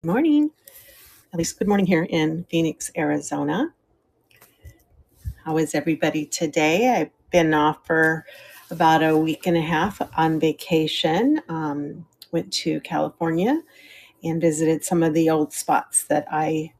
Morning. At least good morning here in Phoenix, Arizona. How is everybody today? I've been off for about a week and a half on vacation. Went to California and visited some of the old spots that I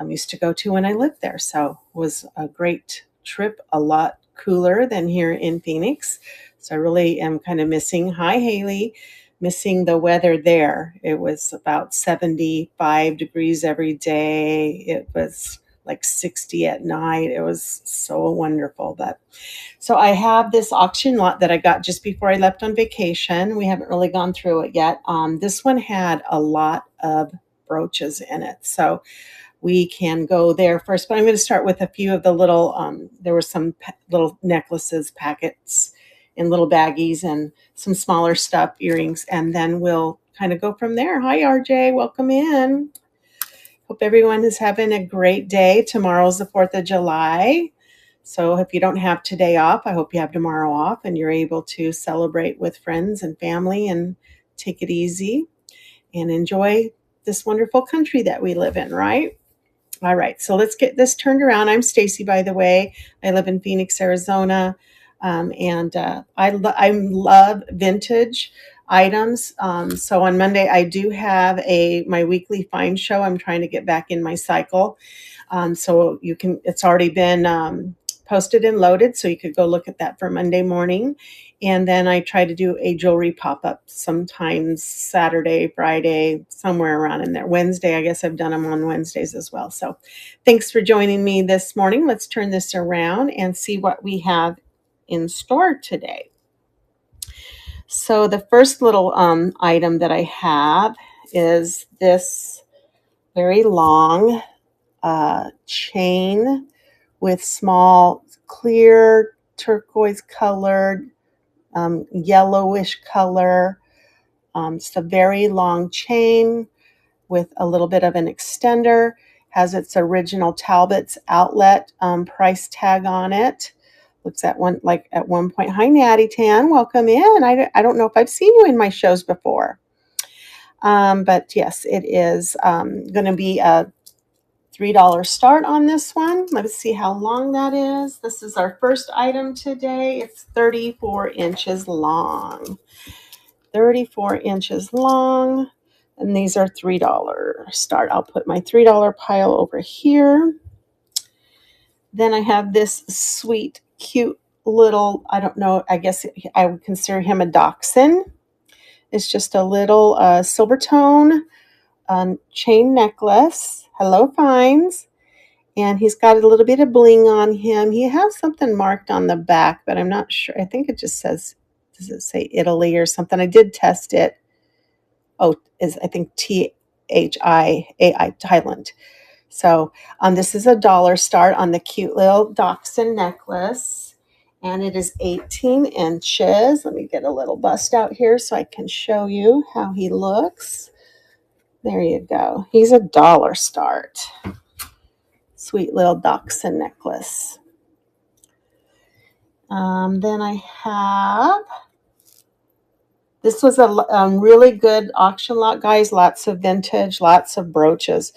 used to go to when I lived there. So it was a great trip, a lot cooler than here in Phoenix. So I really am kind of missing, hi Haley, missing the weather there. It was about 75 degrees every day. It was like 60 at night. It was so wonderful. But so I have this auction lot that I got just before I left on vacation. We haven't really gone through it yet. This one had a lot of brooches in it. So we can go there first, but I'm going to start with a few of the little, there were some little necklaces, packets in little baggies and some smaller stuff, earrings, and then we'll kind of go from there. Hi, RJ. Welcome in. Hope everyone is having a great day. Tomorrow's the 4th of July. So if you don't have today off, I hope you have tomorrow off and you're able to celebrate with friends and family and take it easy and enjoy this wonderful country that we live in, right? All right, so let's get this turned around. I'm Stacy, by the way. I live in Phoenix, Arizona, and I love vintage items. So on Monday, I do have my weekly find show. I'm trying to get back in my cycle. So you can. It's already been posted and loaded, so you could go look at that for Monday morning. And then I try to do a jewelry pop-up sometimes Saturday, Friday, somewhere around in there. Wednesday, I guess I've done them on Wednesdays as well. So thanks for joining me this morning. Let's turn this around and see what we have in store today. So the first little item that I have is this very long chain with small clear turquoise colored yellowish color. It's a very long chain with a little bit of an extender. Has its original Talbot's outlet price tag on it. Looks at one point. Hi, Natty Tan. Welcome in. I don't know if I've seen you in my shows before. But yes, it is going to be a $3 start on this one. Let's see how long that is. This is our first item today. It's 34 inches long. 34 inches long. And these are $3 start. I'll put my $3 pile over here. Then I have this sweet, cute little, I don't know, I guess I would consider him a dachshund. It's just a little silver tone chain necklace. Hello, Finds. And he's got a little bit of bling on him. He has something marked on the back, but I'm not sure. I think it just says, does it say Italy or something? I did test it. Oh, I think THIAI, Thailand. So this is $1 start on the cute little dachshund necklace. And it is 18 inches. Let me get a little bust out here so I can show you how he looks. There you go. He's $1 start. Sweet little dachshund necklace. Then I have, this was a really good auction lot, guys. Lots of vintage, lots of brooches.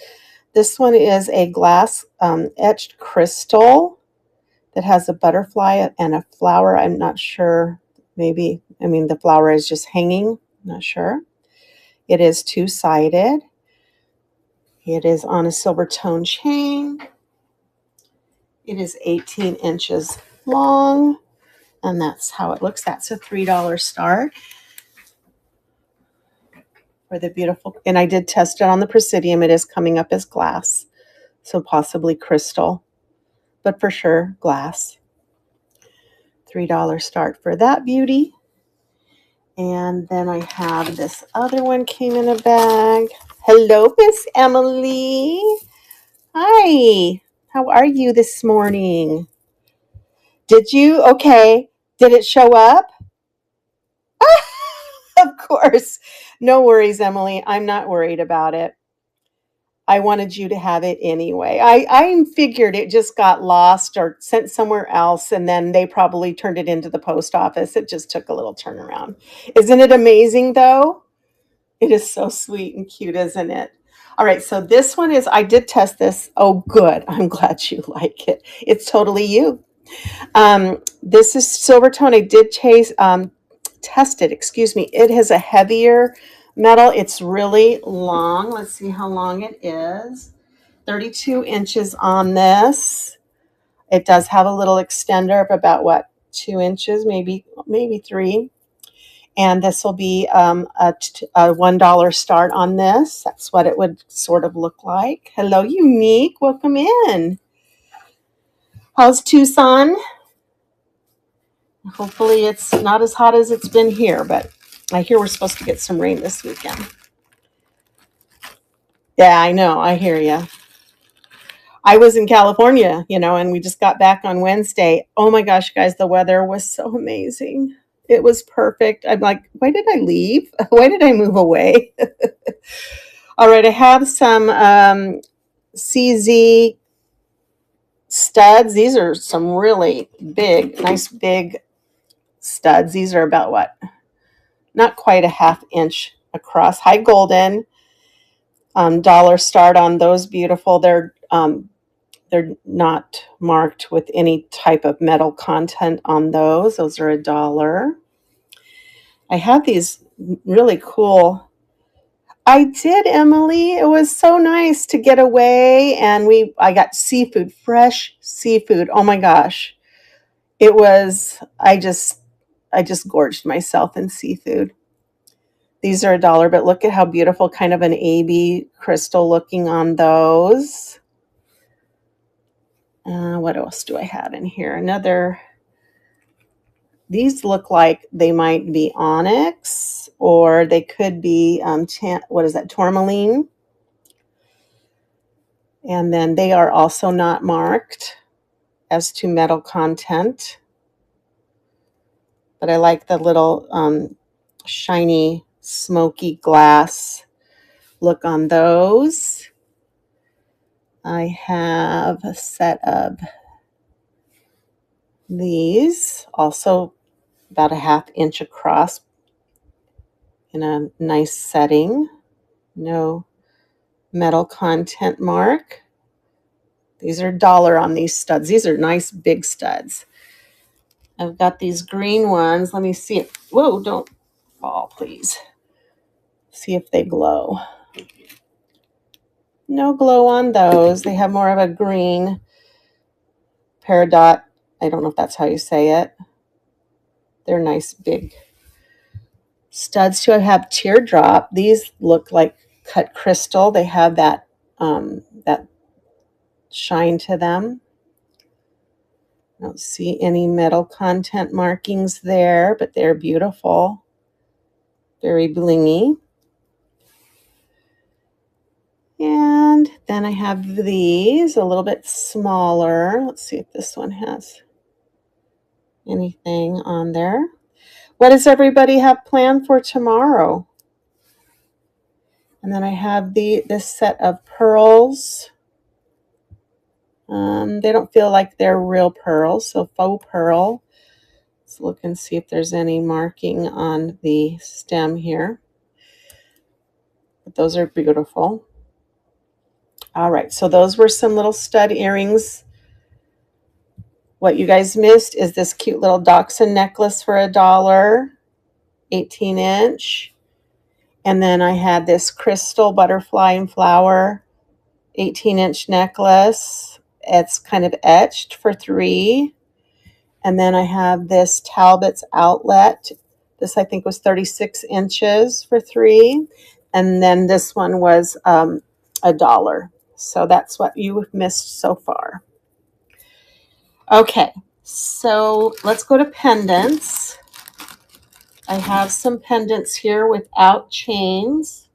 This one is a glass etched crystal that has a butterfly and a flower. I'm not sure. Maybe, the flower is just hanging. I'm not sure. It is two-sided. It is on a silver tone chain. It is 18 inches long, and that's how it looks. That's a $3 start for the beautiful. And I did test it on the Presidium. It is coming up as glass, so possibly crystal, but for sure glass. $3 start for that beauty. And then I have this other one came in a bag. Hello, Miss Emily. Hi. How are you this morning? Did you? Okay. Did it show up? Of course. No worries, Emily. I'm not worried about it. I wanted you to have it anyway. I figured it just got lost or sent somewhere else, and then they probably turned it into the post office. It just took a little turnaround. Isn't it amazing, though? It is so sweet and cute, isn't it? All right, so this one is, I did test this. Oh, good. I'm glad you like it. It's totally you. This is silver tone. I did test it, excuse me. It has a heavier metal. It's really long. Let's see how long it is. 32 inches on this. It does have a little extender of about what, 2 inches, maybe 3. And this will be a $1 start on this. That's what it would sort of look like. Hello, Unique. Welcome in. How's Tucson? Hopefully it's not as hot as it's been here, but I hear we're supposed to get some rain this weekend. Yeah, I know. I hear you. I was in California, and we just got back on Wednesday. Oh my gosh, guys, the weather was so amazing. It was perfect. I'm like, why did I leave? Why did I move away? All right, I have some CZ studs. These are some really big, nice big studs. These are about what? Not quite a ½ inch across. High golden. Dollar start on those. Beautiful. They're not marked with any type of metal content on those. Those are $1. I have these really cool. I did, Emily. It was so nice to get away, and I got seafood, fresh seafood. Oh my gosh. It was, I just gorged myself in seafood. These are $1, but look at how beautiful, kind of an AB crystal looking on those. What else do I have in here? These look like they might be onyx, or they could be, what is that, tourmaline? And then they are also not marked as to metal content. But I like the little shiny, smoky glass look on those. I have a set of these, also about a ½ inch across, in a nice setting. No metal content mark. These are $1 on these studs. These are nice big studs. I've got these green ones. Let me see if, whoa, don't fall, please. See if they glow. No glow on those. They have more of a green peridot. I don't know if that's how you say it. They're nice big studs too. I have teardrop. These look like cut crystal. They have that that shine to them. I don't see any metal content markings there, but they're beautiful. Very blingy. And then I have these a little bit smaller. Let's see if this one has anything on there. What does everybody have planned for tomorrow? And then I have this set of pearls. They don't feel like they're real pearls, so faux pearl. Let's look and see if there's any marking on the stem here. But those are beautiful. All right, so those were some little stud earrings. What you guys missed is this cute little dachshund necklace for $1, 18-inch. And then I had this crystal butterfly and flower 18-inch necklace. It's kind of etched for $3. And then I have this Talbot's outlet. This I think was 36 inches for $3. And then this one was $1. So that's what you missed so far. Okay, so let's go to pendants. I have some pendants here without chains.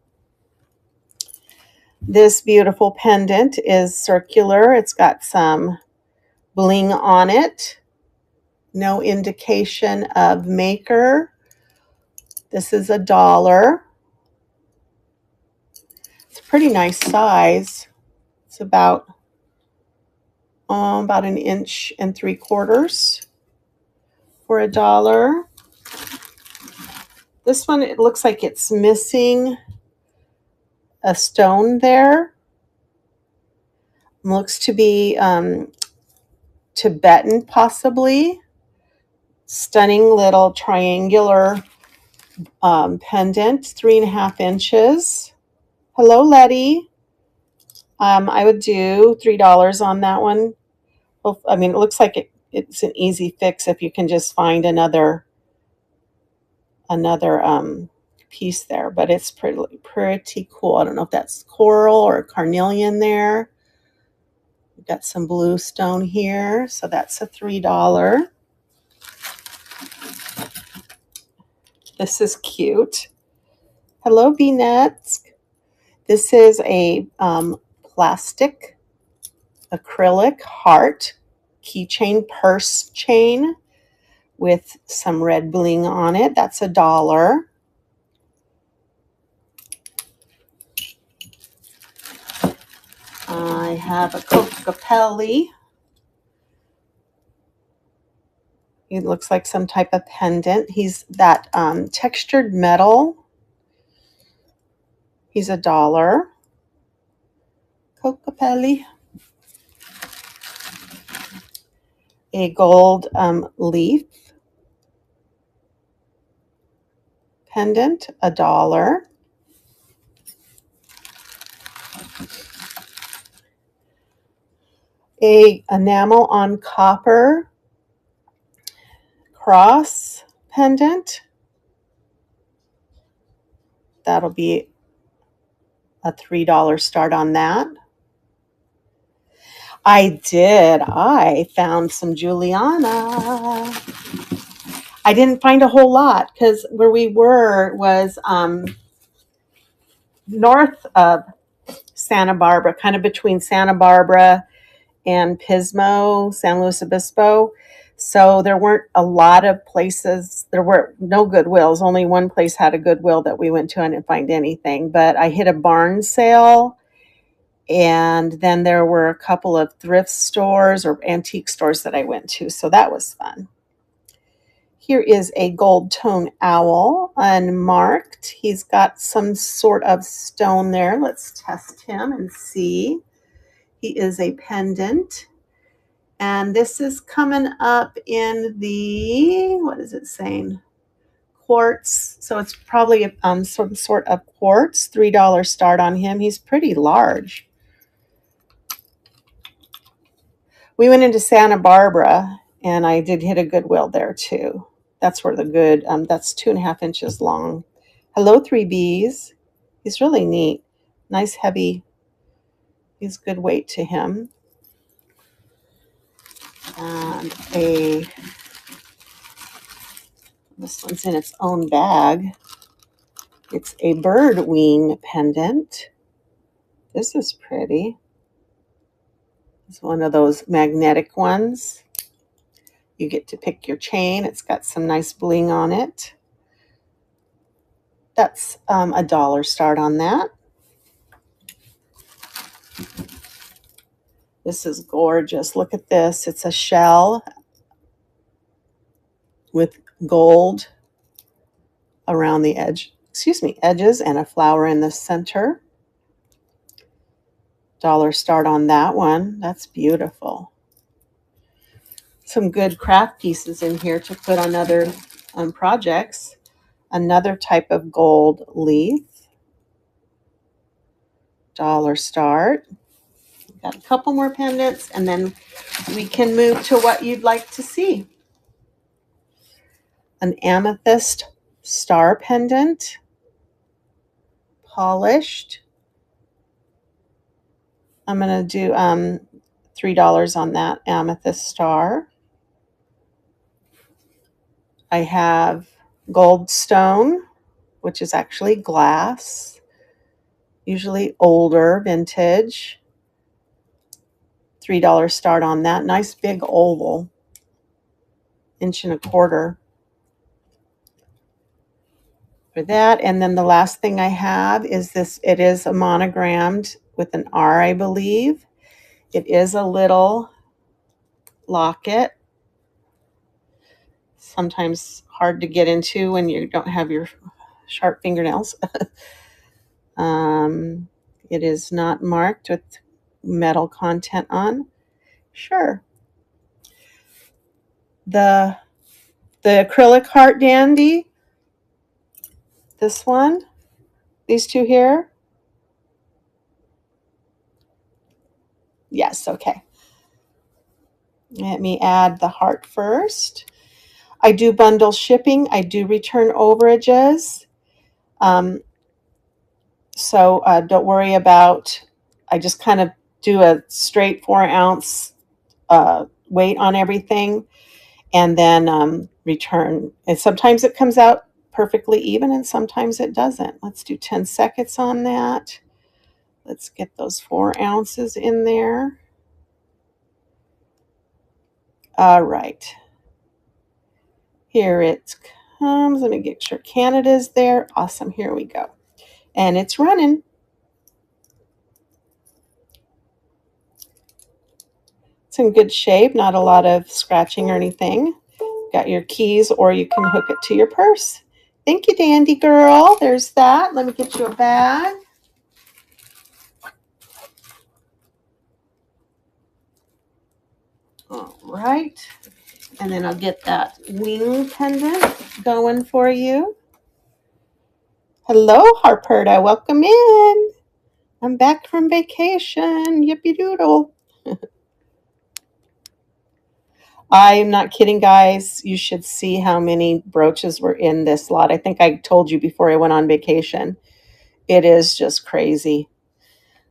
This beautiful pendant is circular. It's got some bling on it. No indication of maker. This is $1. It's a pretty nice size. It's about 1.75 inches for $1. This one, it looks like it's missing a stone there. Looks to be Tibetan, possibly. Stunning little triangular pendant, 3.5 inches. Hello, Letty. I would do $3 on that one. Well, I mean, it looks like it's an easy fix if you can just find another piece there, but it's pretty cool. I don't know if that's coral or carnelian there. We've got some blue stone here, so that's a $3. This is cute. Hello, V-Nets. This is a plastic acrylic heart keychain purse chain with some red bling on it. That's $1. I have a Coca-Pelli. It looks like some type of pendant. He's that textured metal. He's $1. Coca-Pelli. A gold leaf pendant, $1. A enamel on copper cross pendant. That'll be a $3 start on that. I did. I found some Juliana. I didn't find a whole lot because where we were was north of Santa Barbara, kind of between Santa Barbara and Pismo, San Luis Obispo. So there weren't a lot of places. There were no Goodwills. Only one place had a Goodwill that we went to. I didn't find anything. But I hit a barn sale. And then there were a couple of thrift stores or antique stores that I went to. So that was fun. Here is a gold tone owl, unmarked. He's got some sort of stone there. Let's test him and see. He is a pendant. And this is coming up in the, what is it saying? Quartz. So it's probably some sort of quartz. $3 start on him. He's pretty large. We went into Santa Barbara, and I did hit a Goodwill there too. That's where the good, that's 2.5 inches long. Hello, 3Bs. He's really neat. Nice, heavy. He's good weight to him. And this one's in its own bag. It's a bird wing pendant. This is pretty. It's one of those magnetic ones. You get to pick your chain. It's got some nice bling on it. That's $1 start on that. This is gorgeous. Look at this. It's a shell with gold around the edges and a flower in the center. $1 start on that one. That's beautiful. Some good craft pieces in here to put on other projects. Another type of gold leaf. $1 start. Got a couple more pendants, and then we can move to what you'd like to see. An amethyst star pendant, polished. I'm going to do $3 on that amethyst star. I have gold stone, which is actually glass, usually older, vintage. $3 start on that. Nice big oval, 1.25 inches for that. And then the last thing I have is this. It is a monogrammed with an R, I believe. It is a little locket. Sometimes hard to get into when you don't have your sharp fingernails. It is not marked with metal content on. Sure. The acrylic heart dandy. This one. These two here. Yes, okay. Let me add the heart first. I do bundle shipping. I do return overages. So don't worry about, I just kind of do a straight 4-ounce weight on everything and then return. And sometimes it comes out perfectly even and sometimes it doesn't. Let's do 10 seconds on that. Let's get those 4 ounces in there. All right. Here it comes. Let me get sure Canada's there. Awesome. Here we go. And it's running. It's in good shape. Not a lot of scratching or anything. Got your keys, or you can hook it to your purse. Thank you, Dandy Girl. There's that. Let me get you a bag. All right. And then I'll get that wing pendant going for you. Hello, Harperta. Welcome in. I'm back from vacation. Yippee doodle. I'm not kidding, guys. You should see how many brooches were in this lot. I think I told you before I went on vacation. It is just crazy.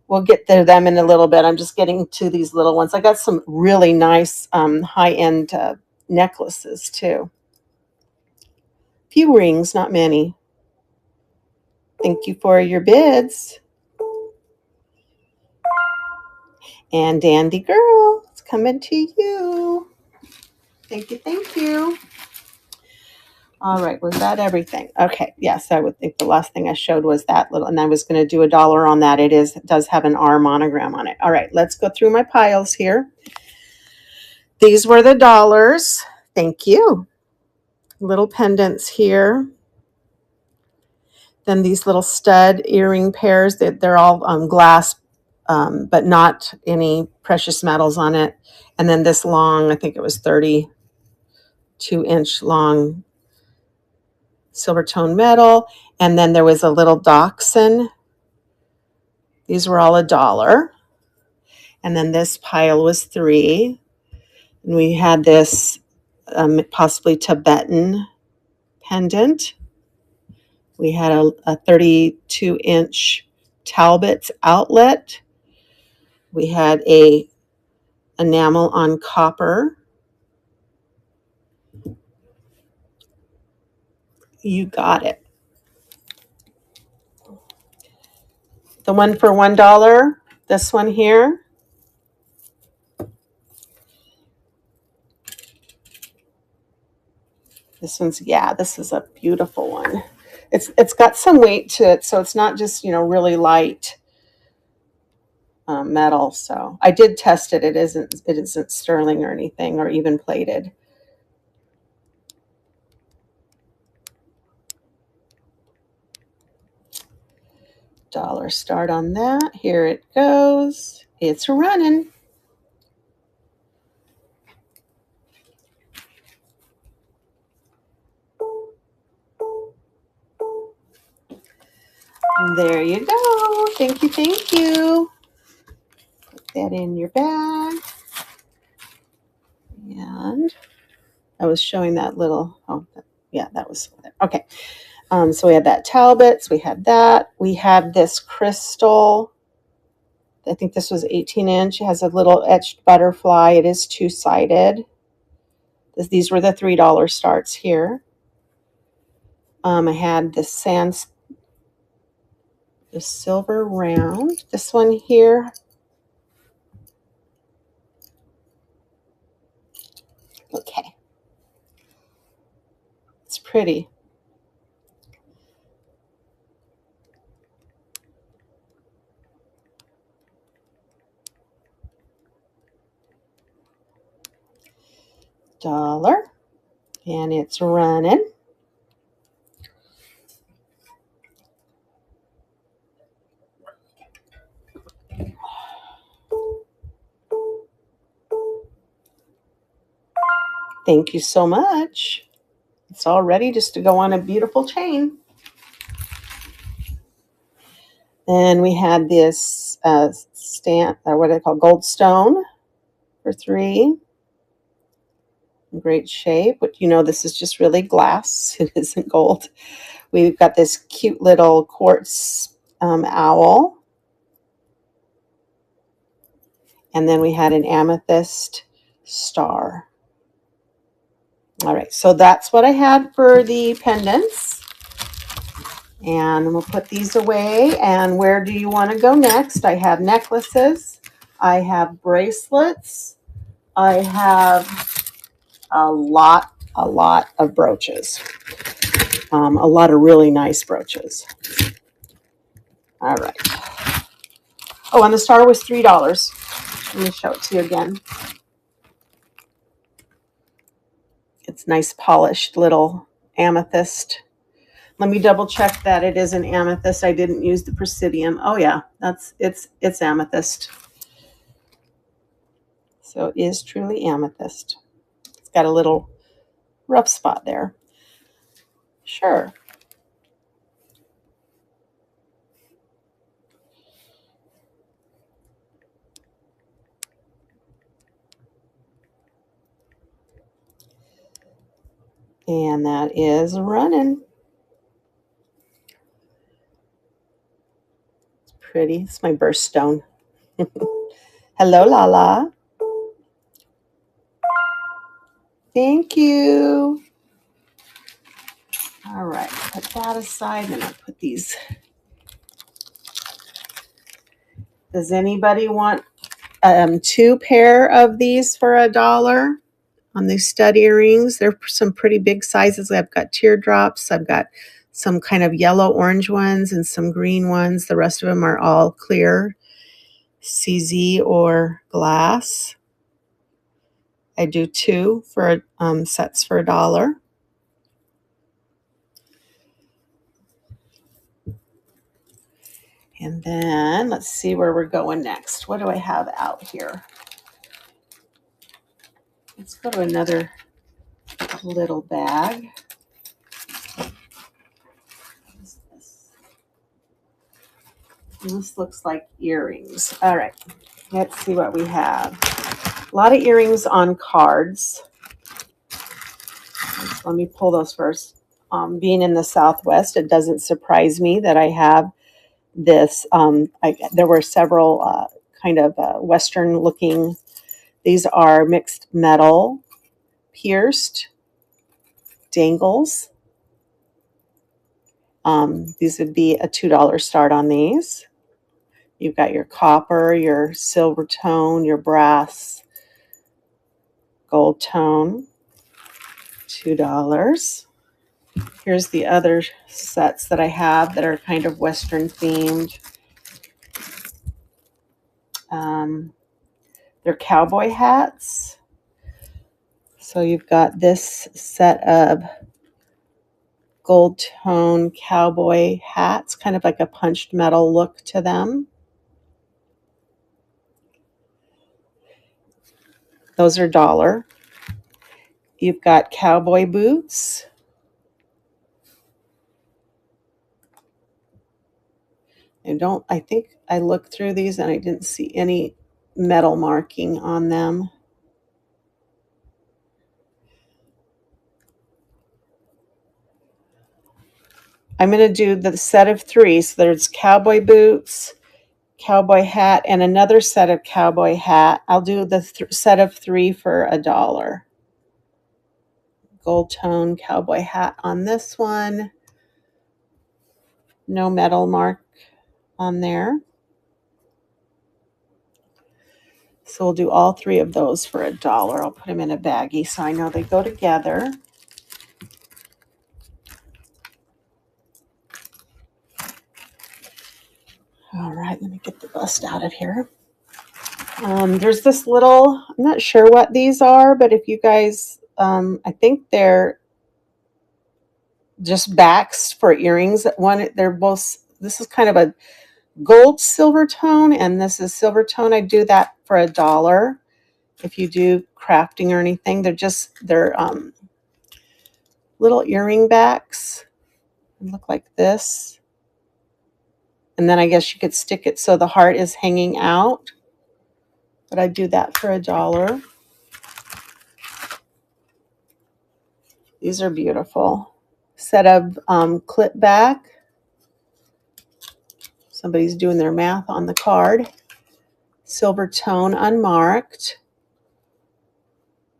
We'll get to them in a little bit. I'm just getting to these little ones. I got some really nice high-end necklaces, too. Few rings, not many. Thank you for your bids. And Dandy Girl, it's coming to you. Thank you, thank you. All right, was that everything? Okay, yes, I would think the last thing I showed was that little, and I was going to do $1 on that. It does have an R monogram on it. All right, let's go through my piles here. These were the dollars. Thank you. Little pendants here. Then these little stud earring pairs, they're all glass, but not any precious metals on it. And then this long, I think it was 32-inch long silver tone metal. And then there was a little dachshund. These were all $1. And then this pile was $3. And we had this possibly Tibetan pendant. We had a 32-inch Talbot's outlet. We had a enamel on copper. You got it. The one for $1, this one here. This one's, yeah, this is a beautiful one. It's got some weight to it, so it's not just, really light metal. So I did test it. It isn't sterling or anything, or even plated. $1 start on that. Here it goes. It's running. There you go. Thank you, thank you. Put that in your bag. And I was showing that little, yeah, that was there. Okay. So we had that Talbot's, we had that. We had this crystal. I think this was 18-inch. It has a little etched butterfly. It is two-sided. These were the $3 starts here. I had the silver round. This one here. Okay. It's pretty. $1. And it's running. Thank you so much. It's all ready just to go on a beautiful chain. Then we had this stamp, or what do they call, gold stone for $3. In great shape. But you know, this is just really glass. It isn't gold. We've got this cute little quartz owl. And then we had an amethyst star. All right, so that's what I had for the pendants. And we'll put these away. And where do you want to go next? I have necklaces. I have bracelets. I have a lot of brooches. A lot of really nice brooches. All right. Oh, and the star was $3. Let me show it to you again. It's nice polished little amethyst. Let me double check that it is an amethyst. I didn't use the presidium. Oh yeah, it's amethyst. So it is truly amethyst. It's got a little rough spot there. Sure. And that is running. It's pretty. It's my birthstone. Hello, Lala. Thank you. All right, put that aside, and I'll put these. Does anybody want 2 pair of these for $1 on these stud earrings? They're some pretty big sizes. I've got teardrops. I've got some kind of yellow orange ones and some green ones. The rest of them are all clear, CZ or glass. I do 2 for sets for $1. And then let's see where we're going next. What do I have out here? Let's go to another little bag. What is this? This looks like earrings. All right, let's see what we have. A lot of earrings on cards. Let me pull those first. Being in the Southwest, it doesn't surprise me that I have this. There were several kind of Western looking. These are mixed metal, pierced dangles. These would be a $2 start on these. You've got your copper, your silver tone, your brass, gold tone, $2. Here's the other sets that I have that are kind of Western themed. They're cowboy hats. So you've got this set of gold tone cowboy hats, kind of like a punched metal look to them. Those are $1. You've got cowboy boots. I think I looked through these and I didn't see any metal marking on them. I'm going to do the set of 3. So there's cowboy boots, cowboy hat, and another set of cowboy hat. I'll do the set of 3 for $1. Gold tone cowboy hat on this one. No metal mark on there. So we'll do all 3 of those for $1. I'll put them in a baggie so I know they go together. All right, let me get the bust out of here. There's this little, I'm not sure what these are, but if you guys, I think they're just backs for earrings. They're both, this is kind of a gold silver tone, and this is silver tone. I do that for $1. if you do crafting or anything. They're little earring backs. They look like this. And then I guess you could stick it so the heart is hanging out. But I do that for $1. These are beautiful. Set of clip back. Somebody's doing their math on the card. Silver tone unmarked.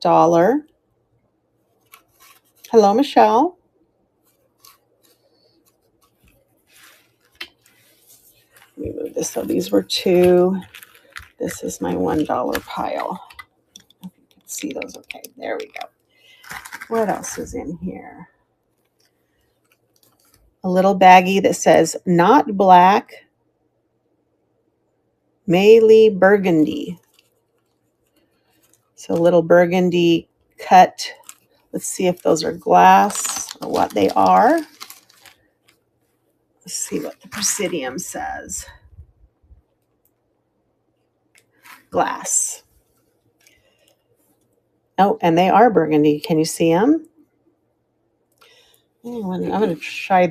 $1. Hello, Michelle. Let me move this. So these were 2. This is my $1 pile. If you can see those. Okay, there we go. What else is in here? A little baggie that says not black, Maylie burgundy. So a little burgundy cut. Let's see if those are glass or what they are. Let's see what the Presidium says. Glass. Oh, and they are burgundy. Can you see them? I'm going to try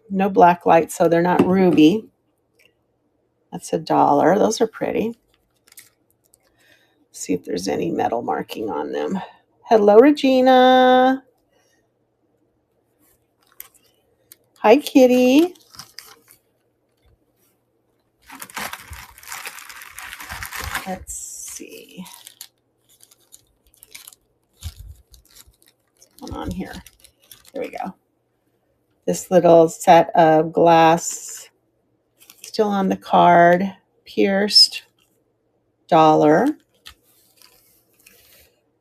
no black light, so they're not ruby. That's $1. Those are pretty. See if there's any metal marking on them. Hello, Regina. Hi, Kitty. Let's see. What's going on here? There we go. This little set of glass, still on the card, pierced, $1.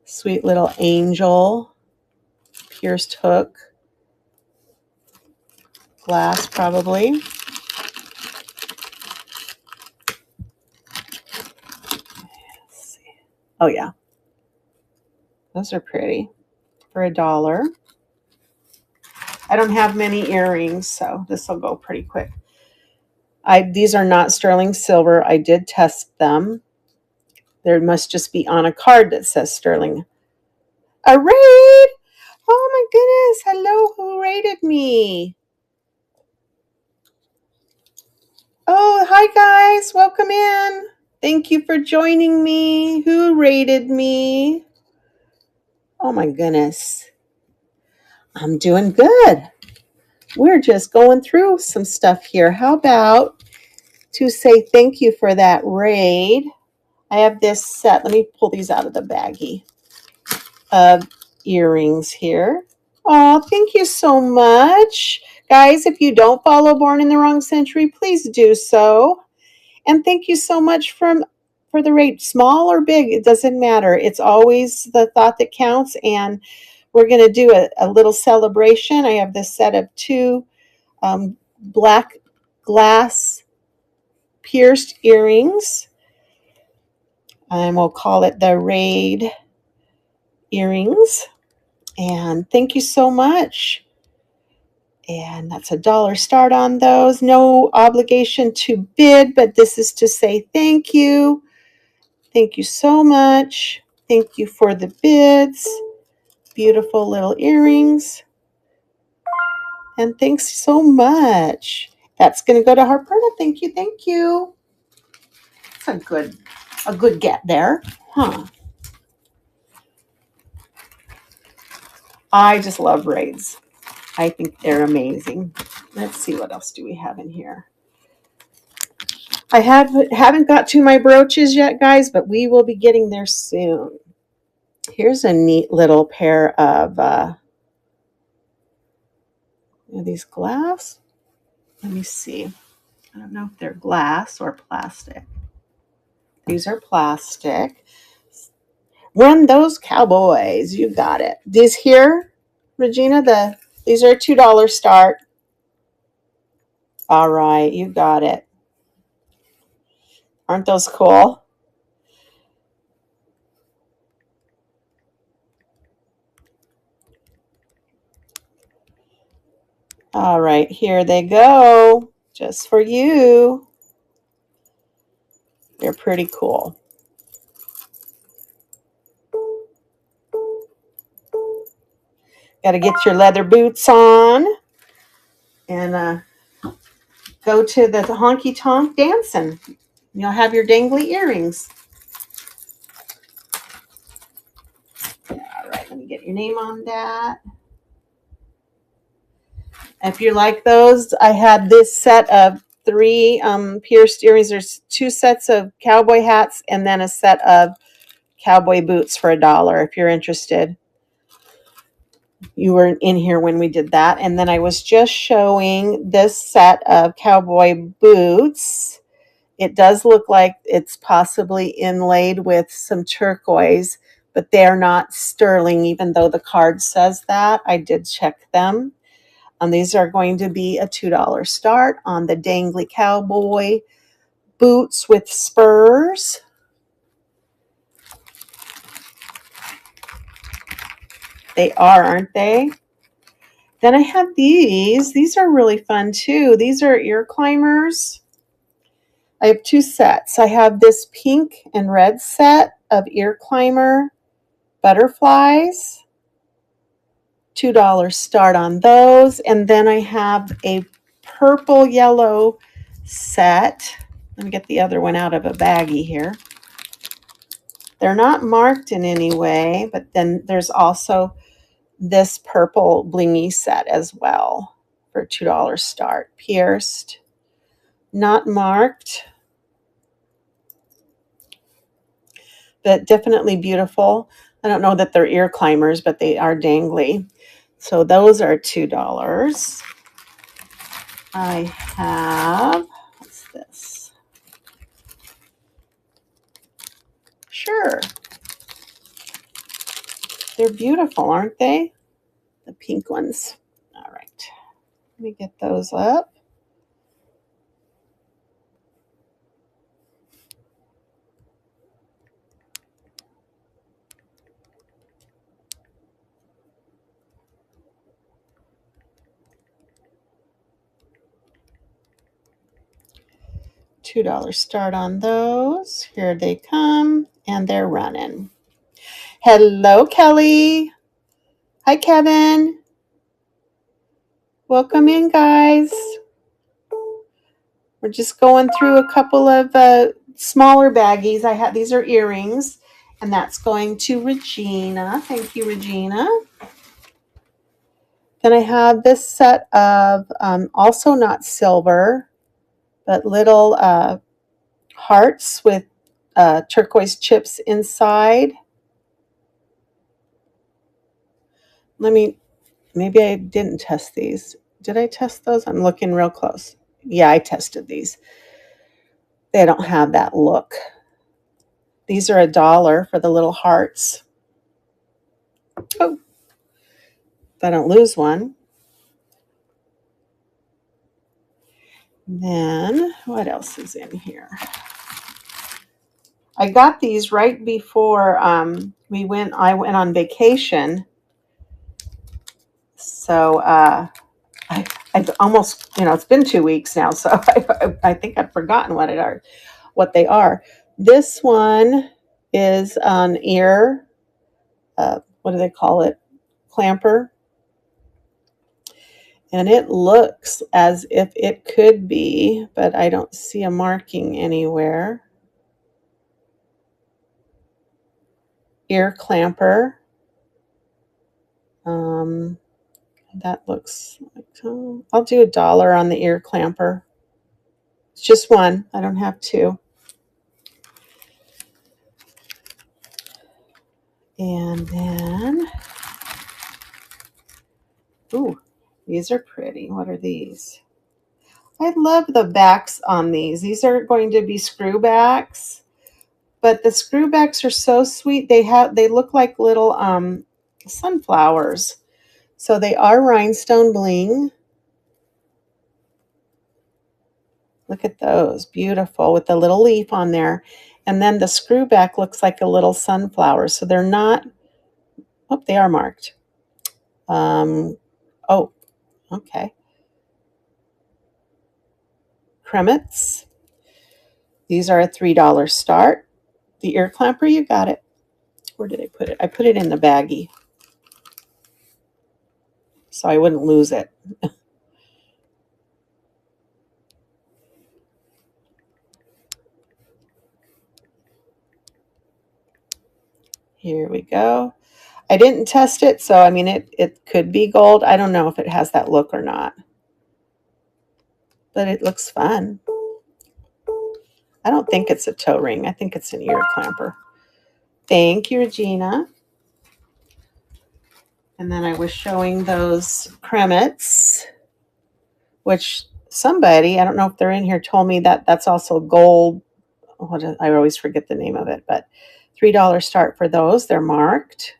Sweet little angel, pierced hook, glass probably. Let's see. Oh yeah, those are pretty for $1. I don't have many earrings, so this will go pretty quick. These are not sterling silver. I did test them. There must just be on a card that says sterling. A raid! Oh my goodness. Hello, who raided me? Oh, hi guys. Welcome in. Thank you for joining me. Who raided me? Oh my goodness. I'm doing good. We're just going through some stuff here. How about to say thank you for that raid? I have this set. Let me pull these out of the baggie of earrings here. Oh, thank you so much. Guys, if you don't follow Born in the Wrong Century, please do so. And thank you so much for the raid. Small or big, it doesn't matter. It's always the thought that counts. And we're going to do a little celebration. I have this set of 2 black glass pierced earrings. And we'll call it the raid earrings. And thank you so much. And that's $1 start on those. No obligation to bid, but this is to say thank you. Thank you so much. Thank you for the bids. Beautiful little earrings. And thanks so much. That's going to go to Harperna. Thank you. Thank you. That's a good get there. Huh. I just love raids. I think they're amazing. Let's see, what else do we have in here? I haven't got to my brooches yet, guys, but we will be getting there soon. Here's a neat little pair of are these glass? Let me see. I don't know if they're glass or plastic. These are plastic. Run those cowboys. You got it. These here, Regina, these are $2 start. All right, you got it. Aren't those cool? All right, here they go. Just for you. They're pretty cool. Got to get your leather boots on and go to the honky tonk dancing. You'll have your dangly earrings. All right, let me get your name on that. If you like those, I had this set of 3 pierced earrings. There's 2 sets of cowboy hats and then a set of cowboy boots for $1 if you're interested. You were in here when we did that. And then I was just showing this set of cowboy boots. It does look like it's possibly inlaid with some turquoise, but they're not sterling, even though the card says that. I did check them. These are going to be a $2 start on the dangly cowboy boots with spurs. They are, aren't they? Then I have these. These are really fun too. These are ear climbers. I have 2 sets. I have this pink and red set of ear climber butterflies. $2 start on those. And then I have a purple yellow set. Let me get the other one out of a baggie here. They're not marked in any way, but then there's also this purple blingy set as well for $2 start. Pierced, not marked, but definitely beautiful. I don't know that they're ear climbers, but they are dangly. So those are $2. I have, what's this? Sure. They're beautiful, aren't they? The pink ones. All right. Let me get those up. $2 start on those. Here they come, and they're running. Hello, Kelly. Hi, Kevin. Welcome in, guys. We're just going through a couple of smaller baggies. I have these are earrings, and that's going to Regina. Thank you, Regina. Then I have this set of also not silver, but little hearts with turquoise chips inside. Maybe I didn't test these. Did I test those? I'm looking real close. Yeah, I tested these. They don't have that look. These are $1 for the little hearts. Oh, if I don't lose one. Then what else is in here? I got these right before I went on vacation. So I've almost, it's been 2 weeks now, so I think I've forgotten what they are. This one is an ear, what do they call it? Clamper. And it looks as if it could be, but I don't see a marking anywhere. Ear clamper. That looks like, I'll do $1 on the ear clamper. It's just one. I don't have 2. And then, ooh, these are pretty. What are these? I love the backs on these. These are going to be screw backs, but the screw backs are so sweet. They look like little sunflowers. So they are rhinestone bling. Look at those, beautiful with the little leaf on there. And then the screw back looks like a little sunflower. So they're not, oh, they are marked. Oh, okay. Cremets. These are a $3 start. The ear clamper, you got it. Where did I put it? I put it in the baggie. so I wouldn't lose it. Here we go. I didn't test it, so I mean, it could be gold. I don't know if it has that look or not, but it looks fun. I don't think it's a toe ring. I think it's an ear clamper. Thank you, Regina. And then I was showing those cremets, which somebody, I don't know if they're in here, told me that that's also gold. I always forget the name of it, but $3 start for those. They're marked.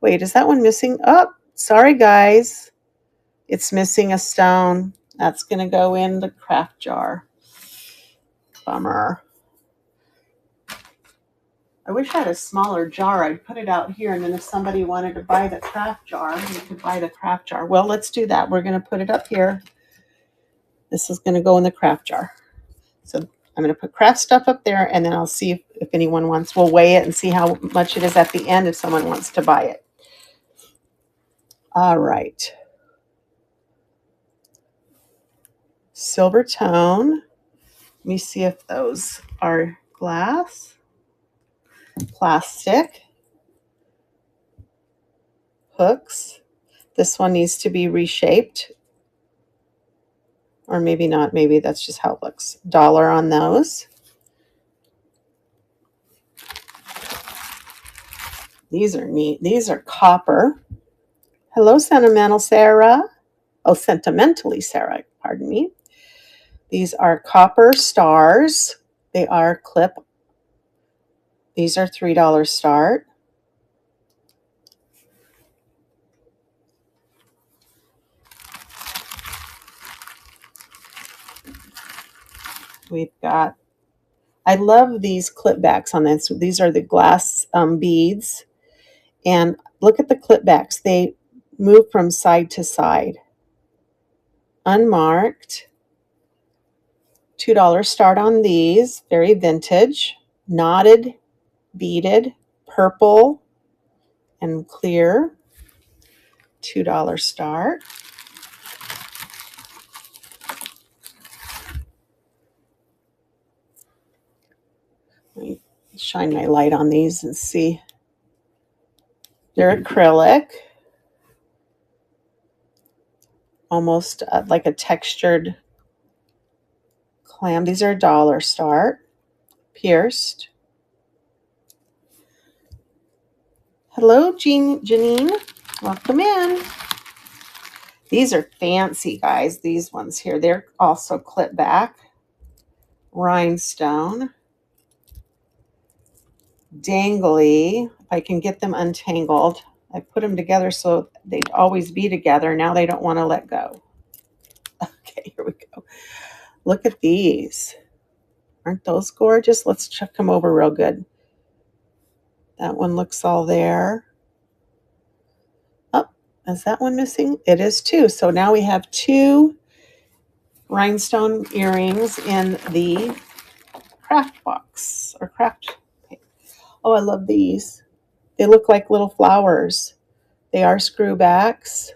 Wait, is that one missing? Oh, sorry, guys. It's missing a stone. That's going to go in the craft jar. Bummer. I wish I had a smaller jar. I'd put it out here, and then if somebody wanted to buy the craft jar, they could buy the craft jar. Well, let's do that. We're going to put it up here. This is going to go in the craft jar. So I'm going to put craft stuff up there, and then I'll see if anyone wants. We'll weigh it and see how much it is at the end if someone wants to buy it. All right. Silver tone. Let me see if those are glass. Plastic. Hooks. This one needs to be reshaped. Or maybe not. Maybe that's just how it looks. $1 on those. These are neat. These are copper. Hello, Sentimental Sarah. Oh, Sentimentally Sarah, pardon me. These are copper stars. They are clip. These are $3 start. We've got, I love these clip backs on this. These are the glass beads. And look at the clip backs. They move from side to side. Unmarked. $2 start on these. Very vintage. Knotted, beaded, purple, and clear. $2 start. Let me shine my light on these and see. They're acrylic. Almost like a textured clam. These are $1 start. Pierced. Hello, Janine. Welcome in. These are fancy, guys. These ones here. They're also clip back. Rhinestone. Dangly. If I can get them untangled. I put them together so they'd always be together. Now they don't want to let go. Okay, here we go. Look at these. Aren't those gorgeous? Let's check them over real good. That one looks all there. Oh, is that one missing? It is too. So now we have 2 rhinestone earrings in the craft box or craft. Oh, I love these. They look like little flowers. They are screw backs.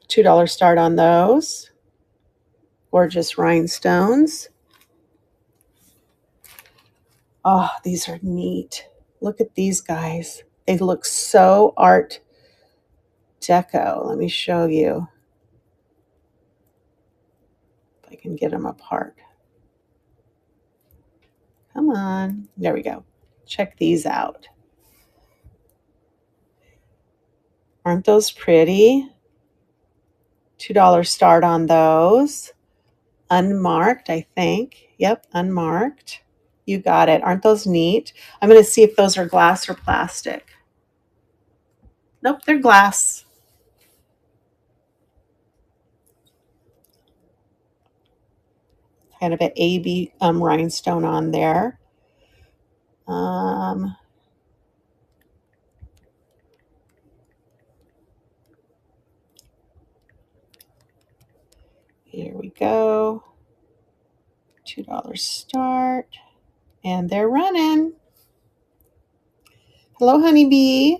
$2 start on those. Gorgeous rhinestones. Oh, these are neat. Look at these guys. They look so art deco. Let me show you. If I can get them apart. Come on. There we go. Check these out. Aren't those pretty? $2 start on those. Unmarked, I think. Yep, unmarked. You got it. Aren't those neat? I'm going to see if those are glass or plastic. Nope, they're glass. Kind of an AB rhinestone on there. Here we go. $2 start. And they're running. Hello, honeybee.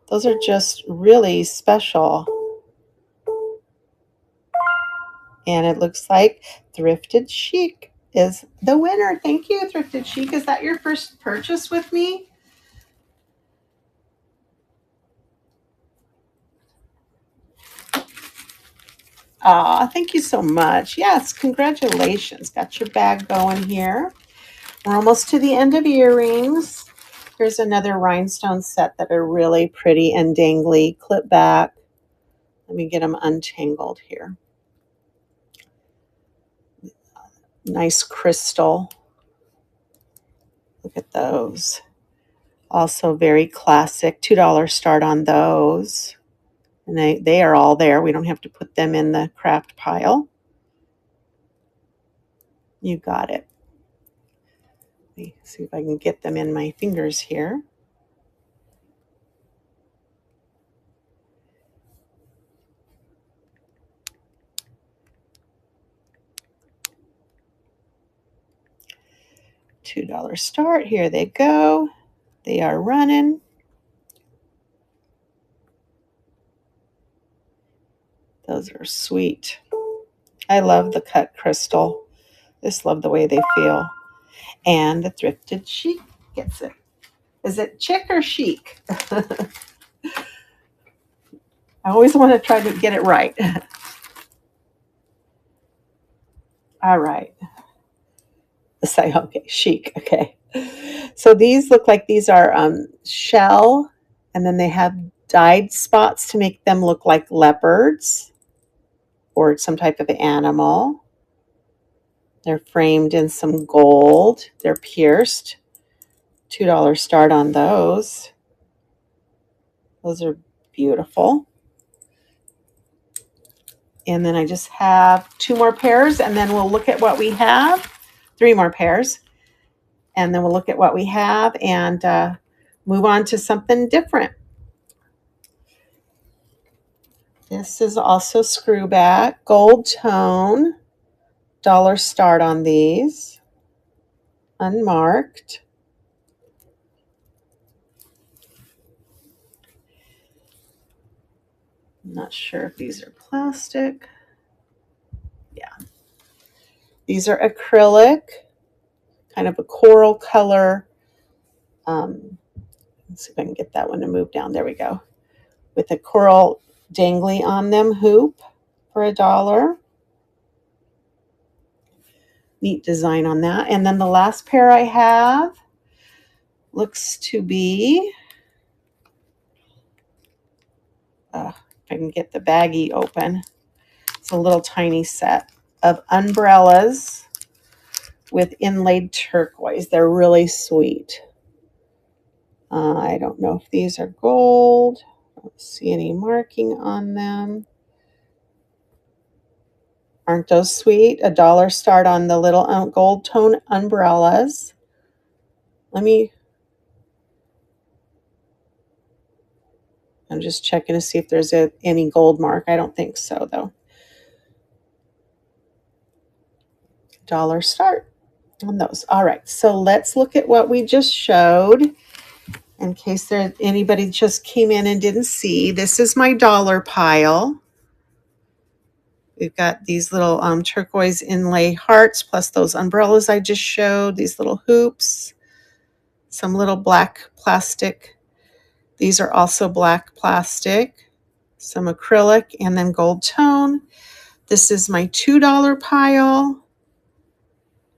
Those are just really special. And it looks like Thrifted Chic is the winner. Thank you, Thrifted Chic. Is that your first purchase with me? Aw, thank you so much. Yes, congratulations. Got your bag going here. We're almost to the end of earrings. Here's another rhinestone set that are really pretty and dangly. Clip back. Let me get them untangled here. Nice crystal. Look at those. Also very classic. $2 start on those. And they are all there. We don't have to put them in the craft pile. You got it. Let me see if I can get them in my fingers here. $2 start. Here they go. They are running. Those are sweet. I love the cut crystal. Just love the way they feel. And the Thrifted Chic gets it. Is it chic or chic? I always want to try to get it right. All right. Say, okay, chic. Okay. So these look like these are shell, and then they have dyed spots to make them look like leopards or some type of animal. They're framed in some gold. They're pierced. $2 start on those. Those are beautiful. And then I just have 2 more pairs, and then we'll look at what we have. 3 more pairs. And then we'll look at what we have and move on to something different. This is also screwback, gold tone, $1 start on these, unmarked. I'm not sure if these are plastic. Yeah. These are acrylic, kind of a coral color. Let's see if I can get that one to move down. There we go. With a coral dangly on them hoop for $1. Neat design on that. And then the last pair I have looks to be, if I can get the baggie open, it's a little tiny set of umbrellas with inlaid turquoise. They're really sweet. I don't know if these are gold. I don't see any marking on them. Aren't those sweet? $1 start on the little gold tone umbrellas. I'm just checking to see if there's any gold mark. I don't think so, though. $1 start on those. All right, so let's look at what we just showed. In case anybody just came in and didn't see, this is my dollar pile. We've got these little turquoise inlay hearts, plus those umbrellas I just showed, these little hoops, some little black plastic. These are also black plastic, some acrylic, and then gold tone. This is my $2 pile.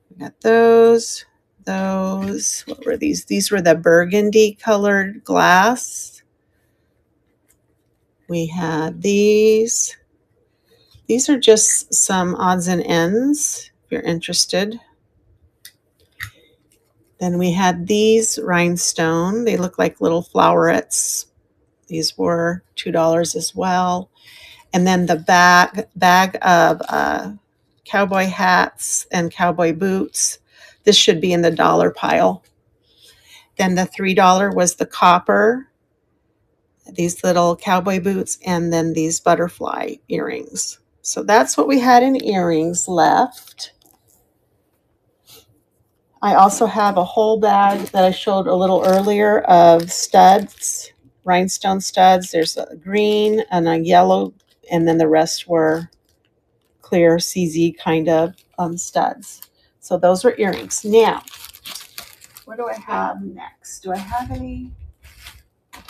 We got those. What were these? These were the burgundy colored glass. We had these. These are just some odds and ends, if you're interested. Then we had these rhinestone. They look like little flowerets. These were $2 as well. And then the bag of cowboy hats and cowboy boots. This should be in the dollar pile. Then the $3 was the copper, these little cowboy boots, and then these butterfly earrings. So that's what we had in earrings left. I also have a whole bag that I showed a little earlier of studs, rhinestone studs. There's a green and a yellow, and then the rest were clear CZ kind of studs. So those were earrings. Now, what do I have next? Do I have any?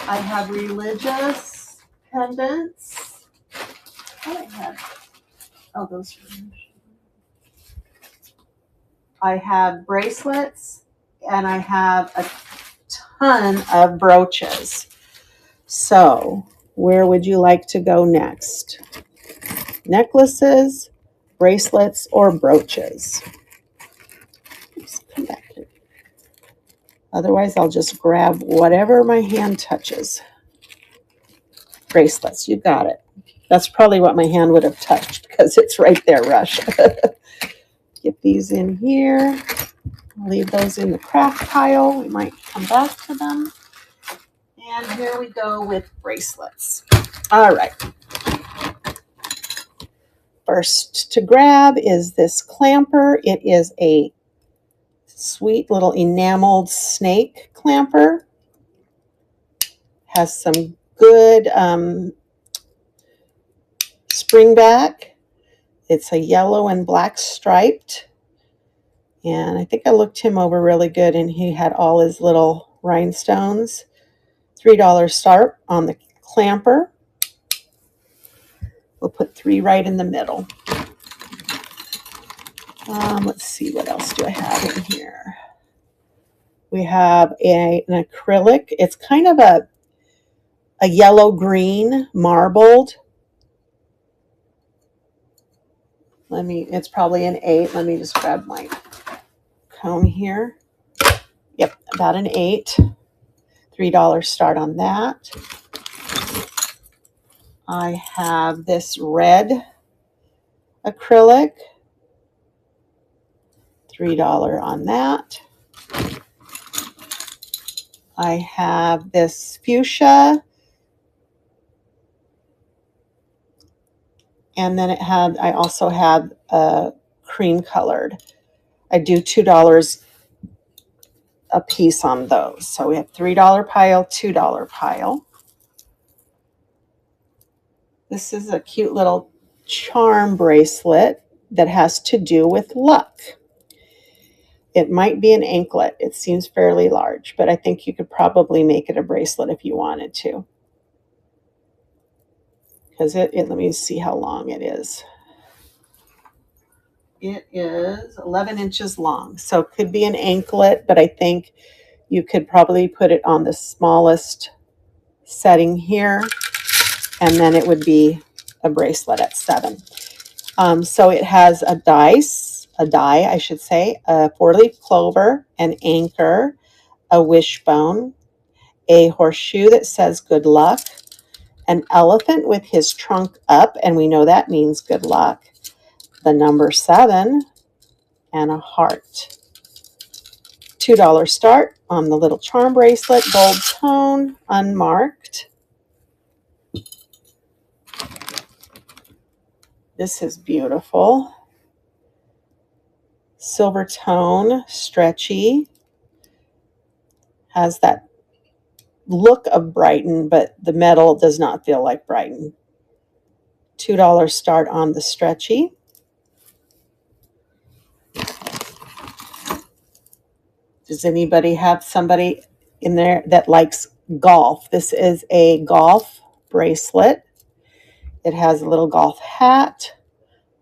I have religious pendants. What I have? Oh, those are. I have bracelets, and I have a ton of brooches. So, where would you like to go next? Necklaces, bracelets, or brooches? Oops, come back here. Otherwise, I'll just grab whatever my hand touches. Bracelets, you got it. That's probably what my hand would have touched because it's right there, Rush. Get these in here. I'll leave those in the craft pile. We might come back to them. And here we go with bracelets. All right. First to grab is this clamper. It is a sweet little enameled snake clamper. Has some good spring back. It's a yellow and black striped. And I think I looked him over really good, and he had all his little rhinestones. $3 start on the clamper. We'll put 3 right in the middle. Let's see, what else do I have in here? We have an acrylic. It's kind of a yellow-green marbled. It's probably an 8. Let me just grab my cone here. Yep, about an 8. $3 start on that. I have this red acrylic. $3 on that. I have this fuchsia. And then I also have a cream colored. I do $2 a piece on those. So we have $3 pile, $2 pile. This is a cute little charm bracelet that has to do with luck. It might be an anklet. It seems fairly large, but I think you could probably make it a bracelet if you wanted to. Because let me see how long it is. It is 11 inches long. So it could be an anklet, but I think you could probably put it on the smallest setting here, and then it would be a bracelet at 7. So it has a die, I should say, a 4-leaf clover, an anchor, a wishbone, a horseshoe that says good luck, an elephant with his trunk up, and we know that means good luck, the number 7, and a heart. $2 start on the little charm bracelet, gold tone, unmarked. This is beautiful. Silver tone, stretchy. Has that look of Brighton, but the metal does not feel like Brighton. $2 start on the stretchy. Does anybody have somebody in there that likes golf? This is a golf bracelet. It has a little golf hat,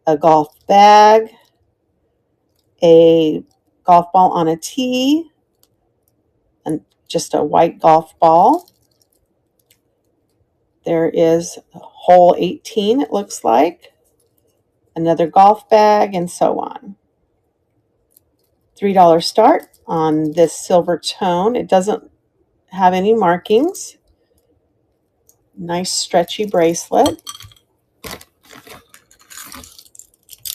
a golf bag, a golf ball on a tee, and just a white golf ball. There is hole 18, it looks like, another golf bag, and so on. $3 start on this silver tone. It doesn't have any markings. Nice stretchy bracelet.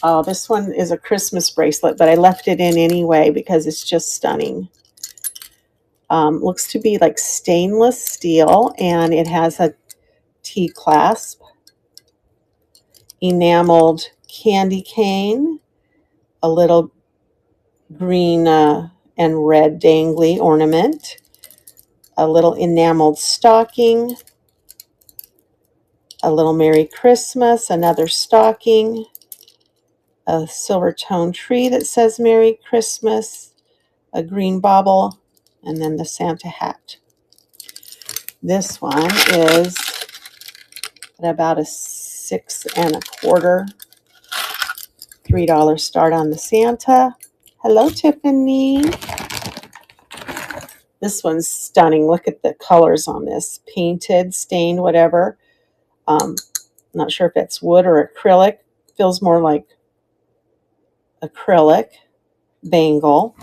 Oh, this one is a Christmas bracelet, but I left it in anyway because it's just stunning. Looks to be like stainless steel, and it has a T-clasp, enameled candy cane, a little green and red dangly ornament, a little enameled stocking, a little Merry Christmas, another stocking, a silver tone tree that says Merry Christmas, a green bauble, and then the Santa hat. This one is at about a 6 1/4, $3 start on the Santa. Hello, Tiffany. This one's stunning. Look at the colors on this. Painted, stained, whatever. Not sure if it's wood or acrylic. Feels more like acrylic bangle.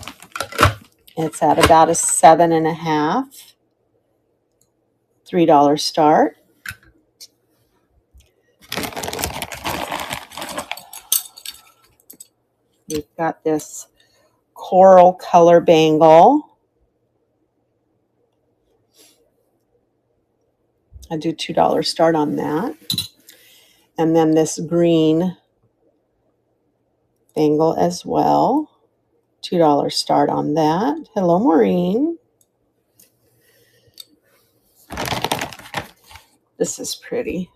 It's at about a 7 1/2, $3 start. We've got this coral color bangle. I do $2 start on that. And then this green bangle as well. $2 start on that. Hello, Maureen. This is pretty.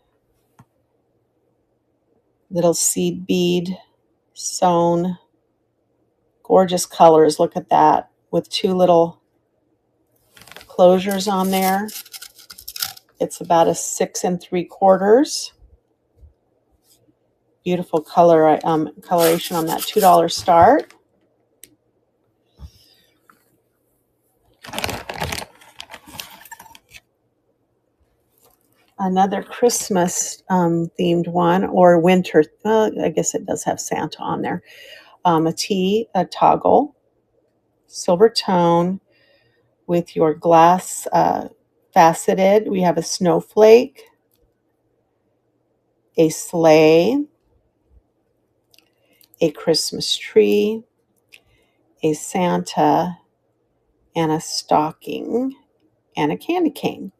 Little seed bead sewn. Gorgeous colors. Look at that. With 2 little closures on there. It's about a 6 3/4. Beautiful coloration on that $2 start. Another Christmas themed one, or winter. I guess it does have Santa on there. A toggle, silver tone with your glass faceted. We have a snowflake, a sleigh, a Christmas tree, a Santa, and a stocking, and a candy cane.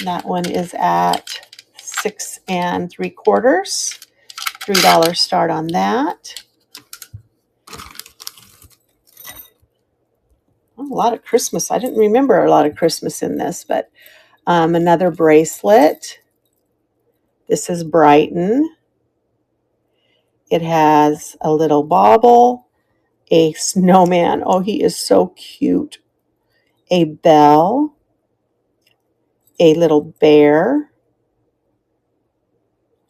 That one is at 6 3/4, $3 start on that. Oh, a lot of Christmas. I didn't remember a lot of Christmas in this, but another bracelet. This is Brighton. It has a little bauble, a snowman. Oh, he is so cute. A bell, a little bear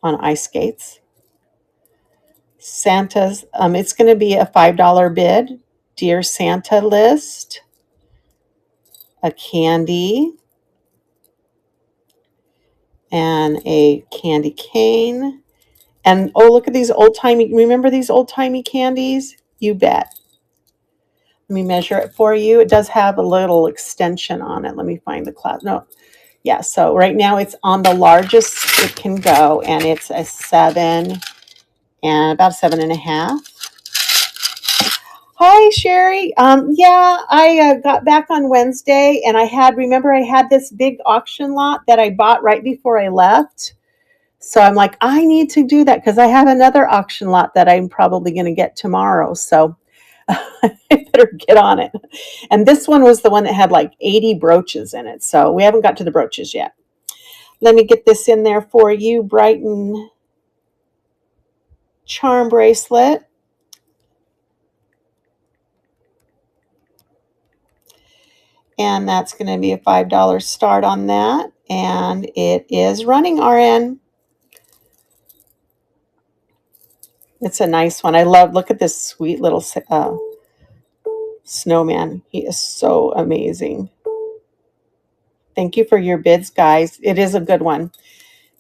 on ice skates. Santa's, it's going to be a $5 bid. Dear Santa list, a candy, and a candy cane. And oh, look at these old-timey, remember these old-timey candies? You bet. Let me measure it for you. It does have a little extension on it. Let me find the class. No, yeah, so right now it's on the largest it can go, and it's a 7 and about 7 1/2. Hi, Sherry. Yeah, I got back on Wednesday, and I had this big auction lot that I bought right before I left. So I'm like, I need to do that because I have another auction lot that I'm probably going to get tomorrow. So I better get on it. And this one was the one that had like 80 brooches in it. So we haven't got to the brooches yet. Let me get this in there for you. Brighton charm bracelet. And that's going to be a $5 start on that. And it is running, RN. It's a nice one. Look at this sweet little snowman. He is so amazing. Thank you for your bids, guys. It is a good one.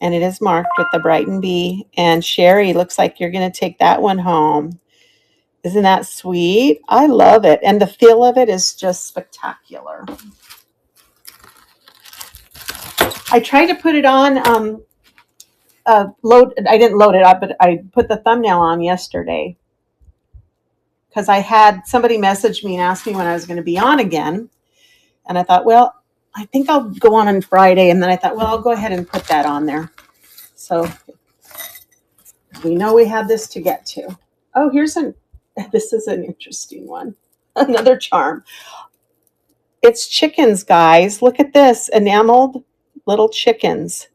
And it is marked with the Brighton Bee. And Sherry, looks like you're going to take that one home. Isn't that sweet? I love it. And the feel of it is just spectacular. I tried to put it on, I didn't load it up, but I put the thumbnail on yesterday. Because I had somebody message me and ask me when I was going to be on again. And I thought, well, I think I'll go on Friday. And then I thought, well, I'll go ahead and put that on there. So we know we have this to get to. Oh, this is an interesting one. Another charm. It's chickens, guys. Look at this. Enameled little chickens.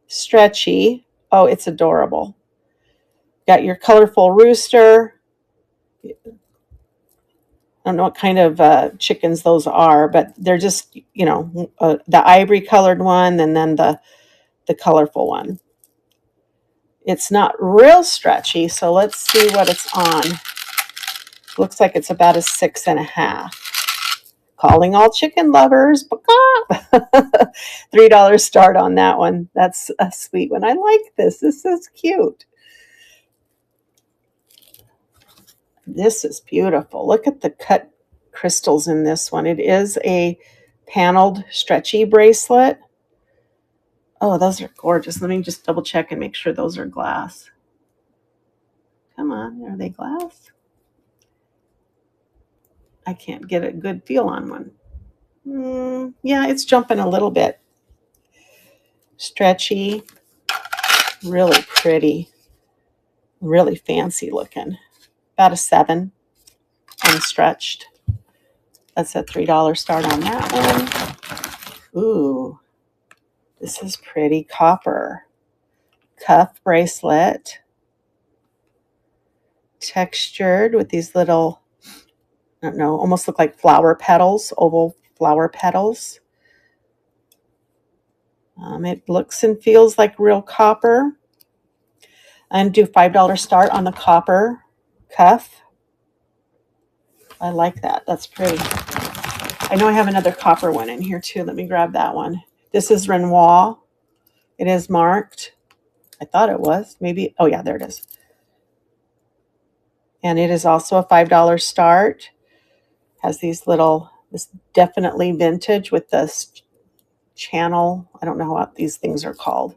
Stretchy. Oh, it's adorable. Got your colorful rooster. I don't know what kind of chickens those are, but they're just, the ivory colored one and then the colorful one. It's not real stretchy, so let's see what it's on. Looks like it's about a 6.5. Calling all chicken lovers. $3 start on that one. That's a sweet one. I like this. This is cute. This is beautiful. Look at the cut crystals in this one. It is a paneled stretchy bracelet. Oh, those are gorgeous. Let me just double check and make sure those are glass. Come on, are they glass? I can't get a good feel on one. Yeah, it's jumping a little bit. Stretchy, really pretty, really fancy looking. About a 7, unstretched. That's a $3 start on that one. Ooh, this is pretty. Copper cuff bracelet, textured with these little, I don't know, almost look like flower petals, oval flower petals. It looks and feels like real copper. And do $5 start on the copper cuff. I like that. That's pretty. I know I have another copper one in here too. Let me grab that one. This is Renoir. It is marked. I thought it was. Maybe. Oh, yeah, there it is. And it is also a $5 start. Has these little, this definitely vintage with this channel. I don't know what these things are called.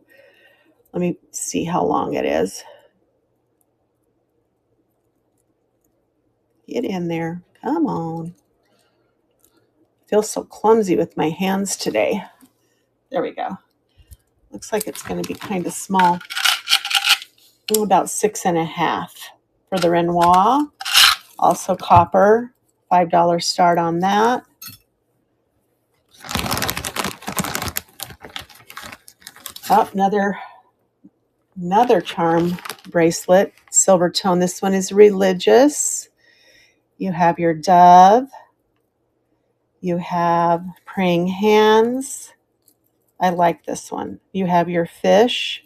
Let me see how long it is. Get in there. Come on. I feel so clumsy with my hands today. There we go. Looks like it's going to be kind of small. About 6.5 for the Renoir. Also copper. $5 start on that. Oh, another charm bracelet. Silver tone. This one is religious. You have your dove. You have praying hands. I like this one. You have your fish.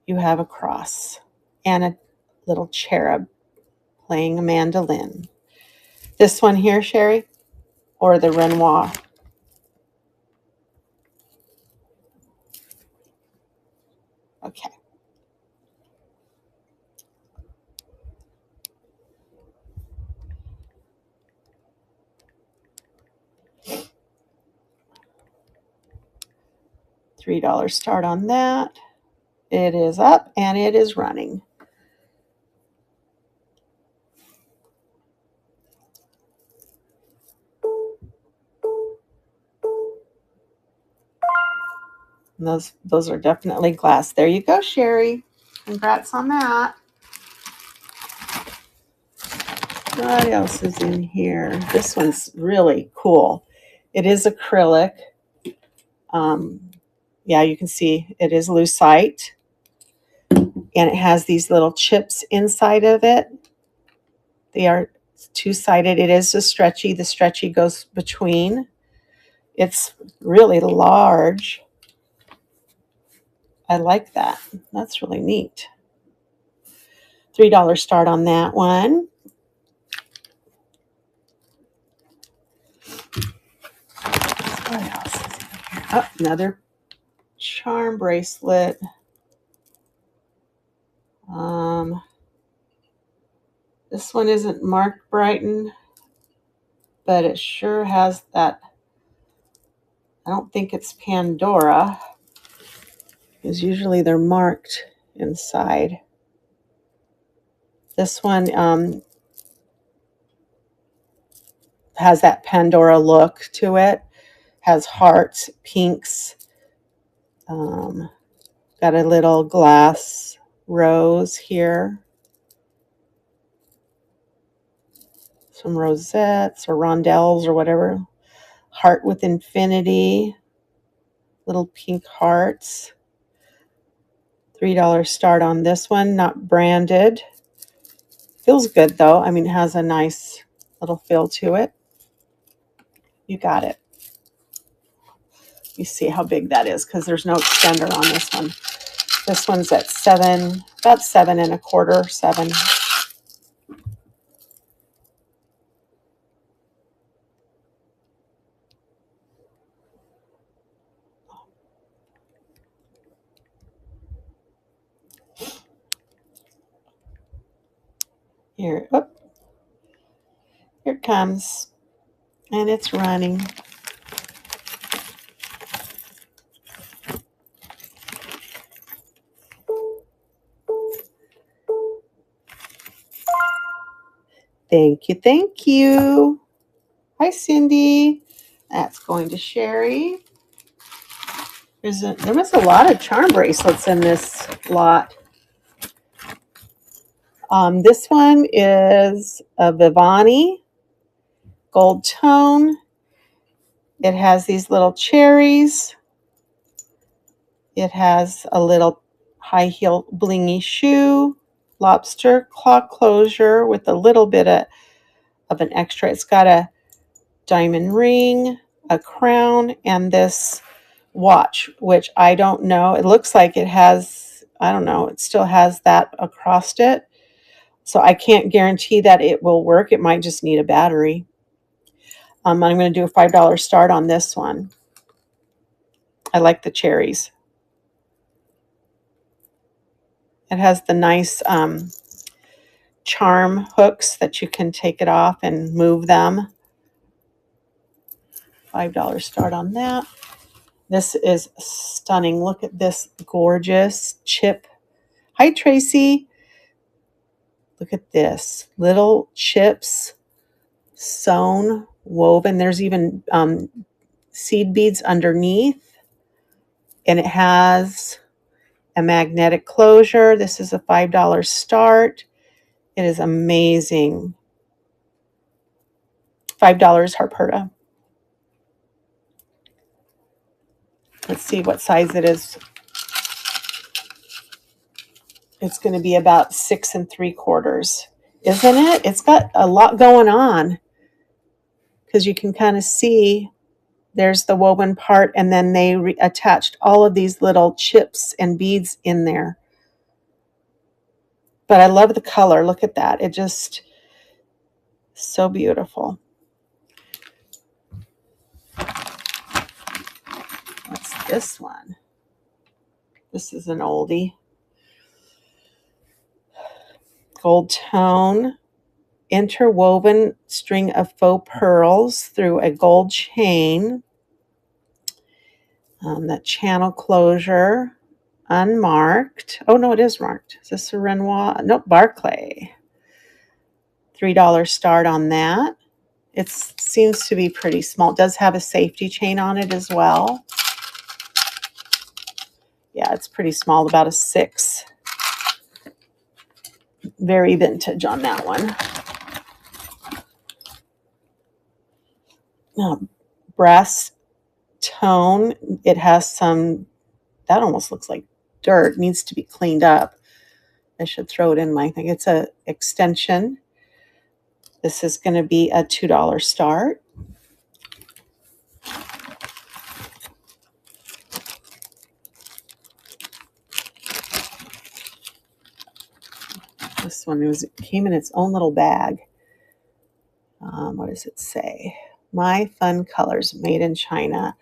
You have a cross and a little cherub playing a mandolin. This one here, Sherry, or the Renoir? Okay. $3 start on that. It is up and it is running. And those are definitely glass. There you go, Sherry. Congrats on that. What else is in here? This one's really cool. It is acrylic. Yeah, you can see it is lucite. And it has these little chips inside of it. They are two-sided. It is a stretchy. The stretchy goes between. It's really large. I like that. That's really neat. $3 start on that one. What else is in here? Oh, another charm bracelet. This one isn't marked Brighton, but it sure has that. I don't think it's Pandora, because usually they're marked inside. This one has that Pandora look to it. Has hearts, pinks. Got a little glass rose here. some rosettes or rondelles or whatever. Heart with infinity, little pink hearts. $3 start on this one, not branded. Feels good though. I mean, it has a nice little feel to it. You got it. You see how big that is because there's no extender on this one. This one's at $7, about $7.25, $7. Here, oh, here it comes, and it's running. Thank you, thank you. Hi, Cindy. That's going to Sherry. There was a lot of charm bracelets in this lot. This one is a Vivani gold tone. It has these little cherries. It has a little high heel blingy shoe, lobster claw closure with a little bit of an extra. It's got a diamond ring, a crown, and this watch, which I don't know. It looks like it has, I don't know, it still has that across it. So I can't guarantee that it will work. It might just need a battery. I'm going to do a $5 start on this one. I like the cherries. It has the nice charm hooks that you can take it off and move them. $5 start on that. This is stunning. Look at this gorgeous chip. Hi, Tracy. Look at this. Little chips sewn, woven. There's even seed beads underneath. And it has a magnetic closure. This is a $5 start. It is amazing. $5 Harperta. Let's see what size it is. It's going to be about 6 3/4, isn't it? It's got a lot going on because you can kind of see there's the woven part, and then they attached all of these little chips and beads in there. But I love the color. Look at that. It just so beautiful. What's this one? This is an oldie. Gold tone, interwoven string of faux pearls through a gold chain. That channel closure, unmarked. Oh, no, it is marked. Is this a Renoir? Nope, Barclay. $3 start on that. It seems to be pretty small. It does have a safety chain on it as well. Yeah, it's pretty small, about a 6. Very vintage on that one. Brass tone. It has some, that almost looks like dirt. Needs to be cleaned up. I should throw it in my thing. It's a extension. This is going to be a $2 start. This one came in its own little bag. What does it say? My Fun Colors, made in China.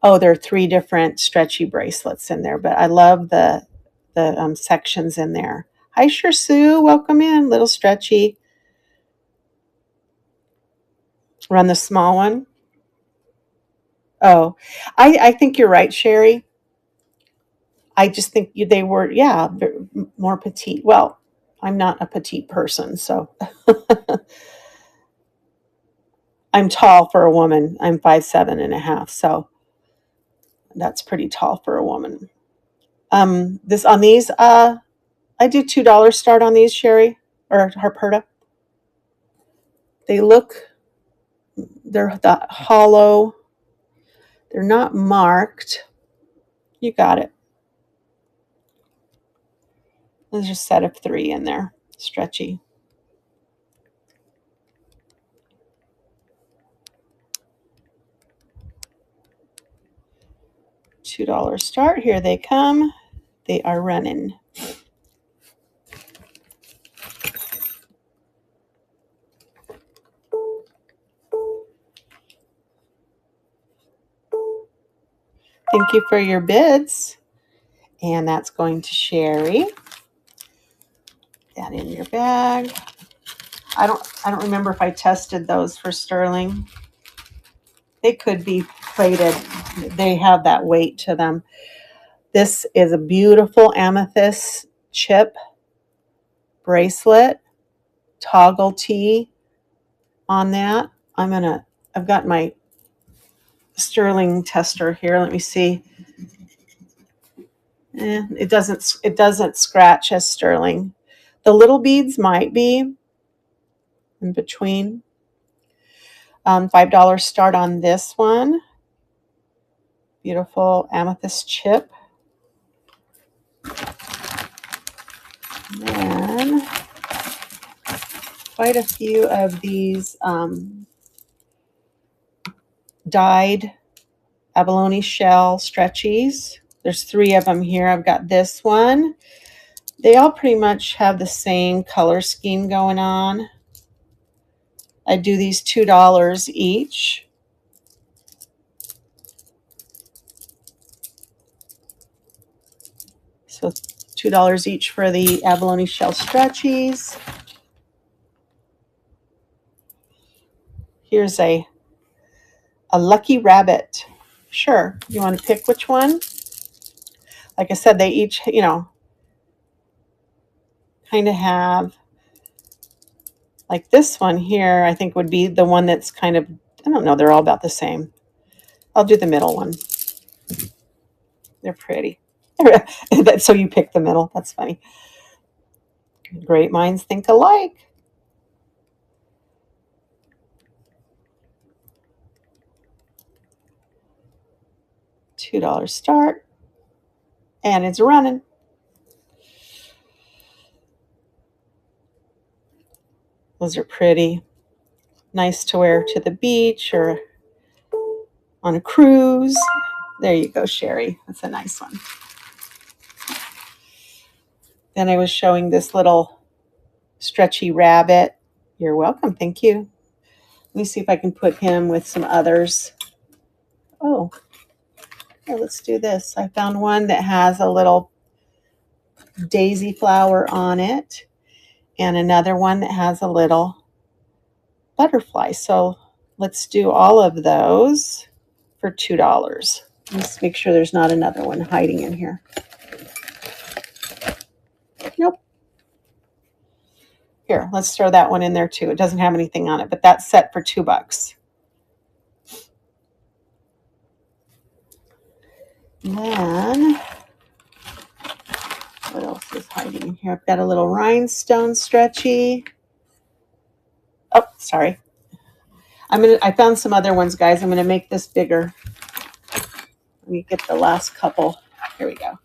Oh, there are 3 different stretchy bracelets in there, but I love the sections in there. Hi, Sue. Welcome in. Little stretchy. Run the small one. Oh, I think you're right, Sherry. I just think they were, yeah, more petite. Well, I'm not a petite person, so I'm tall for a woman. I'm 5'7.5", so that's pretty tall for a woman. This on these, I do $2 start on these, Sherry or Harperta. They look, they're that hollow. They're not marked. You got it. There's a set of 3 in there, stretchy. $2 start. Here they come. They are running. Thank you for your bids. And that's going to Sherry. That in your bag. I don't remember if I tested those for sterling. They could be plated. They have that weight to them. This is a beautiful amethyst chip bracelet, toggle T on that. I've got my sterling tester here. Let me see. It doesn't scratch as sterling. The little beads might be in between. $5 start on this one. Beautiful amethyst chip. And then quite a few of these dyed abalone shell stretchies. There's 3 of them here. I've got this one. They all pretty much have the same color scheme going on. I do these $2 each. So $2 each for the abalone shell stretchies. Here's a lucky rabbit. Sure, you want to pick which one? Like I said, they each, kind of have, like this one here, I think would be the one that's kind of, I don't know, they're all about the same. I'll do the middle one. They're pretty. So you pick the middle. That's funny. Great minds think alike. $2 start. And it's running. Those are pretty. Nice to wear to the beach or on a cruise. There you go, Sherry. That's a nice one. Then I was showing this little stretchy rabbit. You're welcome. Thank you. Let me see if I can put him with some others. Oh, yeah, let's do this. I found one that has a little daisy flower on it and another one that has a little butterfly. So let's do all of those for $2. Let's make sure there's not another one hiding in here. Nope. Here, let's throw that one in there too. It doesn't have anything on it, but that's set for $2. And then, what else is hiding in here? I've got a little rhinestone stretchy. Oh, sorry. I found some other ones, guys. I'm gonna make this bigger. Let me get the last couple. Here we go.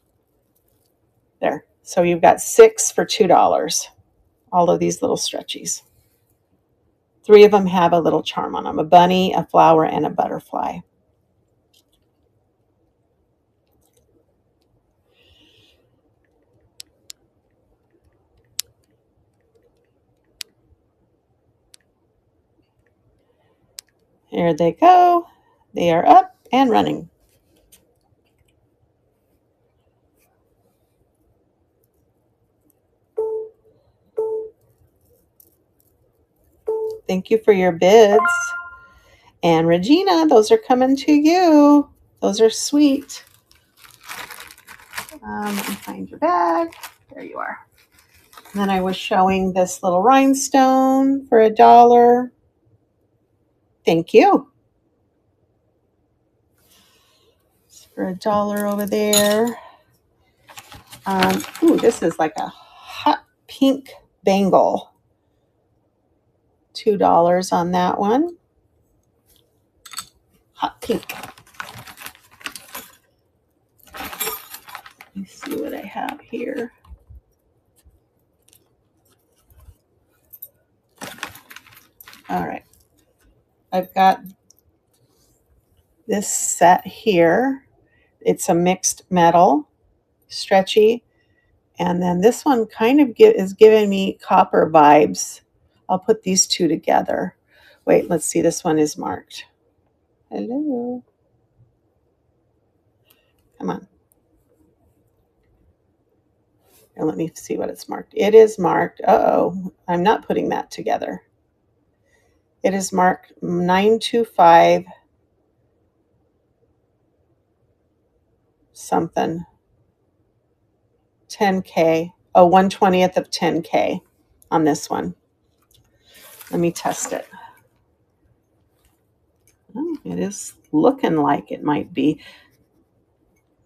There. So you've got 6 for $2. All of these little stretchies. 3 of them have a little charm on them. A bunny, a flower, and a butterfly. Here they go. They are up and running. Thank you for your bids. And Regina, those are coming to you. Those are sweet. Let me find your bag. There you are. And then I was showing this little rhinestone for $1. Thank you. It's for $1 over there. Ooh, this is like a hot pink bangle. $2 on that one. Hot pink. Let me see what I have here. All right. I've got this set here. It's a mixed metal, stretchy. And then this one kind of is giving me copper vibes. I'll put these two together. Wait, let's see. This one is marked. Hello. Come on. And let me see what it's marked. It is marked. Uh-oh. I'm not putting that together. It is marked 925 something. 10K. Oh, 1/20th of 10K on this one. Let me test it. Oh, it is looking like it might be.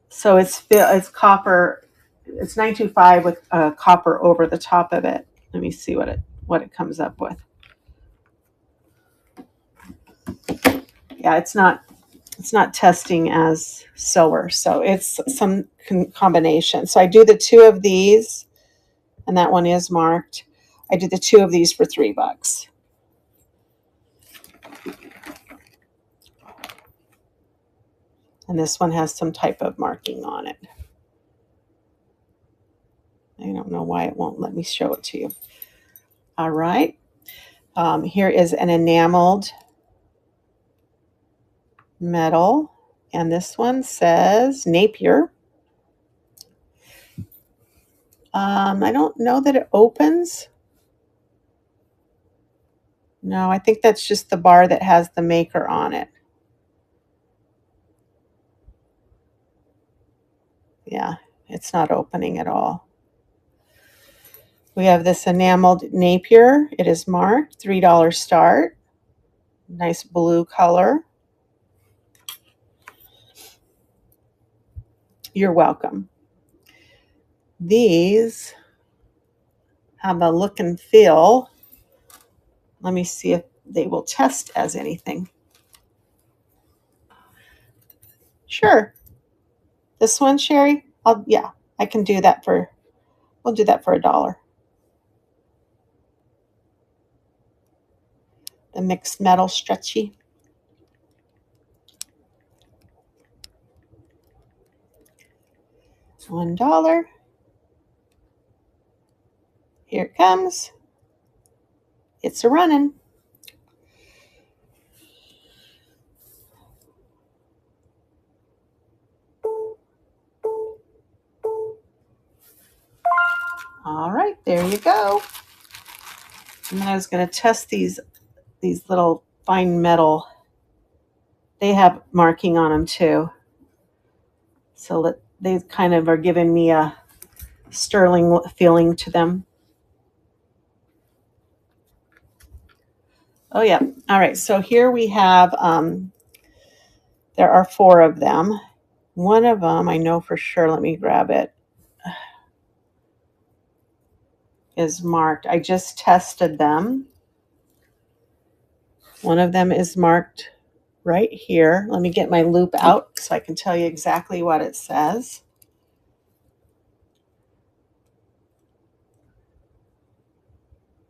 So it's copper. It's 925 with copper over the top of it. Let me see what it comes up with. Yeah, it's not testing as silver, so it's some combination. So I do the two of these, and that one is marked. I did the two of these for $3. And this one has some type of marking on it. I don't know why it won't let me show it to you. All right. Here is an enameled metal, and this one says Napier. I don't know that it opens. No, I think that's just the bar that has the maker on it. Yeah, it's not opening at all. We have this enameled Napier. It is marked $3 start. Nice blue color. You're welcome. These have a look and feel. Let me see if they will test as anything. Sure. This one, Sherry? Yeah, I can do that we'll do that for $1. The mixed metal stretchy. $1. Here it comes. It's a running. All right, there you go. And then I was going to test these little fine metal. They have marking on them too. So that they kind of are giving me a sterling feeling to them. Oh yeah. All right. So here we have, there are 4 of them. One of them, I know for sure, let me grab it, is marked. I just tested them. One of them is marked right here. Let me get my loop out so I can tell you exactly what it says.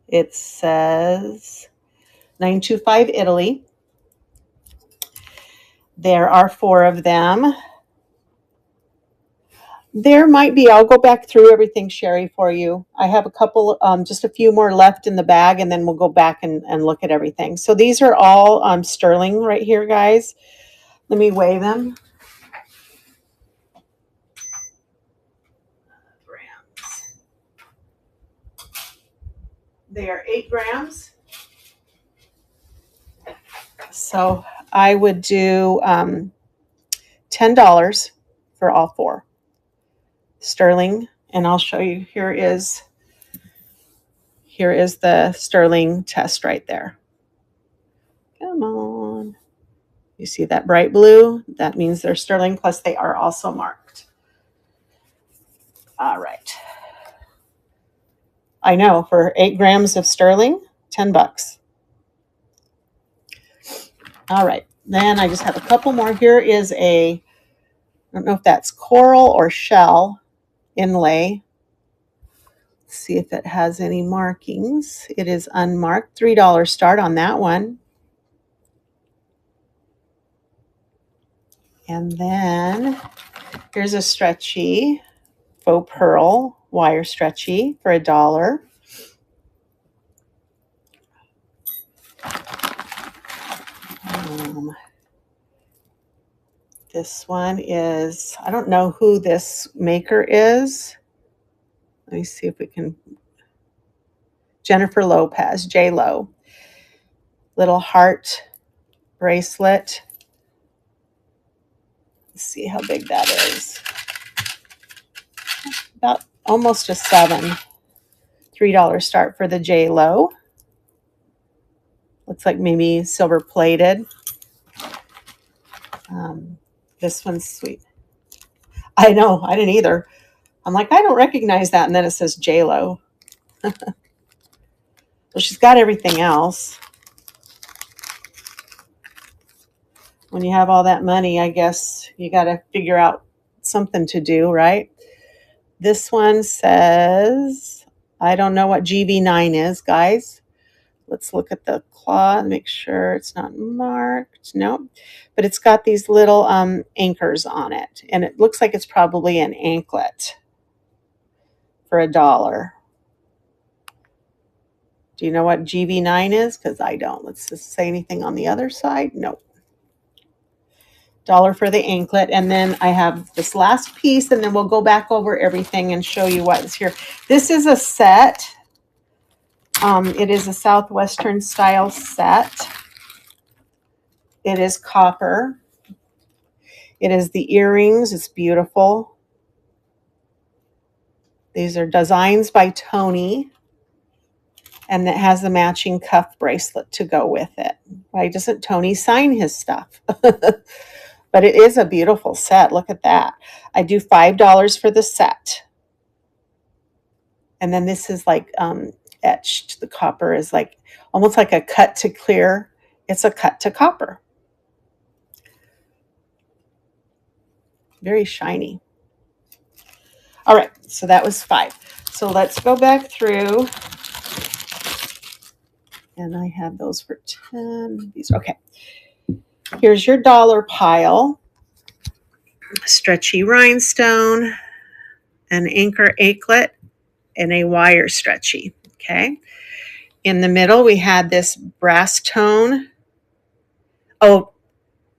It says 925 Italy. There are 4 of them. There might be. I'll go back through everything, Sherry, for you. I have a couple, just a few more left in the bag, and then we'll go back and look at everything. So these are all sterling right here, guys. Let me weigh them. Grams. They are 8 grams. So I would do $10 for all 4. Sterling, and I'll show you. Here is the sterling test right there. Come on. You see that bright blue? That means they're sterling, plus they are also marked. All right. I know, for 8 grams of sterling, $10. All right, then I just have a couple more. Here is I don't know if that's coral or shell inlay. Let's see if it has any markings. It is unmarked. $3 start on that one. And then here's a stretchy faux pearl wire stretchy for $1. This one is, I don't know who this maker is. Let me see if we can. Jennifer Lopez, J-Lo. Little heart bracelet. Let's see how big that is. About almost a 7. $3 start for the J-Lo. Looks like maybe silver plated. This one's sweet. I know, I didn't either. I'm like, I don't recognize that. And then it says J-Lo. Well, she's got everything else. When you have all that money, I guess you got to figure out something to do, right? This one says, I don't know what GB9 is, guys. Let's look at the claw and make sure it's not marked. Nope. But it's got these little anchors on it. And it looks like it's probably an anklet for $1. Do you know what GB9 is? Because I don't. Let's just say anything on the other side. Nope. $1 for the anklet. And then I have this last piece, and then we'll go back over everything and show you what's here. This is a set. It is a Southwestern style set. It is copper. It is the earrings. It's beautiful. These are designs by Tony. And it has the matching cuff bracelet to go with it. Why doesn't Tony sign his stuff? But it is a beautiful set. Look at that. I do $5 for the set. And then this is like etched. The copper is like almost like a cut to clear. It's a cut to copper. Very shiny. All right, so that was 5. So let's go back through. And I have those for 10. These, okay. Here's your dollar pile. Stretchy rhinestone, an anchor anklet, and a wire stretchy. Okay. In the middle, we had this brass tone. Oh,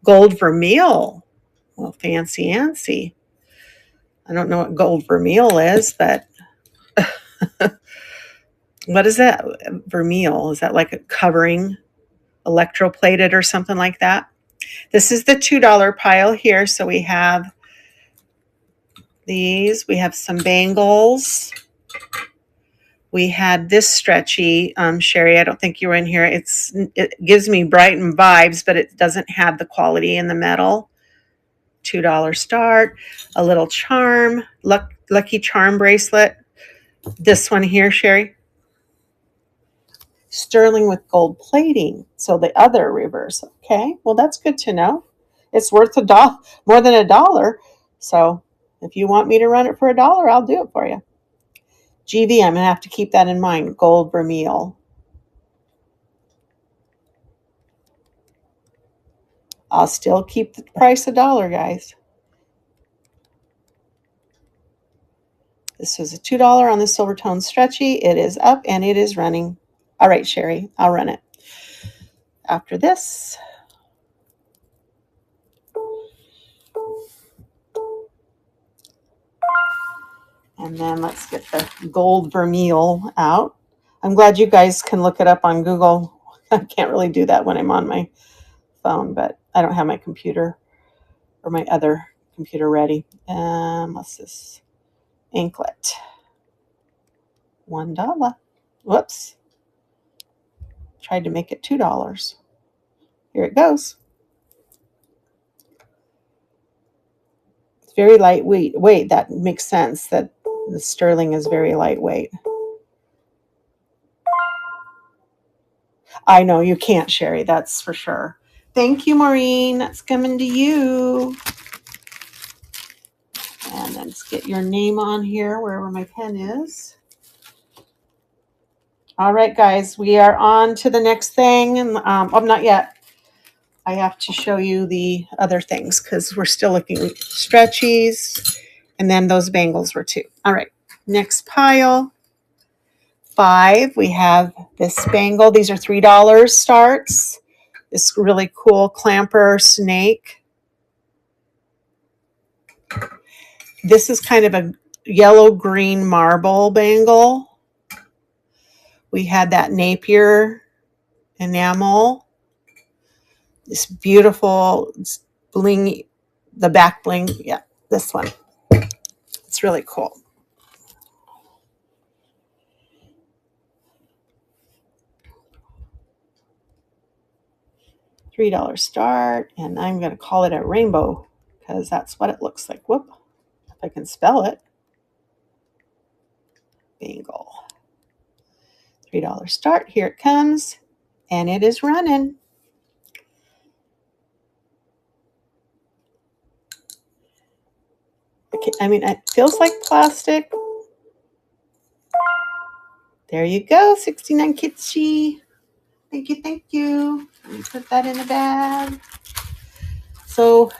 gold vermeil. Well, fancy. I don't know what gold vermeil is, but what is that? Vermeil? Is that like a covering, electroplated or something like that? This is the $2 pile here. So we have these. We have some bangles. We had this stretchy, Sherry, I don't think you were in here. It gives me Brighton vibes, but it doesn't have the quality in the metal. $2 start. A little charm, lucky charm bracelet. This one here, Sherry. Sterling with gold plating. So the other reverse. Okay, well, that's good to know. It's worth $1, more than $1. So if you want me to run it for $1, I'll do it for you. GV, I'm going to have to keep that in mind. Gold vermeil. I'll still keep the price $1, guys. This is a $2 on the silver tone stretchy. It is up and it is running. All right, Sherry, I'll run it. After this, and then let's get the gold vermeil out. I'm glad you guys can look it up on Google. I can't really do that when I'm on my phone, but I don't have my computer or my other computer ready. What's this? Anklet. $1. Whoops. Tried to make it $2. Here it goes. It's very lightweight. Wait, that makes sense that the sterling is very lightweight. I know you can't, Sherry, that's for sure. Thank you, Maureen. That's coming to you. And let's get your name on here, wherever my pen is. All right, guys, we are on to the next thing. And not yet. I have to show you the other things because we're still looking at stretchies. And then those bangles were too. All right, next pile. 5, we have this bangle. These are $3 starts. This really cool clamper snake. This is kind of a yellow-green marble bangle. We had that Napier enamel. This beautiful bling, the back bling. Yeah, this one. It's really cool. $3 start, and I'm going to call it a rainbow because that's what it looks like. Whoop, if I can spell it. Bangle. $3 start. Here it comes, and it is running. Okay, I mean, it feels like plastic. There you go, 69 Kitschy. Thank you, thank you. Let me put that in the bag. So,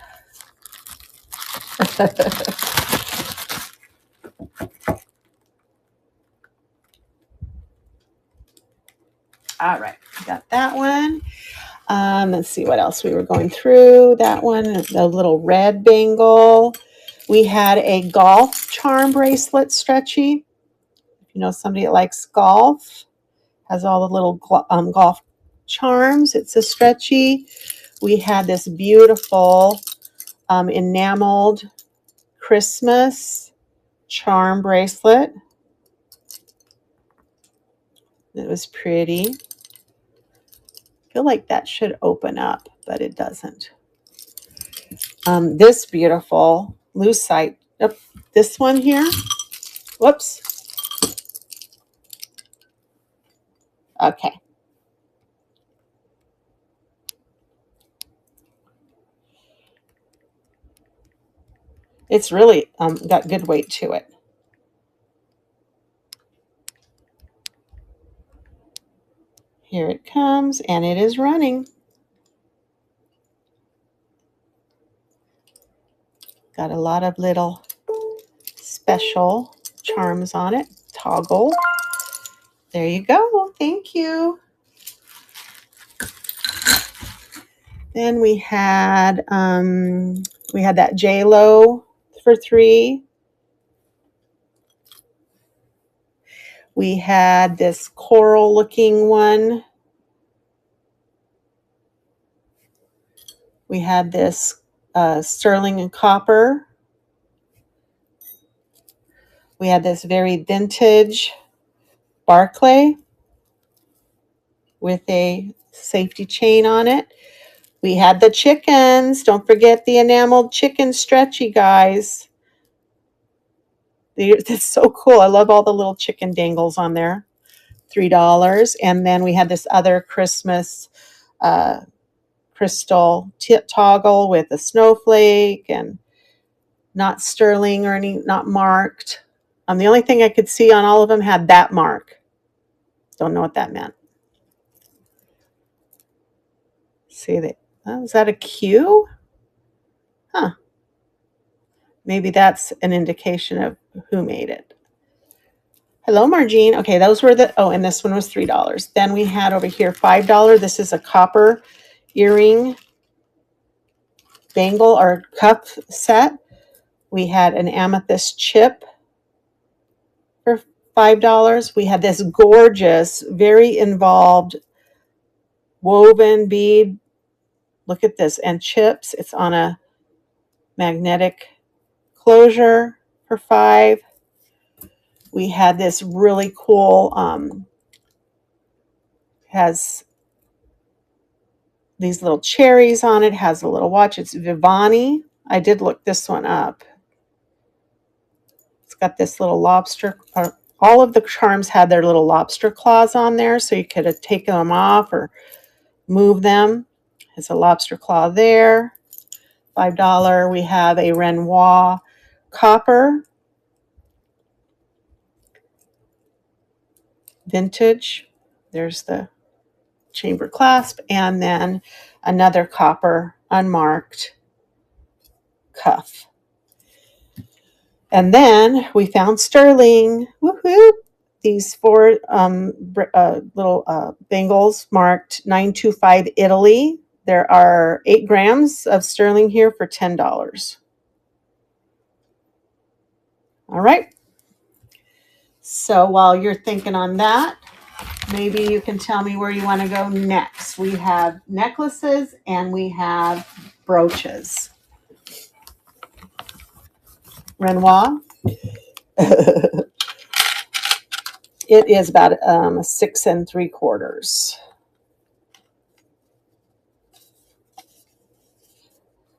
all right, got that one. Let's see what else we were going through. That one, the little red bangle. We had a golf charm bracelet stretchy. If you know somebody that likes golf, has all the little golf charms. It's a stretchy. We had this beautiful enameled Christmas charm bracelet. It was pretty. I feel like that should open up, but it doesn't. This beautiful lucite. This one here. Whoops. Okay. It's really got good weight to it. Here it comes, and it is running. Got a lot of little special charms on it. Toggle. There you go. Thank you. Then we had that J-Lo for $3. We had this coral looking one. We had this sterling and copper. We had this very vintage Barclay with a safety chain on it. We had the chickens. Don't forget the enameled chicken stretchy, guys. It's so cool. I love all the little chicken dangles on there. $3. And then we had this other Christmas crystal toggle with a snowflake and not sterling or not marked. The only thing I could see on all of them had that mark. Don't know what that meant. See that? Oh, is that a Q? Huh. Maybe that's an indication of who made it. Hello, Margene. Okay, those were and this one was $3. Then we had over here $5. This is a copper earring bangle or cup set. We had an amethyst chip for $5. We had this gorgeous, very involved woven bead. Look at this, and chips. It's on a magnetic closure for $5. We had this really cool, has these little cherries on it, has a little watch. It's Vivani. I did look this one up. It's got this little lobster. All of the charms had their little lobster claws on there, so you could have taken them off or move them. It's a lobster claw there, $5. We have a Renoir copper, vintage. There's the chamber clasp, and then another copper unmarked cuff. And then we found sterling. Woohoo! These four little bangles marked 925 Italy. There are 8 grams of sterling here for $10. All right. So while you're thinking on that, maybe you can tell me where you want to go next. We have necklaces and we have brooches. Renoir. It is about 6 3/4.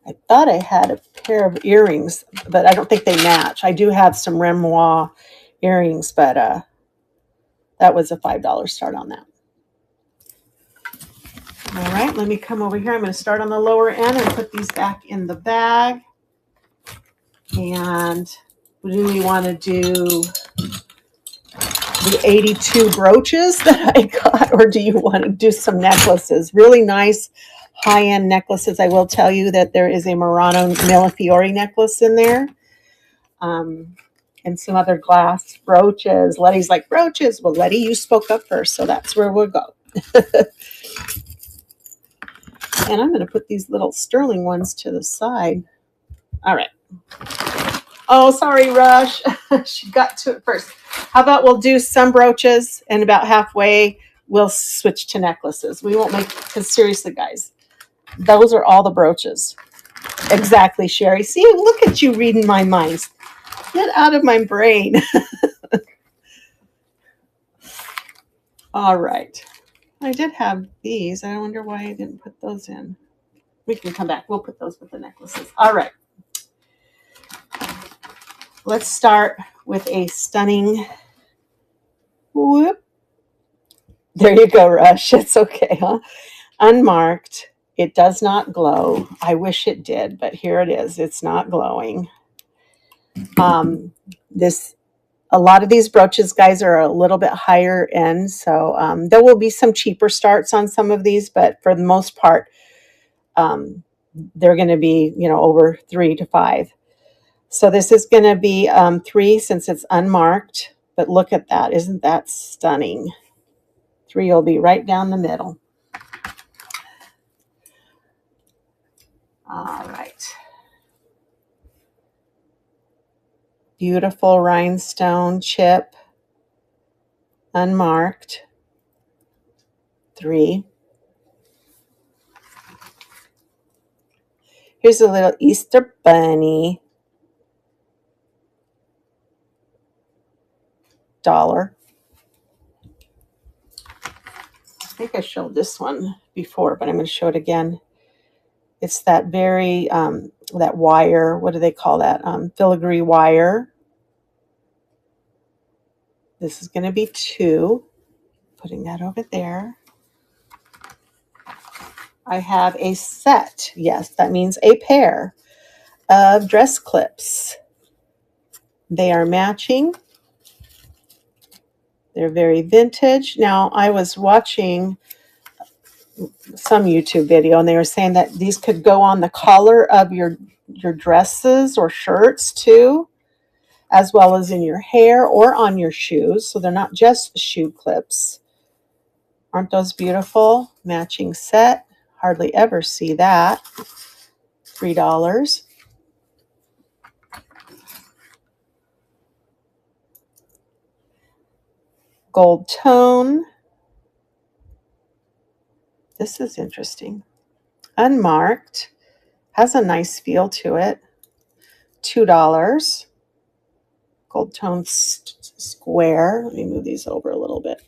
I thought I had a pair of earrings, but I don't think they match. I do have some Renoir earrings, but that was a $5 start on that. All right, let me come over here. I'm going to start on the lower end and put these back in the bag. And do we want to do the 82 brooches that I got, or do you want to do some necklaces? Really nice high-end necklaces. I will tell you that there is a Murano Millefiori necklace in there, and some other glass brooches. Letty's like, brooches. Well, Letty, you spoke up first, so that's where we'll go. And I'm going to put these little sterling ones to the side. All right. Oh, sorry, Rush. She got to it first. How about we'll do some brooches, and about halfway we'll switch to necklaces. We won't make, because seriously, guys, those are all the brooches. Exactly, Sherry. See, look at you reading my mind. Get out of my brain. All right. I did have these. I wonder why I didn't put those in. We can come back. We'll put those with the necklaces. All right. Let's start with a stunning, whoop. There you go, Rush. It's okay, huh? Unmarked. It does not glow. I wish it did, but here it is. It's not glowing. A lot of these brooches, guys, are a little bit higher end, so there will be some cheaper starts on some of these, but for the most part, they're going to be, over 3 to 5. So this is going to be 3 since it's unmarked, but look at that. Isn't that stunning? 3 will be right down the middle. All right. Beautiful rhinestone chip, unmarked, 3. Here's a little Easter bunny, $1. I think I showed this one before, but I'm going to show it again. It's that very, that wire, what do they call that? Filigree wire. This is going to be 2. Putting that over there. I have a set. Yes, that means a pair of dress clips. They are matching. They're very vintage. Now, I was watching some YouTube video, and they were saying that these could go on the collar of your dresses or shirts too, as well as in your hair or on your shoes. So they're not just shoe clips. Aren't those beautiful? Matching set. Hardly ever see that. $3. Gold tone. This is interesting. Unmarked. Has a nice feel to it. $2. Gold tone square. Let me move these over a little bit.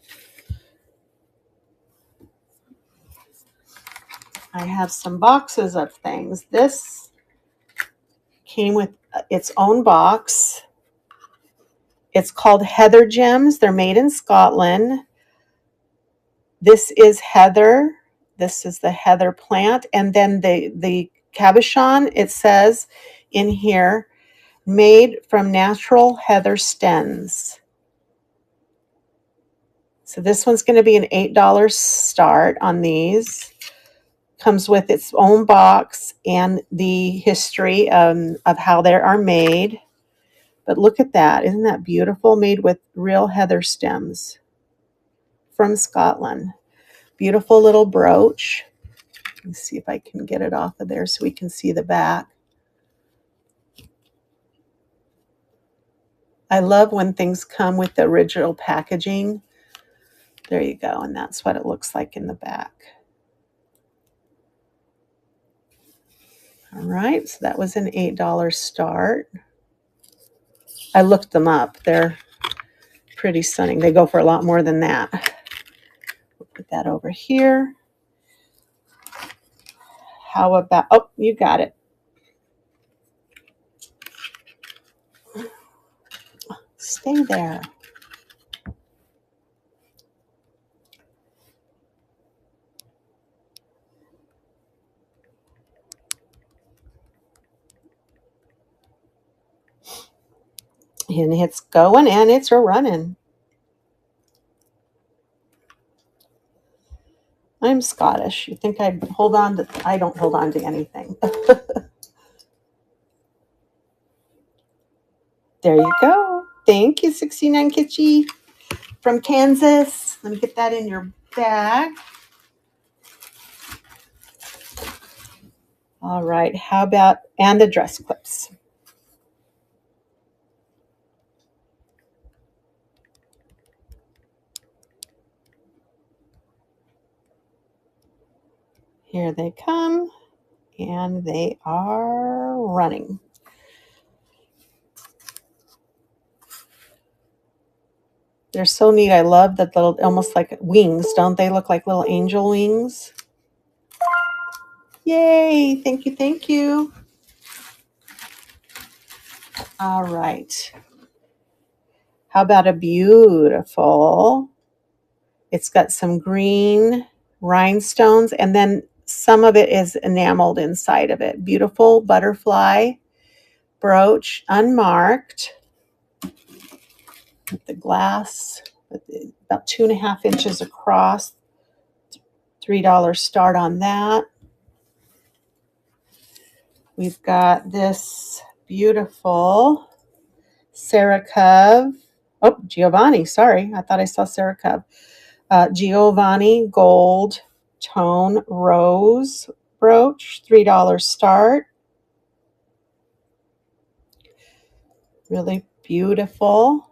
I have some boxes of things. This came with its own box. It's called Heather Gems. They're made in Scotland. This is Heather. This is the heather plant. And then the cabochon, it says in here, made from natural heather stems. So this one's going to be an $8 start on these. Comes with its own box and the history of how they are made. But look at that. Isn't that beautiful? Made with real heather stems from Scotland. Beautiful little brooch. Let's see if I can get it off of there so we can see the back. I love when things come with the original packaging. There you go. And that's what it looks like in the back. All right. So that was an $8 start. I looked them up. They're pretty stunning. They go for a lot more than that. We'll put that over here. How about, oh, you got it. Stay there. And it's going and it's running. I'm Scottish. You think I'd hold on to, I don't hold on to anything. There you go. Thank you, 69 Kitschy from Kansas. Let me get that in your bag. All right. How about, and the dress clips. Here they come, and they are running. They're so neat. I love that little, almost like wings. Don't they look like little angel wings? Yay. Thank you. Thank you. All right. How about a beautiful, it's got some green rhinestones, and then some of it is enameled inside of it. Beautiful butterfly brooch, unmarked, with the glass, about 2.5 inches across. $3 start on that. We've got this beautiful Sarah Cove. Oh, Giovanni, sorry. I thought I saw Sarah Cove. Giovanni gold tone rose brooch, $3 start. Really beautiful.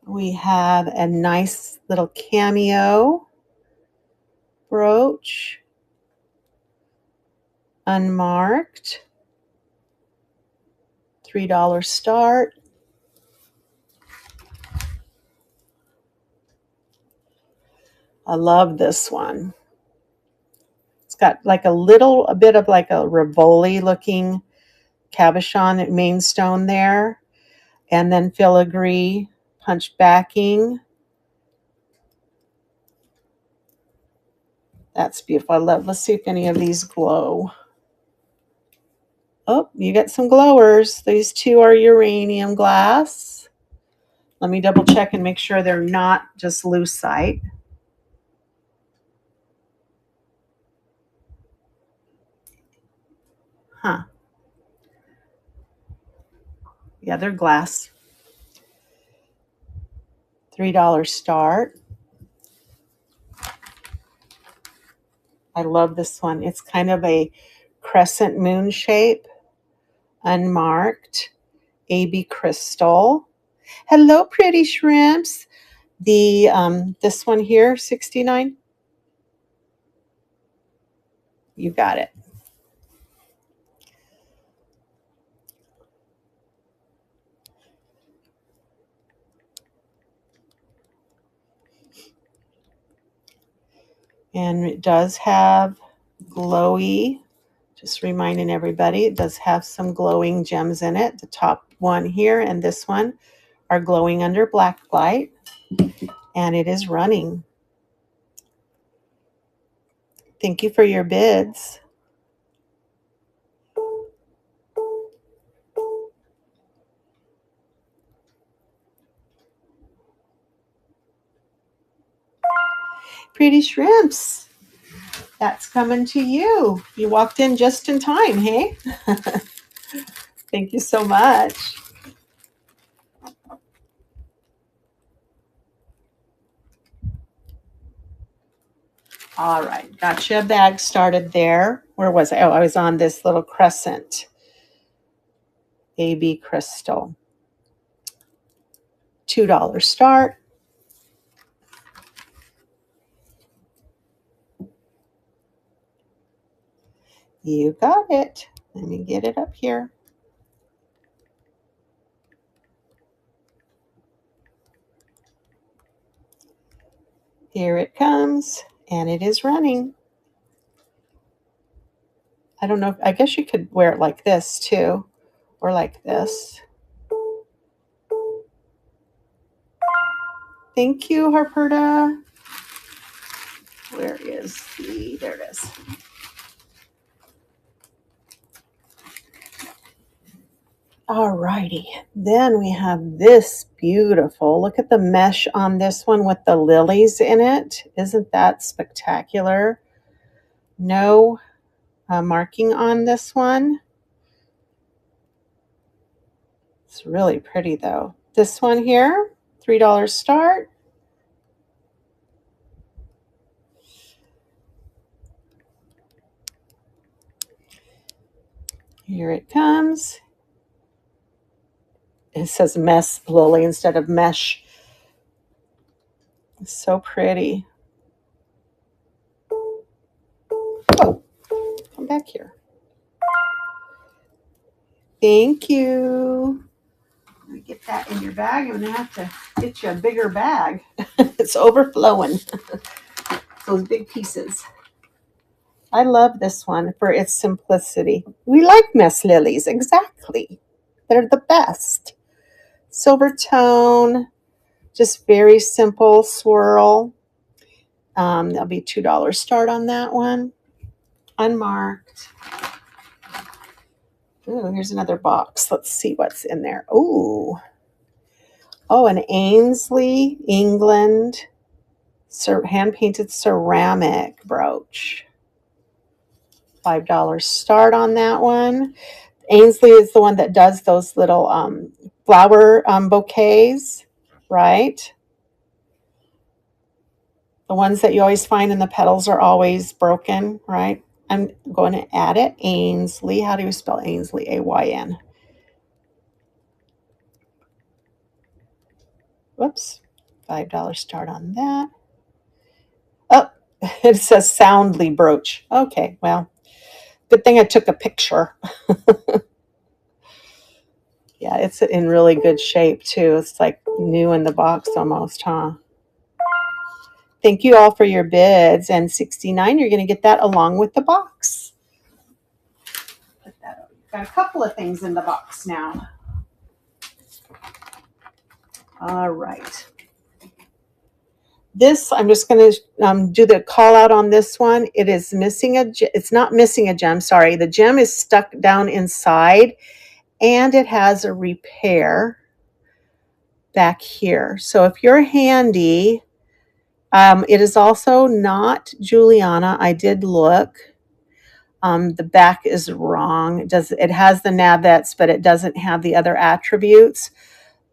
We have a nice little cameo brooch, unmarked, $3 start. I love this one. It's got like a bit of like a Rivoli looking cabochon main stone there, and then filigree punch backing. That's beautiful. I love. Let's see if any of these glow. Oh, you get some glowers. These two are uranium glass. Let me double check and make sure they're not just lucite. Huh. Yeah, they're glass. $3 start. I love this one. It's kind of a crescent moon shape, unmarked, AB crystal. Hello, pretty shrimps. The this one here, 69. You got it. And it does have glowy, just reminding everybody, it does have some glowing gems in it. The top one here and this one are glowing under black light. and it is running. Thank you for your bids. Pretty shrimps. That's coming to you. You walked in just in time, hey? Thank you so much. All right, got you a bag started there. Where was I? Oh, I was on this little crescent. AB crystal. $2 start. You got it. Let me get it up here. Here it comes, and it is running. I don't know. I guess you could wear it like this too, or like this. Thank you, Harperta. Where is there it is. All righty. Then we have this beautiful. Look at the mesh on this one with the lilies in it. Isn't that spectacular? No marking on this one. It's really pretty though. This one here, $3 start. Here it comes. It says mess lily instead of mesh. It's so pretty. Oh, come back here. Thank you. Let me get that in your bag. I'm going to have to get you a bigger bag. It's overflowing. Those big pieces. I love this one for its simplicity. We like mess lilies. Exactly. They're the best. Silver tone. Just very simple swirl. That'll be $2 start on that one. Unmarked. Ooh, here's another box. Let's see what's in there. Ooh. Oh, an Ainsley, England, hand-painted ceramic brooch. $5 start on that one. Ainsley is the one that does those little flower bouquets, right? The ones that you always find and the petals are always broken, right? I'm going to add it. Ainsley. How do you spell Ainsley? A-Y-N. Whoops. $5 start on that. Oh, it says Soundly brooch. Okay, well, good thing I took a picture. Yeah, it's in really good shape too. It's like new in the box almost, huh? Thank you all for your bids. And 69, you're going to get that along with the box. Put that over. Got a couple of things in the box now. All right. This, I'm just going to do the call out on this one. It is missing it's not missing a gem, sorry. The gem is stuck down inside, and it has a repair back here. So if you're handy, it is also not Juliana. I did look. The back is wrong. It has the navets, but it doesn't have the other attributes.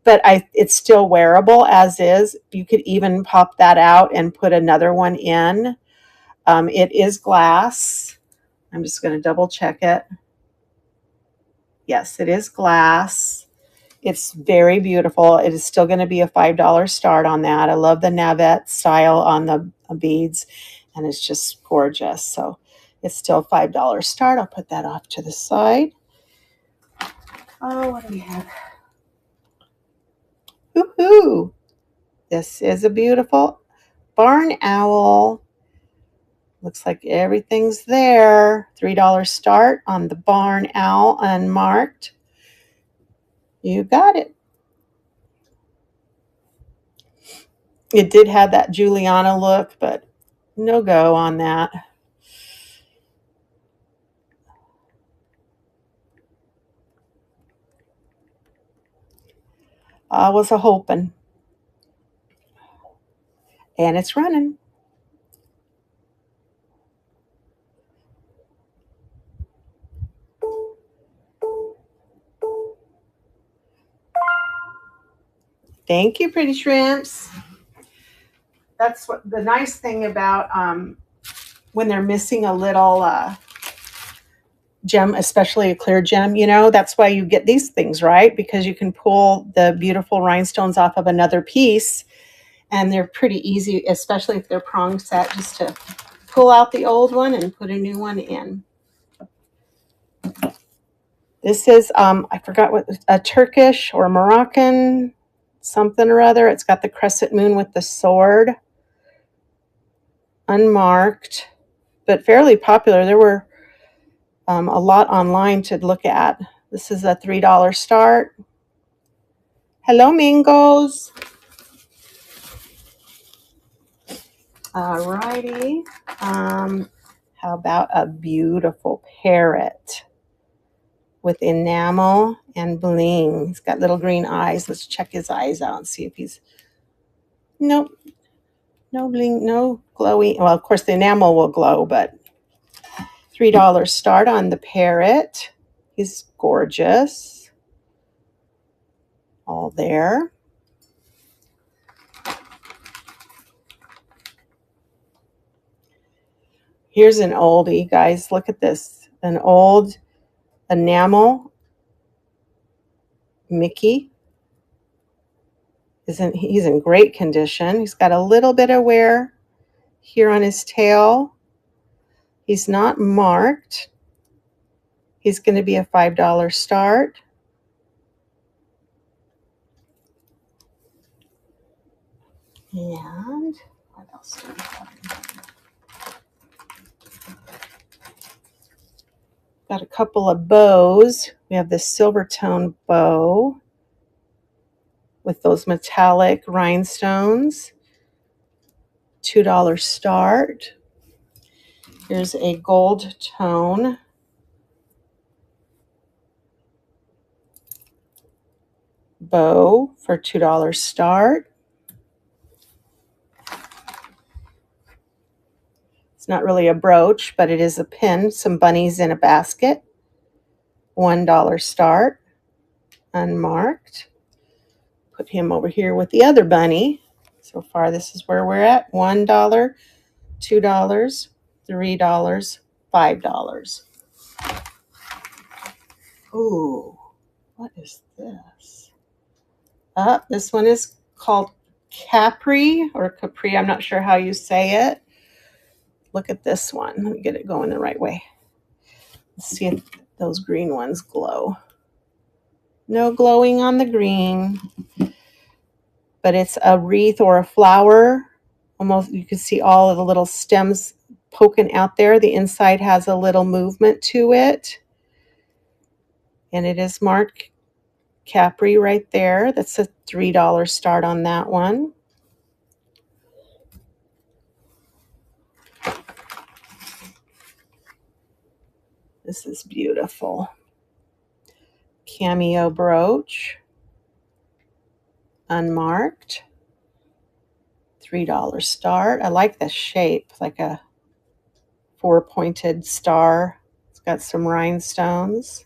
But it's still wearable as is. You could even pop that out and put another one in. It is glass. I'm just going to double check it. Yes, it is glass. It's very beautiful. It is still going to be a $5 start on that. I love the navet style on the beads, and it's just gorgeous. So it's still $5 start. I'll put that off to the side. Oh, what do we have? Woohoo! This is a beautiful barn owl. Looks like everything's there. $3 start on the barn owl unmarked. You got it. It did have that Juliana look, but no go on that. I was a hoping. And it's running. Thank you, pretty shrimps. That's what the nice thing about when they're missing a little gem, especially a clear gem, that's why you get these things, right? Because you can pull the beautiful rhinestones off of another piece, and they're pretty easy, especially if they're prong set, just to pull out the old one and put a new one in. This is, I forgot what, a Turkish or Moroccan something or other. It's got the crescent moon with the sword. Unmarked, but fairly popular. There were a lot online to look at. This is a $3 start. Hello, Mingos. Alrighty. How about a beautiful parrot with enamel and bling? He's got little green eyes. Let's check his eyes out and see if he's... Nope. No bling, no glowy. Well, of course, the enamel will glow, but $3 start on the parrot. He's gorgeous. All there. Here's an oldie, guys. Look at this. An old enamel Mickey. He's in great condition. He's got a little bit of wear here on his tail. He's not marked. He's going to be a $5 start. And what else do we have in here? Got a couple of bows. We have this silver tone bow with those metallic rhinestones. $2 start. Here's a gold tone bow for $2 start. It's not really a brooch, but it is a pin, some bunnies in a basket. $1 start, unmarked. Put him over here with the other bunny. So far, this is where we're at. $1, $2, $3, $5. Ooh, what is this? This one is called Capri or Capri. I'm not sure how you say it. Look at this one. Let me get it going the right way. Let's see if those green ones glow. No glowing on the green, but it's a wreath or a flower. Almost, you can see all of the little stems poking out there. The inside has a little movement to it, and it is marked Capri right there. That's a $3 start on that one. This is beautiful. Cameo brooch, unmarked, $3 start. I like the shape, like a four-pointed star. It's got some rhinestones.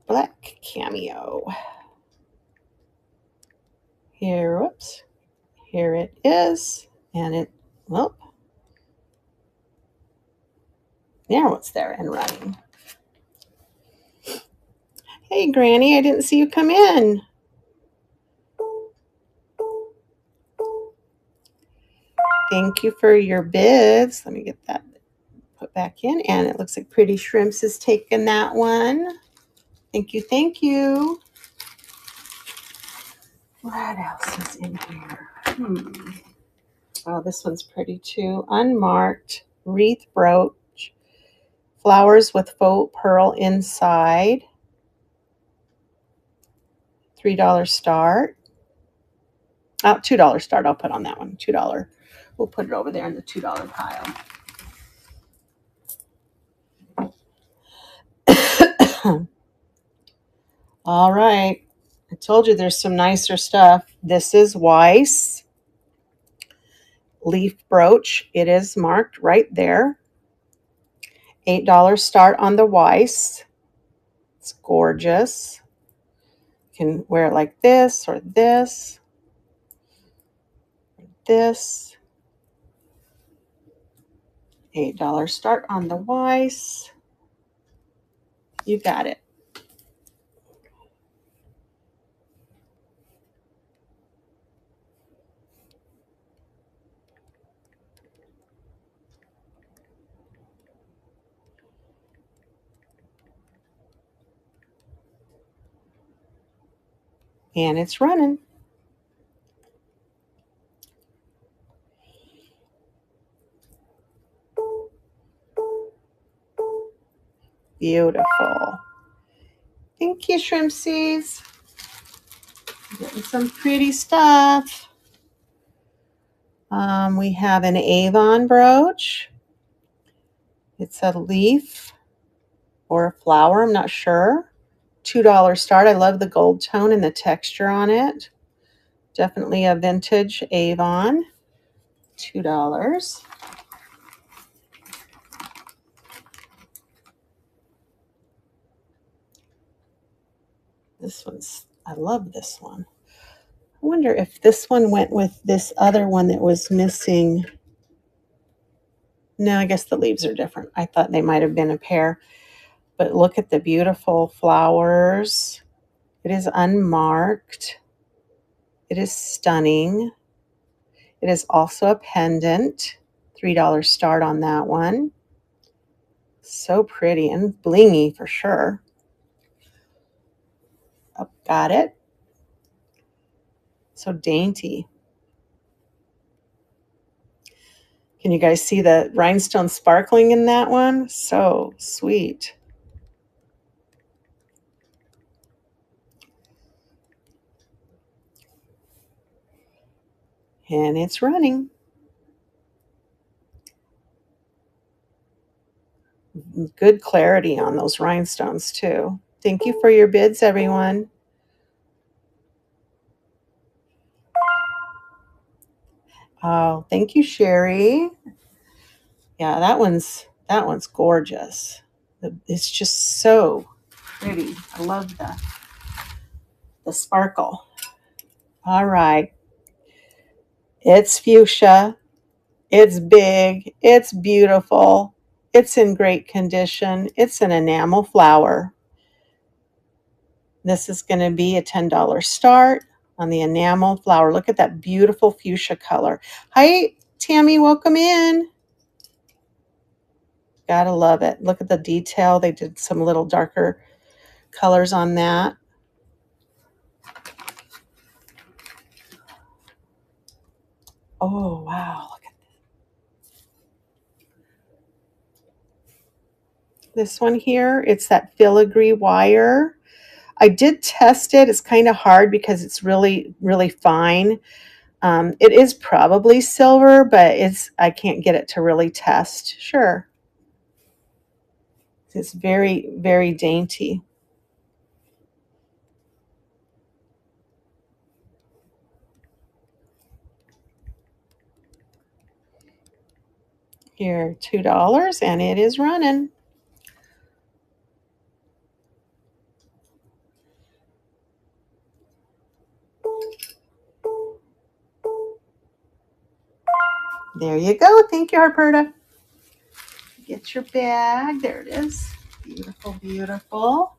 Black cameo. Here, whoops. Here it is. And it, well, now it's there and running. Hey, Granny, I didn't see you come in. Thank you for your bids. Let me get that put back in. And it looks like Pretty Shrimps is taking that one. Thank you, thank you. What else is in here? Oh, this one's pretty too. Unmarked wreath brooch. Flowers with faux pearl inside. $3 start. Oh, $2 start I'll put on that one. $2. We'll put it over there in the $2 pile. All right. I told you there's some nicer stuff. This is Weiss leaf brooch. It is marked right there. $8 start on the Weiss. It's gorgeous. You can wear it like this or this. This. $8 start on the Weiss. You got it. And it's running. Beautiful. Thank you, Shrimpsies. Getting some pretty stuff. We have an Avon brooch. It's a leaf or a flower, I'm not sure. $2 start. I love the gold tone and the texture on it. Definitely a vintage Avon. $2. This one's, I love this one. I wonder if this one went with this other one that was missing. No, I guess the leaves are different. I thought they might have been a pair. But look at the beautiful flowers. It is unmarked. It is stunning. It is also a pendant. $3 start on that one. So pretty and blingy for sure. Oh, got it. So dainty. Can you guys see the rhinestone sparkling in that one? So sweet. And it's running. Good clarity on those rhinestones too. Thank you for your bids, everyone. Oh, thank you, Sherry. Yeah, that one's gorgeous. It's just so pretty. I love the sparkle. All right. It's fuchsia. It's big. It's beautiful. It's in great condition. It's an enamel flower. This is going to be a $10 start on the enamel flower. Look at that beautiful fuchsia color. Hi, Tammy. Welcome in. Gotta love it. Look at the detail. They did some little darker colors on that. Oh, wow. Look at this one here. It's that filigree wire. I did test it. It's kind of hard because it's really, really fine. It is probably silver, but I can't get it to really test. Sure. It's very, very dainty. Here, $2, and it is running. There you go. Thank you, Harperta. Get your bag. There it is. Beautiful, beautiful.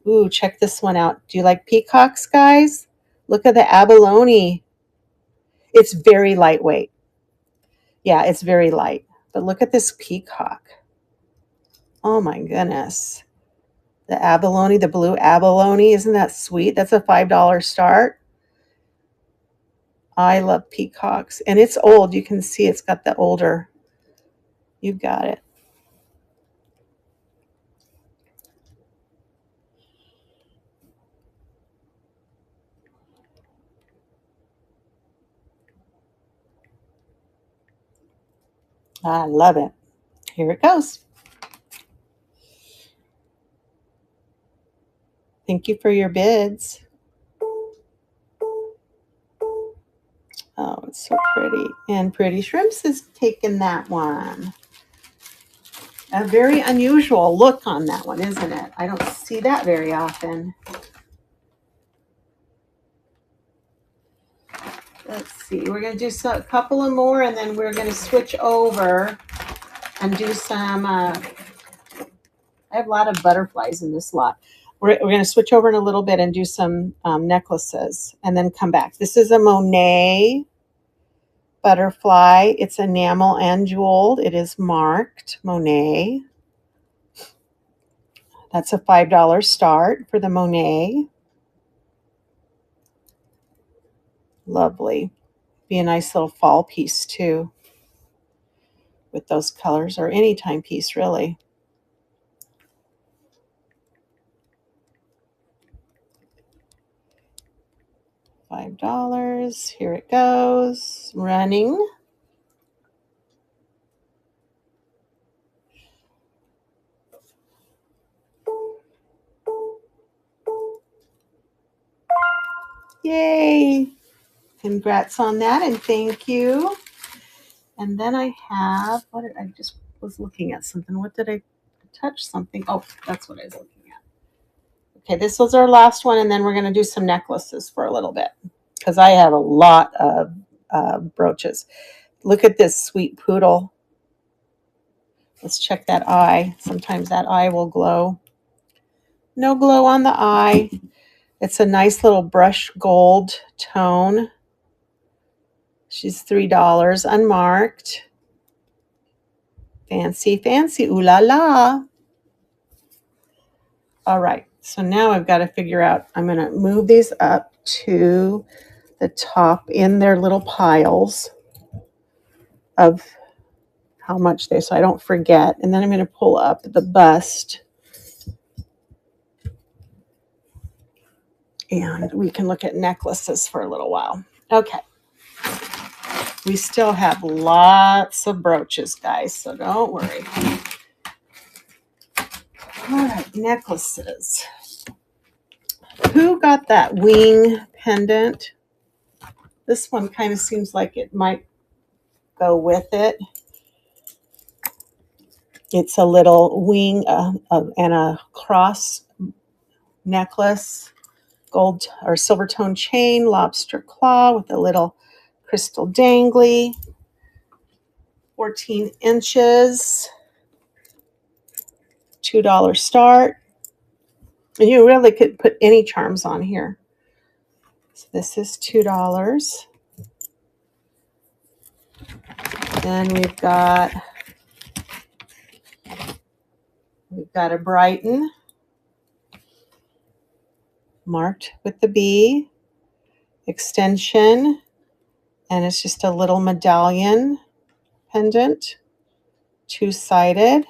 Ooh, check this one out. Do you like peacocks, guys? Look at the abalone. It's very lightweight. Yeah, it's very light. But look at this peacock. Oh my goodness. The abalone, the blue abalone, isn't that sweet? That's a $5 start. I love peacocks. And it's old. You can see it's got the older. You got it. I love it. Here it goes. Thank you for your bids. Oh, it's so pretty. And Pretty Shrimps has taken that one. A very unusual look on that one, isn't it? I don't see that very often. Let's see. We're going to do a couple of more, and then we're going to switch over and do some. I have a lot of butterflies in this lot. We're going to switch over in a little bit and do some necklaces, and then come back. This is a Monet butterfly. It's enamel and jeweled. It is marked Monet. That's a $5 start for the Monet. Lovely. Be a nice little fall piece too with those colors, or anytime piece really. $5. Here it goes. Running. Yay. Congrats on that, and thank you. And then I have, I just was looking at something. What did I touch something? Oh, that's what I was looking at. Okay, this was our last one, and then we're going to do some necklaces for a little bit because I have a lot of brooches. Look at this sweet poodle. Let's check that eye. Sometimes that eye will glow. No glow on the eye. It's a nice little brush gold tone. She's $3, unmarked. Fancy, fancy, ooh la la. All right, so now I've got to figure out, I'm going to move these up to the top in their little piles of how much they, so I don't forget. And then I'm going to pull up the bust. And we can look at necklaces for a little while. Okay. We still have lots of brooches, guys, so don't worry. All right, necklaces. Who got that wing pendant? This one kind of seems like it might go with it. It's a little wing and a cross necklace, gold or silver tone chain, lobster claw with a little crystal dangly, 14 inches, $2 start. And you really could put any charms on here. So this is $2. Then we've got a Brighton marked with the B extension, and it's just a little medallion pendant, two-sided,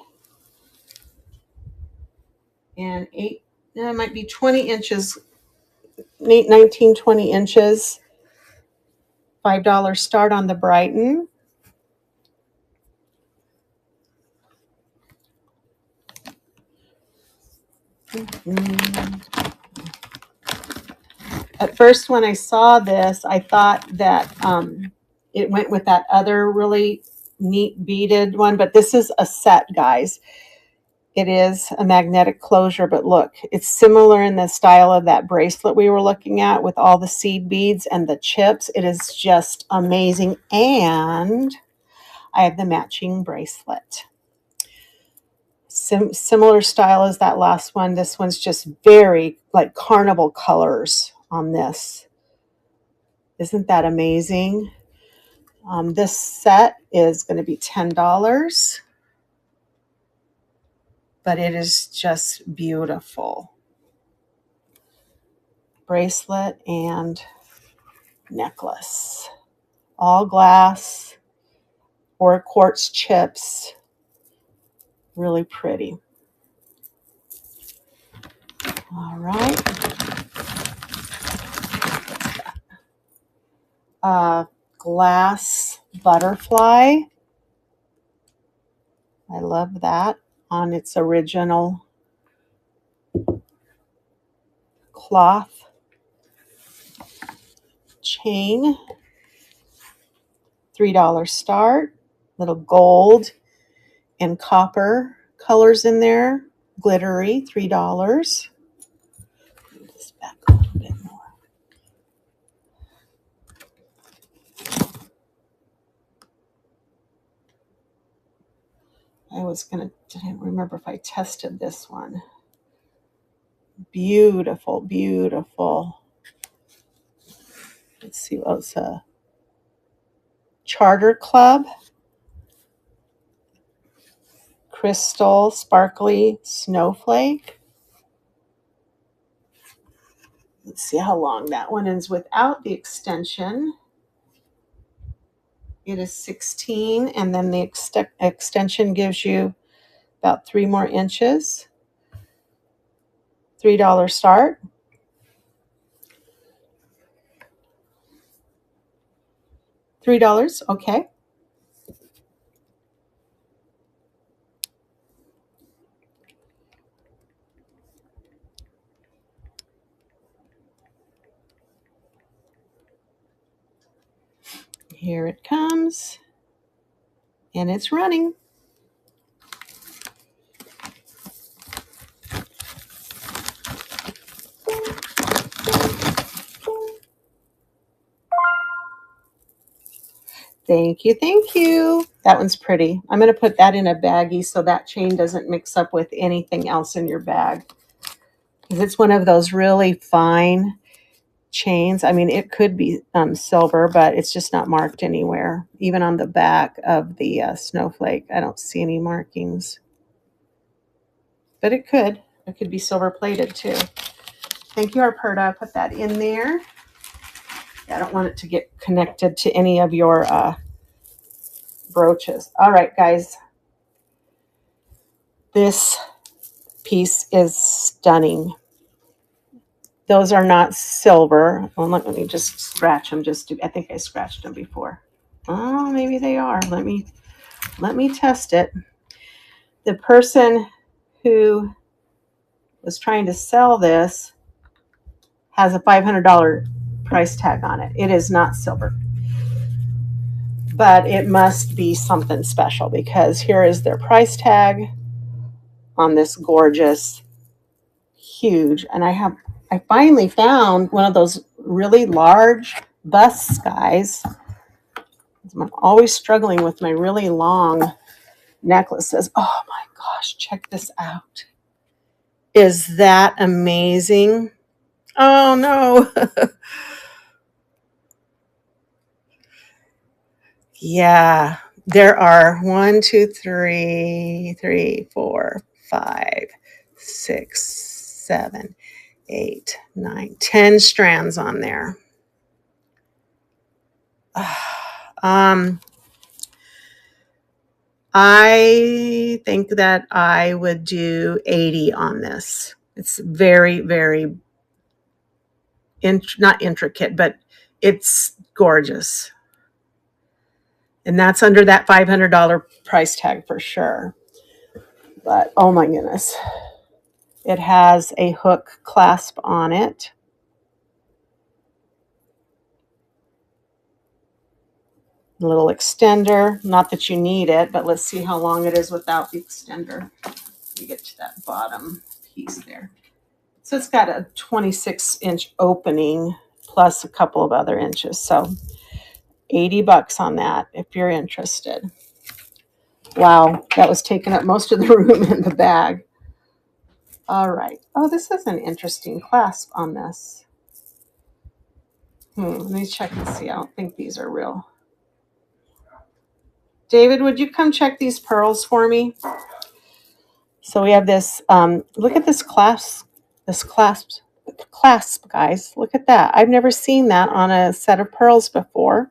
and it might be 20 inches, 19, 20 inches, $5 start on the Brighton. At first, when I saw this, I thought that it went with that other really neat beaded one, but this is a set, guys. It is a magnetic closure, but look, it's similar in the style of that bracelet we were looking at with all the seed beads and the chips. It is just amazing, and I have the matching bracelet. Similar style as that last one. This one's just very like carnival colors on this. Isn't that amazing? This set is going to be $10, but it is just beautiful. Bracelet and necklace, all glass or quartz chips. Really pretty. All right. Glass butterfly. I love that on its original cloth chain. $3 start. Little gold and copper colors in there. Glittery, $3. Just back a little bit more. Didn't remember if I tested this one. Beautiful, beautiful. Let's see, what was a Charter Club. Crystal Sparkly Snowflake. Let's see how long that one is without the extension. It is 16, and then the extension gives you about 3 more inches. $3 start. $3, okay. Here it comes, and it's running. Thank you, thank you. That one's pretty. I'm going to put that in a baggie so that chain doesn't mix up with anything else in your bag. Because it's one of those really fine chains. I mean, it could be silver, but it's just not marked anywhere. Even on the back of the snowflake, I don't see any markings. But it could. It could be silver plated too. Thank you, Arperta. Put that in there. I don't want it to get connected to any of your brooches. All right, guys. This piece is stunning. Those are not silver. Well, let me just scratch them. I think I scratched them before. Oh, maybe they are. Let me test it. The person who was trying to sell this has a $500 price tag on it. It is not silver. But it must be something special because here is their price tag on this gorgeous, huge. And I finally found one of those really large bust guys. I'm always struggling with my really long necklaces. Oh my gosh, check this out. Is that amazing? Oh no. Yeah, there are 1, 2, 3, 3, 4, 5, 6, 7, 8, 9, 10 strands on there. I think that I would do 80 on this. It's very, very not intricate, but it's gorgeous. And that's under that $500 price tag for sure. But oh my goodness. It has a hook clasp on it. A little extender. Not that you need it, but let's see how long it is without the extender. Let me get to that bottom piece there. So it's got a 26-inch opening plus a couple of other inches. So $80 on that if you're interested. Wow, that was taking up most of the room in the bag. All right. Oh, this is an interesting clasp on this. Let me check and see. I don't think these are real. David, would you come check these pearls for me? So we have this, look at this clasp, guys. Look at that. I've never seen that on a set of pearls before.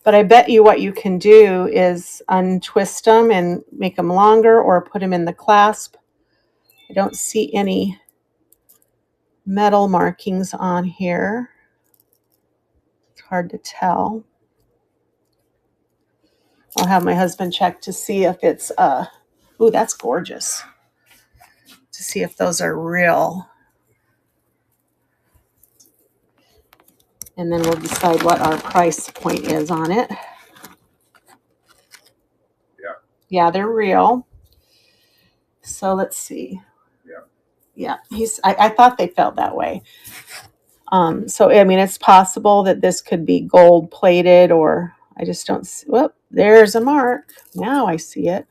But I bet you what you can do is untwist them and make them longer or put them in the clasp. I don't see any metal markings on here. It's hard to tell. I'll have my husband check to see if it's, ooh, that's gorgeous. To see if those are real. And then we'll decide what our price point is on it. Yeah, they're real. So let's see. Yeah, I thought they felt that way. So, I mean, it's possible that this could be gold plated, or I just don't see. Whoop, there's a mark. Now I see it.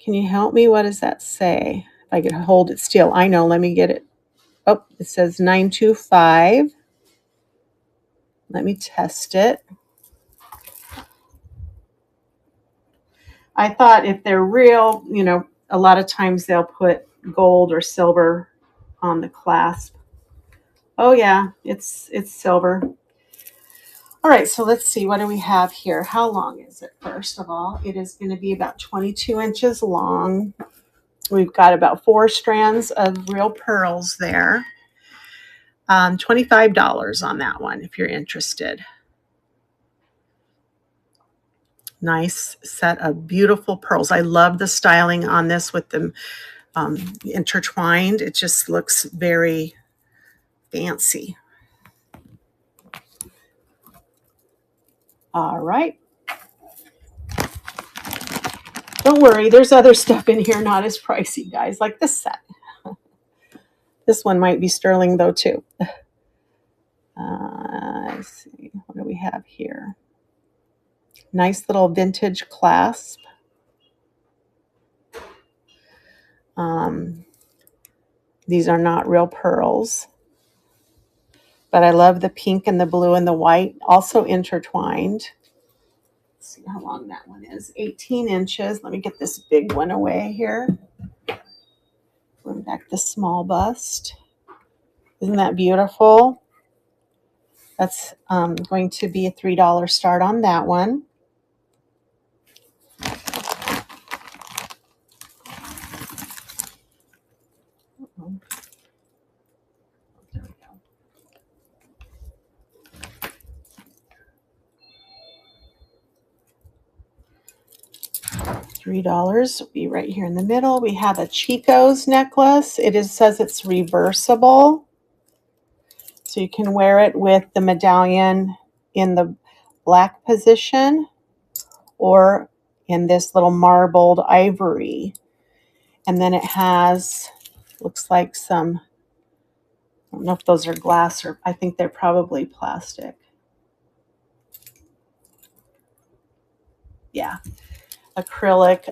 Can you help me? What does that say? If I could hold it still. I know. Let me get it. Oh, it says 925. Let me test it. I thought if they're real, you know, a lot of times they'll put gold or silver on the clasp. Oh yeah, it's silver. All right, so let's see, what do we have here? How long is it? First of all, it is going to be about 22 inches long. We've got about 4 strands of real pearls there. $25 on that one if you're interested. Nice set of beautiful pearls. I love the styling on this with them intertwined. It just looks very fancy. All right. Don't worry, there's other stuff in here not as pricey, guys, like this set. This one might be sterling, though, too. Let's see, what do we have here? Nice little vintage clasp. These are not real pearls, but I love the pink and the blue and the white, also intertwined. Let's see how long that one is. 18 inches. Let me get this big one away here. Bring back the small bust. Isn't that beautiful? That's going to be a $3 start on that one. There we go. $3 will be right here in the middle. We have a Chico's necklace. Says it's reversible. So you can wear it with the medallion in the black position or in this little marbled ivory. And then it has, looks like some, I don't know if those are glass or I think they're probably plastic. Yeah, acrylic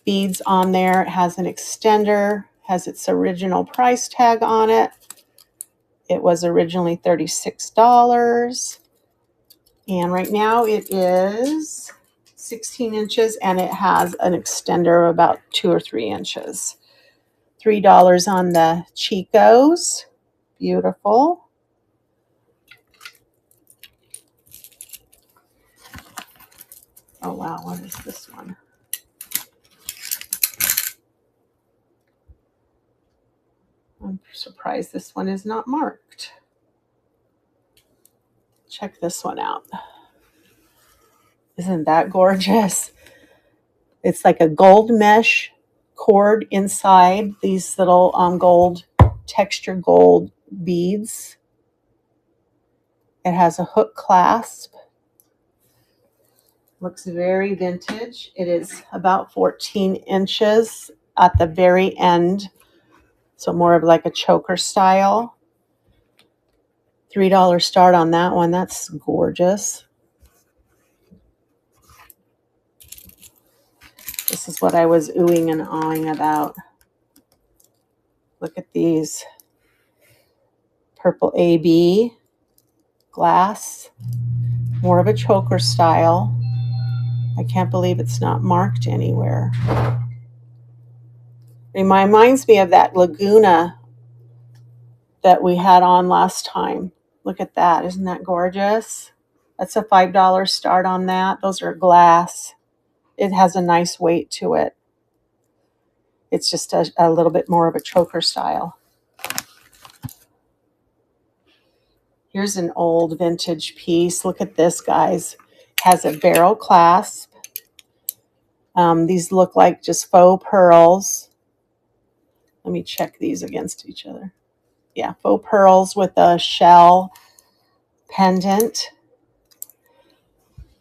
beads on there. It has an extender, has its original price tag on it. It was originally $36. And right now it is 16 inches and it has an extender of about 2 or 3 inches. $3 on the Chico's. Beautiful. Oh wow, what is this one? I'm surprised this one is not marked. Check this one out. Isn't that gorgeous? It's like a gold mesh cord inside these little gold, textured gold beads. It has a hook clasp. Looks very vintage. It is about 14 inches at the very end. So more of like a choker style. $3 start on that one. That's gorgeous. This is what I was oohing and awing about. Look at these. Purple AB glass. More of a choker style. I can't believe it's not marked anywhere. It reminds me of that Laguna that we had on last time. Look at that. Isn't that gorgeous? That's a $5 start on that. Those are glass. It has a nice weight to it. It's just a little bit more of a choker style. Here's an old vintage piece. Look at this, guys. It Has a barrel clasp. These look like just faux pearls. Let me check these against each other. Yeah, faux pearls with a shell pendant.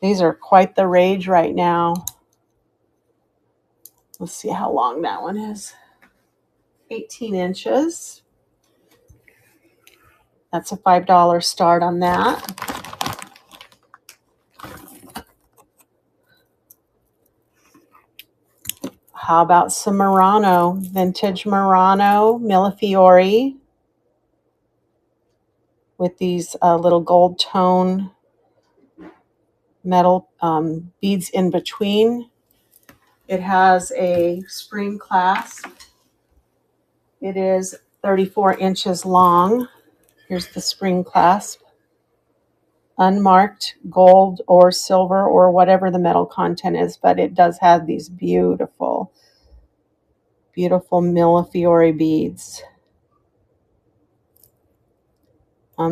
These are quite the rage right now. Let's see how long that one is. 18 inches. That's a $5 start on that. How about some Murano, vintage Murano Millefiori with these little gold tone metal beads in between. It has a spring clasp. It is 34 inches long. Here's the spring clasp. Unmarked gold or silver or whatever the metal content is, but it does have these beautiful, beautiful Millefiori beads.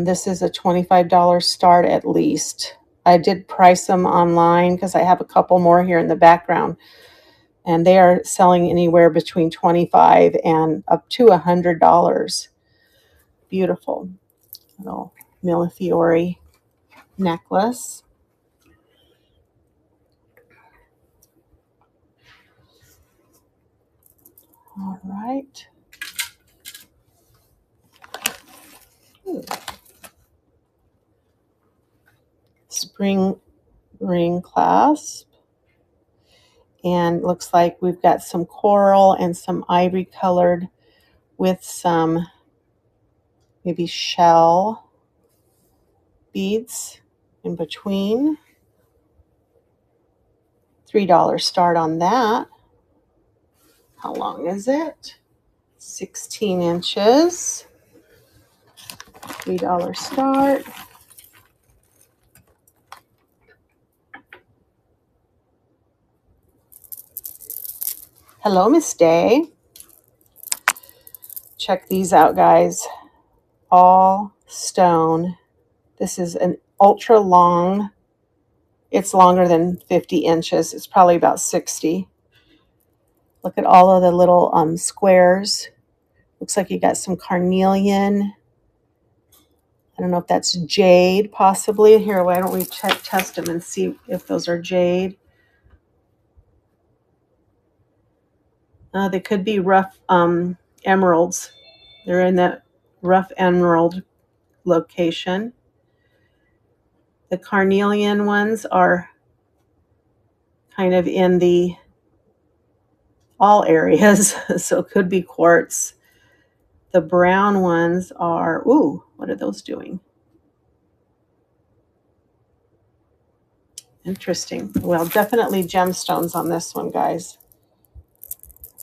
This is a $25 start at least. I did price them online because I have a couple more here in the background, and they are selling anywhere between $25 and up to $100. Beautiful little Millefiori necklace. All right. Ooh. Spring ring clasp. And looks like we've got some coral and some ivory colored with some maybe shell beads in between. $3 start on that. How long is it? 16 inches. $3 start. Hello, Miss Day. Check these out, guys. All stone. This is an ultra long. It's longer than 50 inches. It's probably about 60. Look at all of the little squares. Looks like you got some carnelian. I don't know if that's jade, possibly. Here, why don't we test them and see if those are jade. They could be rough emeralds. They're in that rough emerald location. The carnelian ones are kind of in the all areas, so it could be quartz. The brown ones are, ooh, what are those doing? Interesting. Well, definitely gemstones on this one, guys.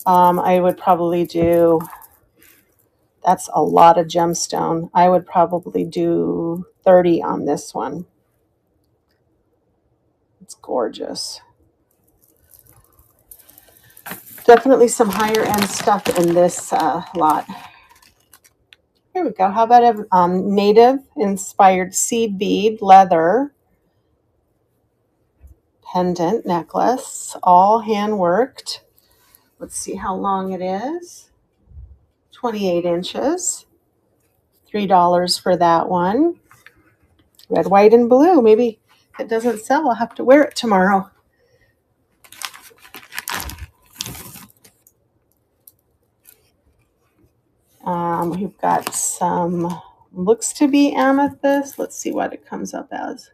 I would probably do, that's a lot of gemstone. I would probably do 30 on this one. It's gorgeous. Definitely some higher end stuff in this lot. Here we go. How about a native inspired seed bead leather pendant necklace, all hand worked. Let's see how long it is. 28 inches. $3 for that one. Red, white, and blue. Maybe if it doesn't sell, I'll have to wear it tomorrow. We've got some, looks to be amethyst. Let's see what it comes up as.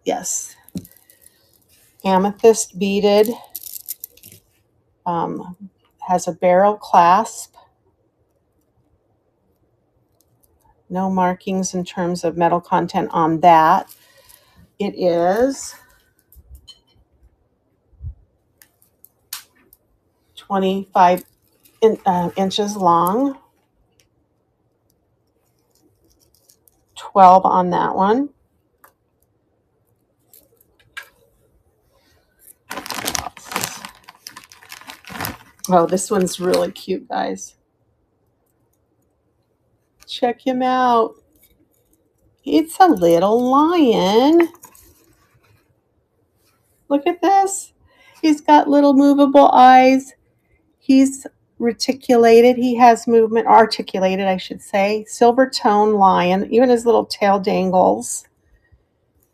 Yes. Amethyst beaded. Has a barrel clasp. No markings in terms of metal content on that. It is 25 inches long. 12 on that one. Oh, this one's really cute, guys. Check him out. It's a little lion. Look at this. He's got little movable eyes. He's reticulated. He has movement, articulated, I should say. Silver tone lion. Even his little tail dangles.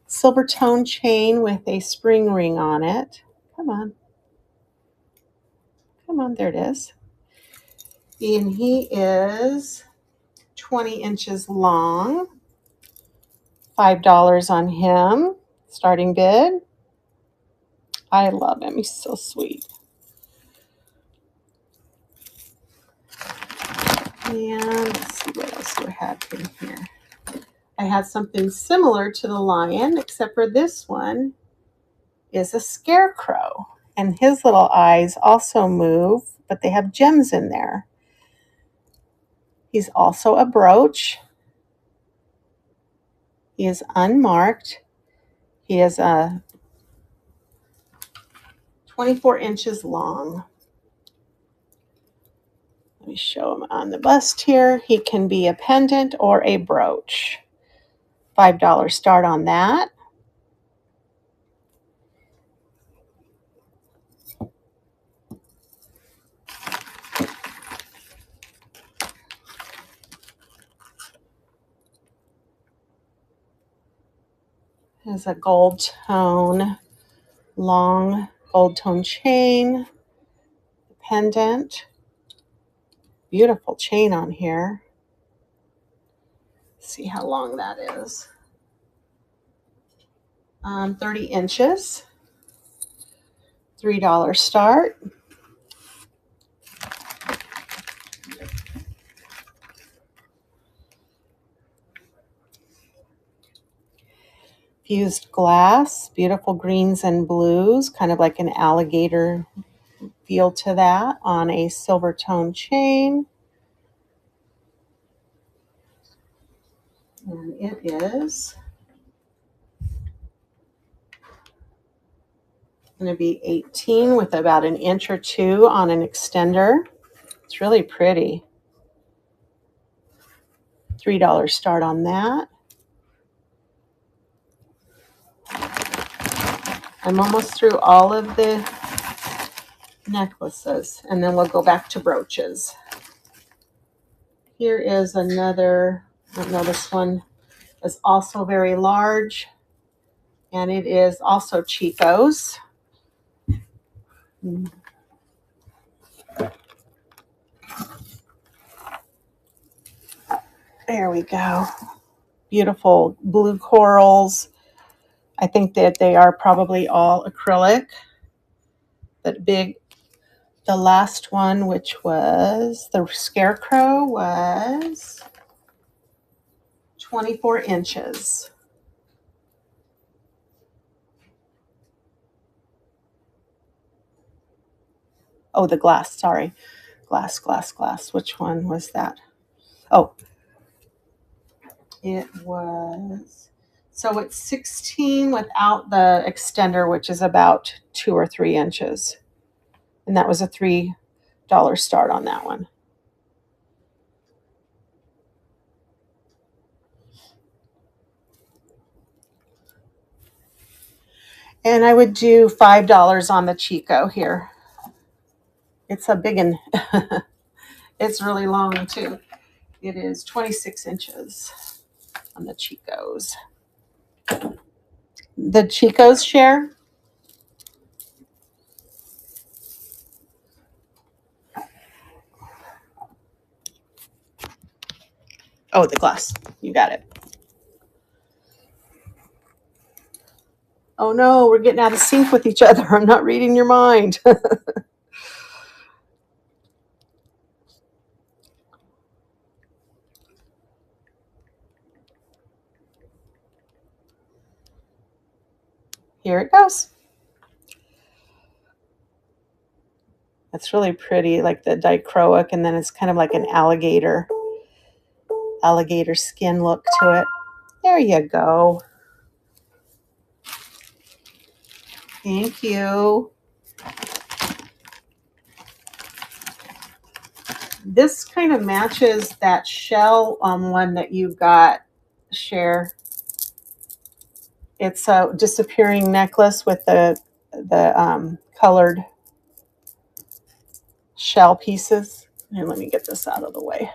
Silver tone chain with a spring ring on it. Come on. Come on, there it is. And he is 20 inches long. $5 on him. Starting bid. I love him. He's so sweet. And let's see what else we have in here. I had something similar to the lion, except for this one is a scarecrow. And his little eyes also move, but they have gems in there. He's also a brooch. He is unmarked. He is 24 inches long. Let me show him on the bust here. He can be a pendant or a brooch. $5 start on that. There's a gold tone, long gold tone chain, pendant. Beautiful chain on here. Let's see how long that is. 30 inches. $3 start. Fused glass, beautiful greens and blues, kind of like an alligator feel to that on a silver tone chain. And it is going to be 18 with about an inch or two on an extender. It's really pretty. $3 start on that. I'm almost through all of the necklaces, and then we'll go back to brooches. Here is another, I don't know, this one is also very large, and it is also Chico's. There we go. Beautiful blue corals. I think that they are probably all acrylic. That big, the last one, which was the scarecrow, was 24 inches. Oh, the glass, sorry. Glass. Which one was that? Oh, it was, so it's 16 without the extender, which is about 2 or 3 inches. And that was a $3 start on that one. And I would do $5 on the Chico here. It's a big one. It's really long too. It is 26 inches on the Chicos. The Chicos share. Oh, the glass. You got it. Oh no, we're getting out of sync with each other. I'm not reading your mind. Here it goes. It's really pretty, like the dichroic, and then it's kind of like an alligator skin look to it. There you go. Thank you. This kind of matches that shell one that you got share. It's a disappearing necklace with the colored shell pieces. And let me get this out of the way.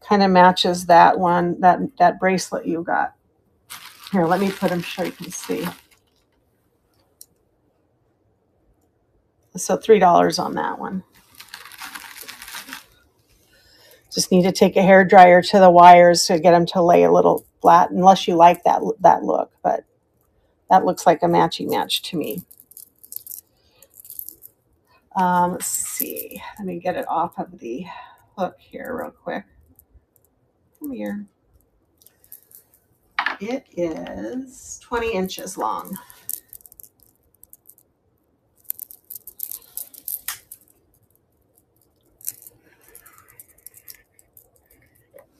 Kind of matches that one, that bracelet you got. Here, let me put them so you can see. So $3 on that one. Just need to take a hair dryer to the wires to get them to lay a little flat, unless you like that look. But that looks like a matchy match to me. Let's see. Let me get it off of the hook here real quick. Come here. It is 20 inches long.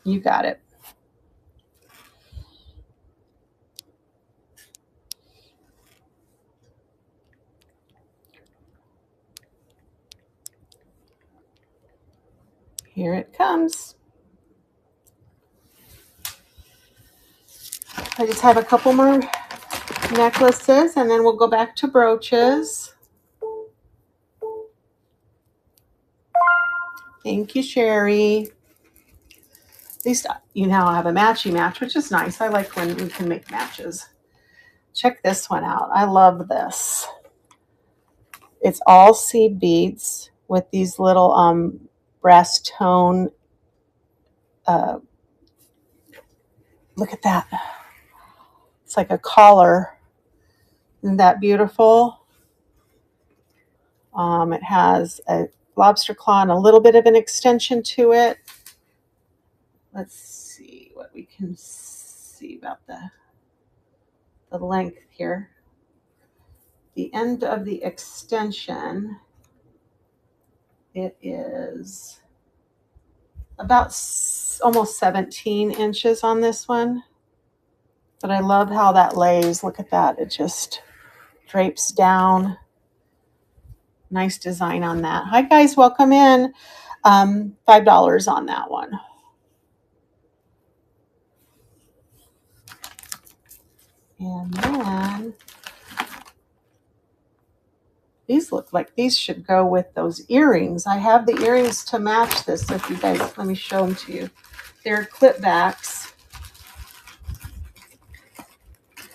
You got it. Here it comes. I just have a couple more necklaces and then we'll go back to brooches. Thank you, Sherry. At least you now have a matchy match, which is nice. I like when we can make matches. Check this one out. I love this. It's all seed beads with these little brass tone. Look at that. It's like a collar. Isn't that beautiful? It has a lobster claw and a little bit of an extension to it. Let's see what we can see about the length here. The end of the extension, it is about almost 17 inches on this one. But I love how that lays. Look at that. It just drapes down. Nice design on that. Hi, guys. Welcome in. $5 on that one. And then these look like these should go with those earrings. I have the earrings to match this. So if you guys, let me show them to you. They're clip backs.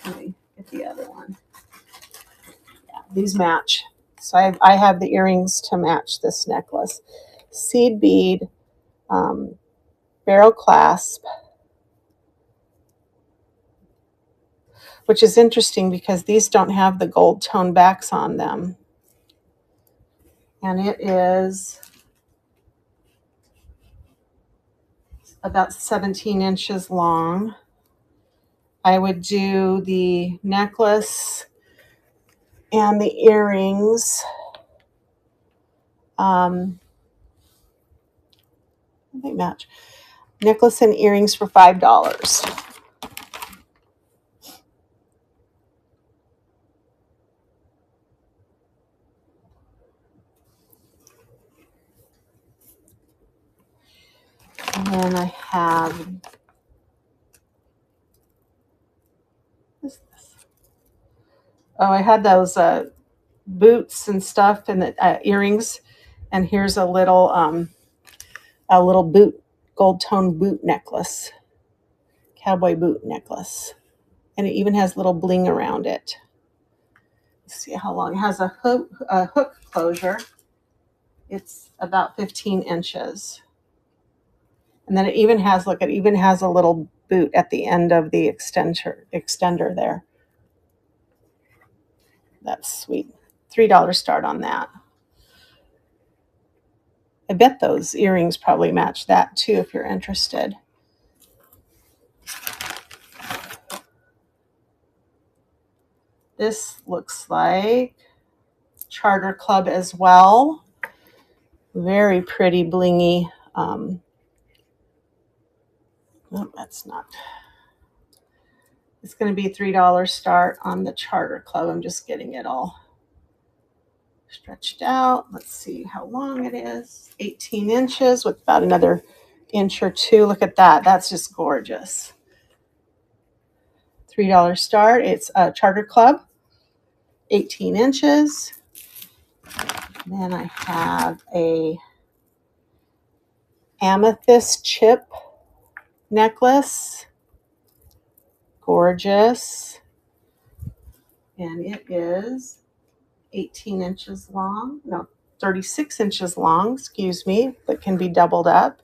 Let me get the other one. Yeah, these match. So I have the earrings to match this necklace. Seed bead, barrel clasp, which is interesting because these don't have the gold tone backs on them. And it is about 17 inches long. I would do the necklace and the earrings. They match. Necklace and earrings for $5. And then I have, what is this? Oh, I had those boots and stuff and the earrings. And here's a little boot, gold tone boot necklace, cowboy boot necklace. And it even has little bling around it. Let's see how long. It has a hook closure. It's about 15 inches. And then it even has, look, it even has a little boot at the end of the extender there. That's sweet. $3 start on that. I bet those earrings probably match that too if you're interested. This looks like Charter Club as well. Very pretty blingy. Oh, that's not. It's going to be $3 start on the Charter Club. I'm just getting it all. Stretched out. Let's see how long it is. 18 inches with about another inch or two. Look at that. That's just gorgeous. $3 start. It's a Charter Club. 18 inches. Then I have a amethyst chip necklace. Gorgeous. And it is 18 inches long. No, 36 inches long, excuse me, but can be doubled up.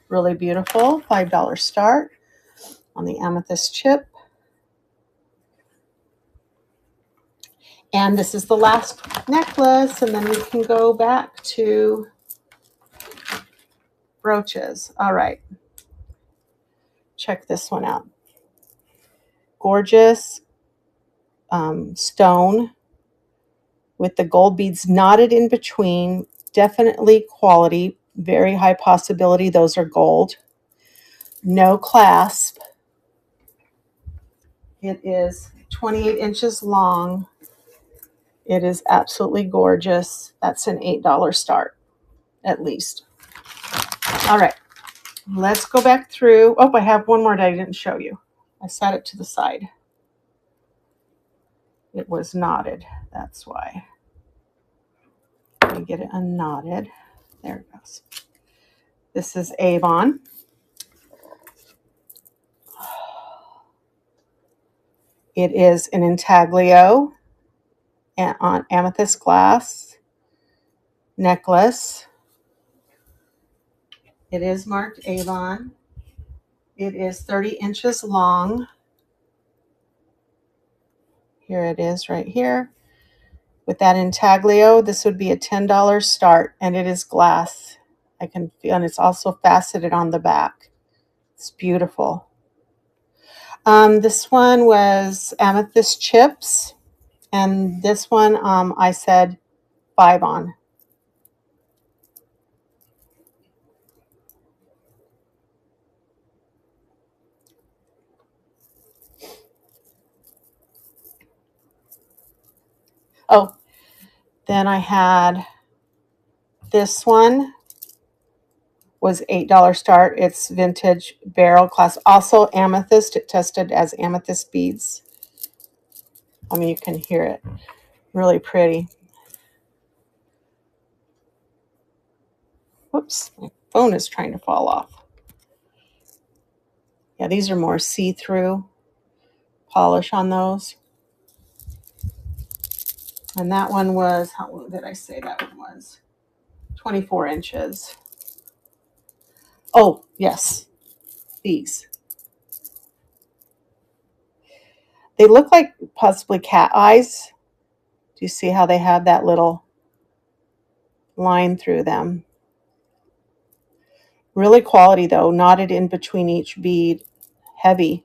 Really beautiful. $5 start on the amethyst chip. And this is the last necklace, and then we can go back to brooches. All right. Check this one out. Gorgeous stone with the gold beads knotted in between. Definitely quality. Very high possibility those are gold. No clasp. It is 28 inches long. It is absolutely gorgeous. That's an $8 start, at least. All right, let's go back through. Oh, I have one more that I didn't show you. I set it to the side. It was knotted. That's why. Let me get it unknotted. There it goes. This is Avon. It is an intaglio on amethyst glass necklace. It is marked Avon. It is 30 inches long. Here it is right here. With that intaglio, this would be a $10 start, and it is glass. I can feel, and it's also faceted on the back. It's beautiful. This one was amethyst chips, and this one I said 5 on. Oh, then I had this one was $8 start. It's vintage barrel class, also amethyst. It tested as amethyst beads. I mean, you can hear it. Really pretty. Whoops, my phone is trying to fall off. Yeah, these are more see-through polish on those. And that one was, how long did I say that one was? 24 inches. Oh, yes, these. They look like possibly cat eyes. Do you see how they have that little line through them? Really quality though, knotted in between each bead. Heavy.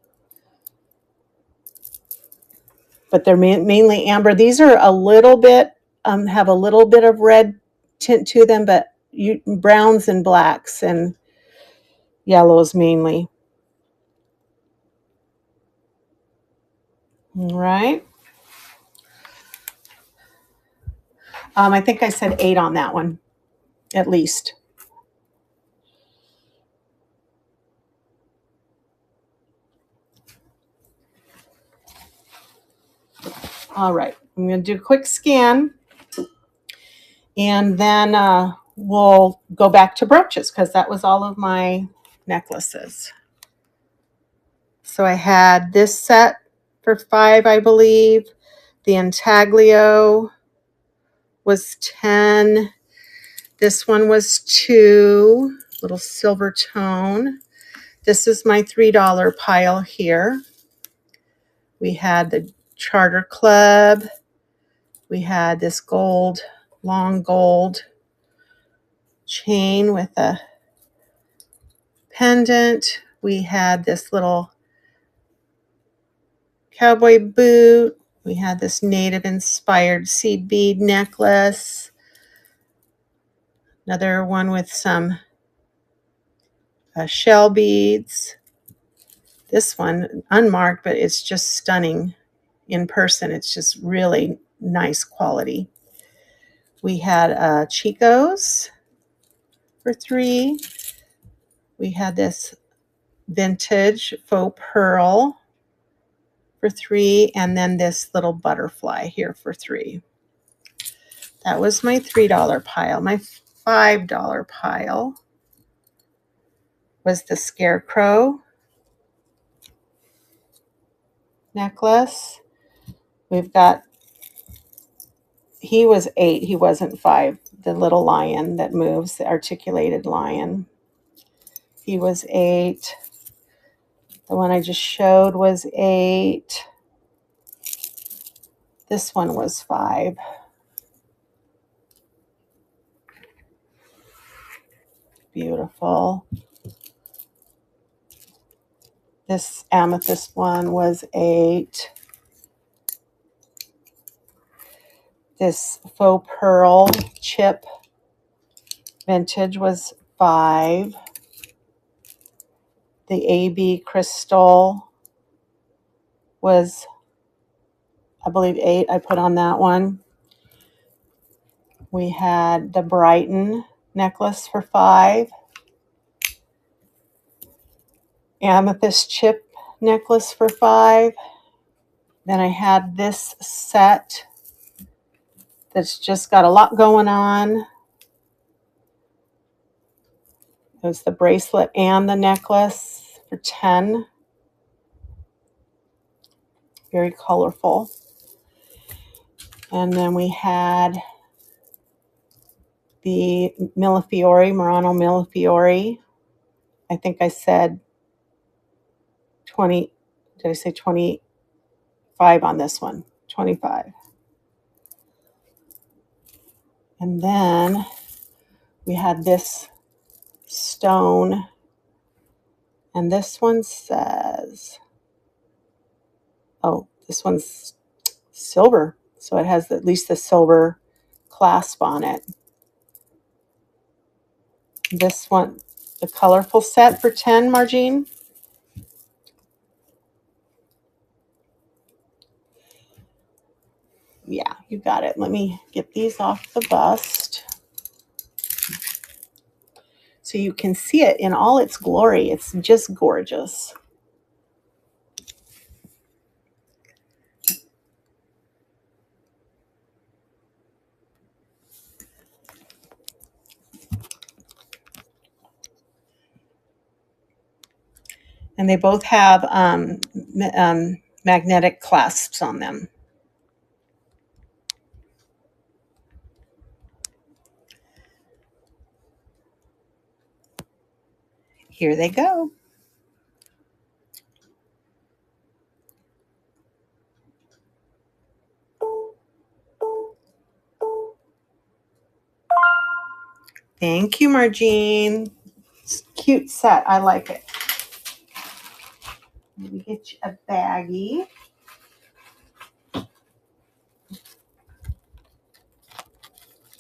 But they're mainly amber. These are a little bit, have a little bit of red tint to them, but browns and blacks and yellows mainly. All right. I think I said 8 on that one, at least. All right, I'm going to do a quick scan, and then we'll go back to brooches because that was all of my necklaces. So I had this set for 5, I believe. The intaglio was 10. This one was 2, little silver tone. This is my $3 pile here. We had the Charter Club. We had this gold, long gold chain with a pendant. We had this little cowboy boot. We had this native inspired seed bead necklace. Another one with some shell beads. This one unmarked, but it's just stunning in person. It's just really nice quality. We had Chico's for $3. We had this vintage faux pearl for $3, and then this little butterfly here for $3. That was my $3 pile. My $5 pile was the scarecrow necklace. We've got, he was $8, he wasn't $5. The little lion that moves, the articulated lion. He was $8. The one I just showed was $8. This one was $5. Beautiful. This amethyst one was $8. This faux pearl chip vintage was $5. The AB crystal was, I believe, $8. I put on that one. We had the Brighton necklace for $5. Amethyst chip necklace for $5. Then I had this set that's just got a lot going on. It was the bracelet and the necklace for $10. Very colorful. And then we had the Murano Millefiori. I think I said 20. Did I say 25 on this one? 25. And then we had this stone. And this one says, oh, this one's silver. So it has at least the silver clasp on it. This one, the colorful set for $10, Margine. Yeah, you got it. Let me get these off the bust so you can see it in all its glory. It's just gorgeous. And they both have magnetic clasps on them. Here they go. Thank you, Margine. It's a cute set. I like it. Let me get you a baggie.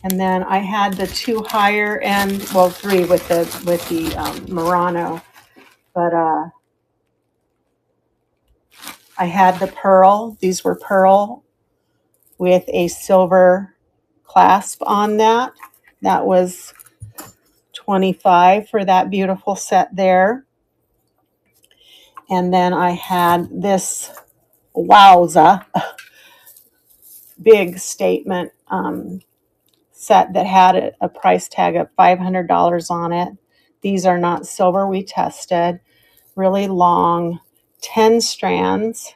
And then I had the 2 higher end, well, 3 with the Murano, but I had the pearl. These were pearl with a silver clasp on that. That was $25 for that beautiful set there. And then I had this wowza big statement set that had a price tag of $500 on it. These are not silver, we tested. Really long, 10 strands.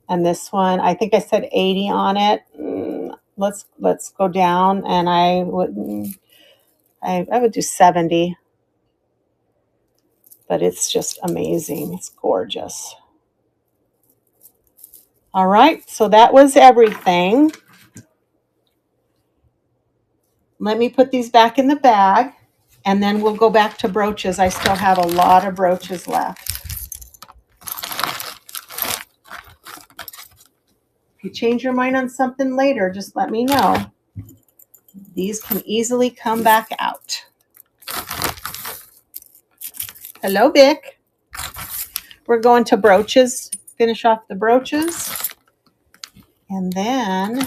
And this one, I think I said 80 on it. Let's go down, and I would do 70. But it's just amazing. It's gorgeous. All right, so that was everything. Let me put these back in the bag, and then we'll go back to brooches. I still have a lot of brooches left. If you change your mind on something later, just let me know. These can easily come back out. Hello, Vic. We're going to brooches, finish off the brooches. And then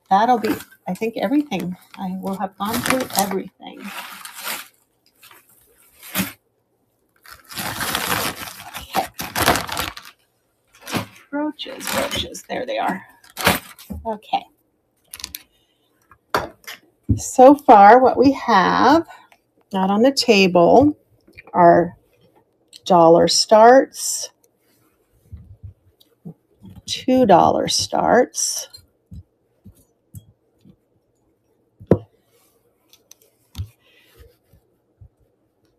that'll be I think everything. I will have gone through everything. Okay. Brooches. There they are. Okay. So far, what we have out on the table are dollar starts, $2 starts,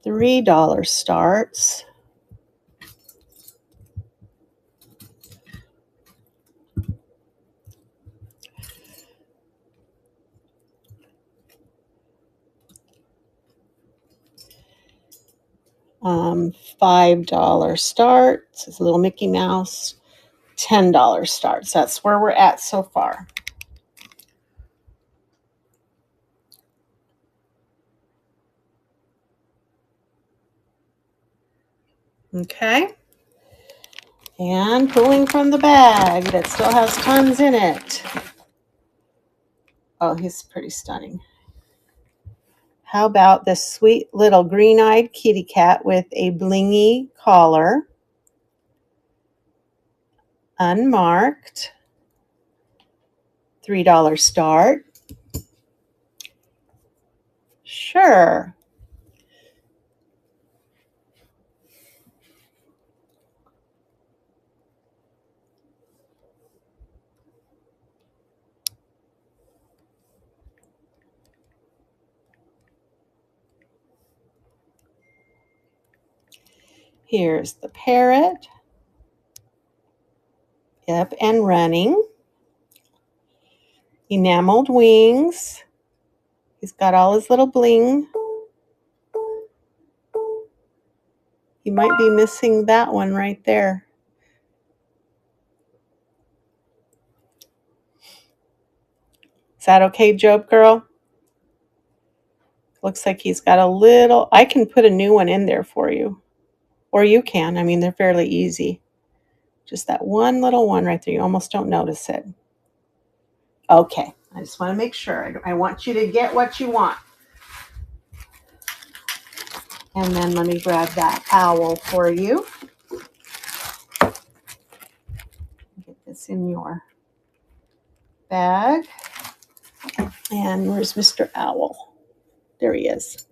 $3 starts, $5 starts. It's a little Mickey Mouse. $10 starts. That's where we're at so far. Okay. And pulling from the bag that still has tons in it. Oh, he's pretty stunning. How about this sweet little green-eyed kitty cat with a blingy collar? Unmarked. $3 start. Sure. Here's the parrot. Yep, and running. Enameled wings. He's got all his little bling. You might be missing that one right there. Is that okay, Job girl? Looks like he's got a little, I can put a new one in there for you. Or you can. I mean, they're fairly easy. Just that one little one right there. You almost don't notice it. Okay. I just want to make sure. I want you to get what you want. And then let me grab that owl for you. Get this in your bag. And where's Mr. Owl? There he is.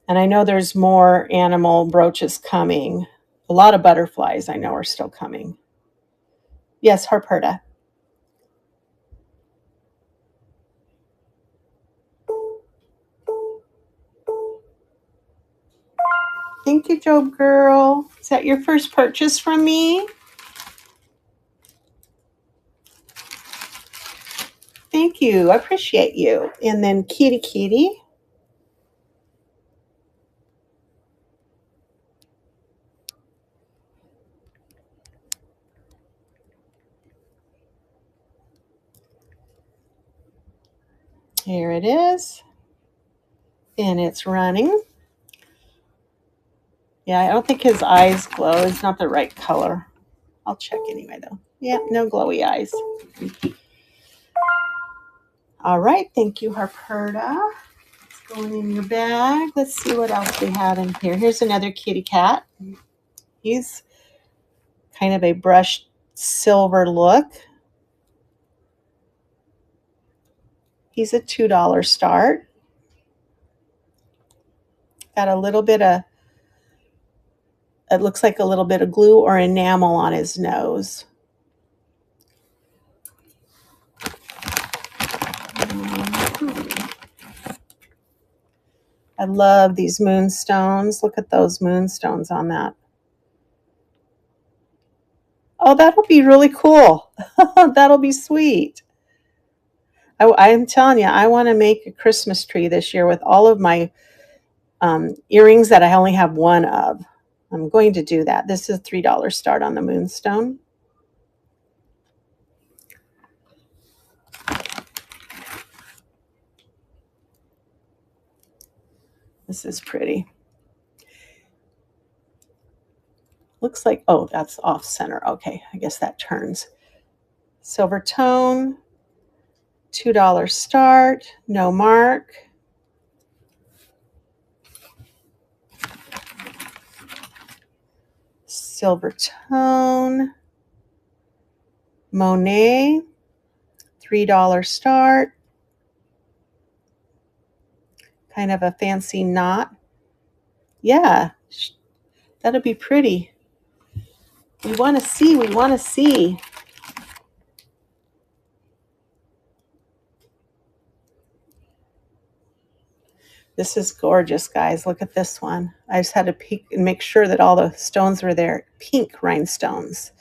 And I know there's more animal brooches coming. A lot of butterflies I know are still coming. Yes, Harperta. Thank you, Job girl. Is that your first purchase from me? Thank you. I appreciate you. And then Kitty. Here it is. And it's running. Yeah, I don't think his eyes glow. It's not the right color. I'll check anyway, though. Yeah, no glowy eyes. All right. Thank you, Harperta. It's going in your bag. Let's see what else we have in here. Here's another kitty cat. He's kind of a brushed silver look. He's a $2 start. Got a little bit of, it looks like a little bit of glue or enamel on his nose. I love these moonstones. Look at those moonstones on that. Oh, that'll be really cool. That'll be sweet. I'm telling you, I want to make a Christmas tree this year with all of my earrings that I only have one of. I'm going to do that. This is a $3 start on the moonstone. This is pretty. Looks like, oh, that's off center. Okay, I guess that turns. Silver tone, $2 start, no mark. Silver tone, Monet, $3 start. Kind of a fancy knot. Yeah, that'll be pretty. We want to see, we want to see. This is gorgeous, guys. Look at this one. I just had to peek and make sure that all the stones were there. Pink rhinestones.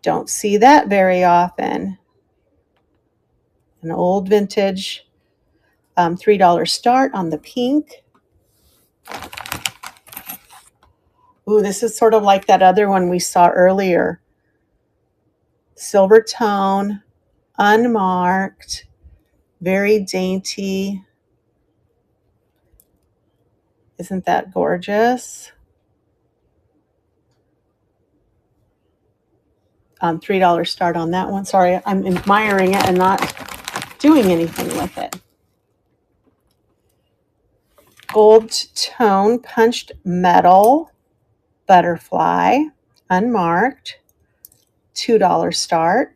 Don't see that very often. An old vintage $3 start on the pink. Ooh, this is sort of like that other one we saw earlier. Silver tone, unmarked, very dainty. Isn't that gorgeous? $3 start on that one. Sorry, I'm admiring it and not doing anything with it. Gold tone punched metal butterfly, unmarked, $2 start.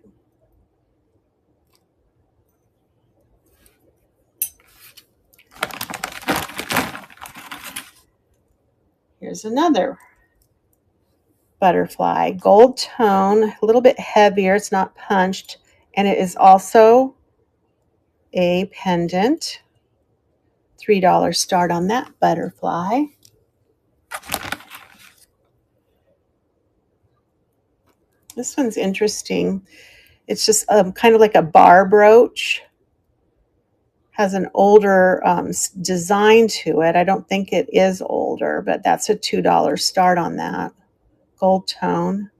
Here's another butterfly, gold tone, a little bit heavier. It's not punched, and it is also a pendant. $3 start on that butterfly. This one's interesting. It's just kind of like a bar brooch. Has an older design to it. I don't think it is older, but that's a $2 start on that. Gold tone.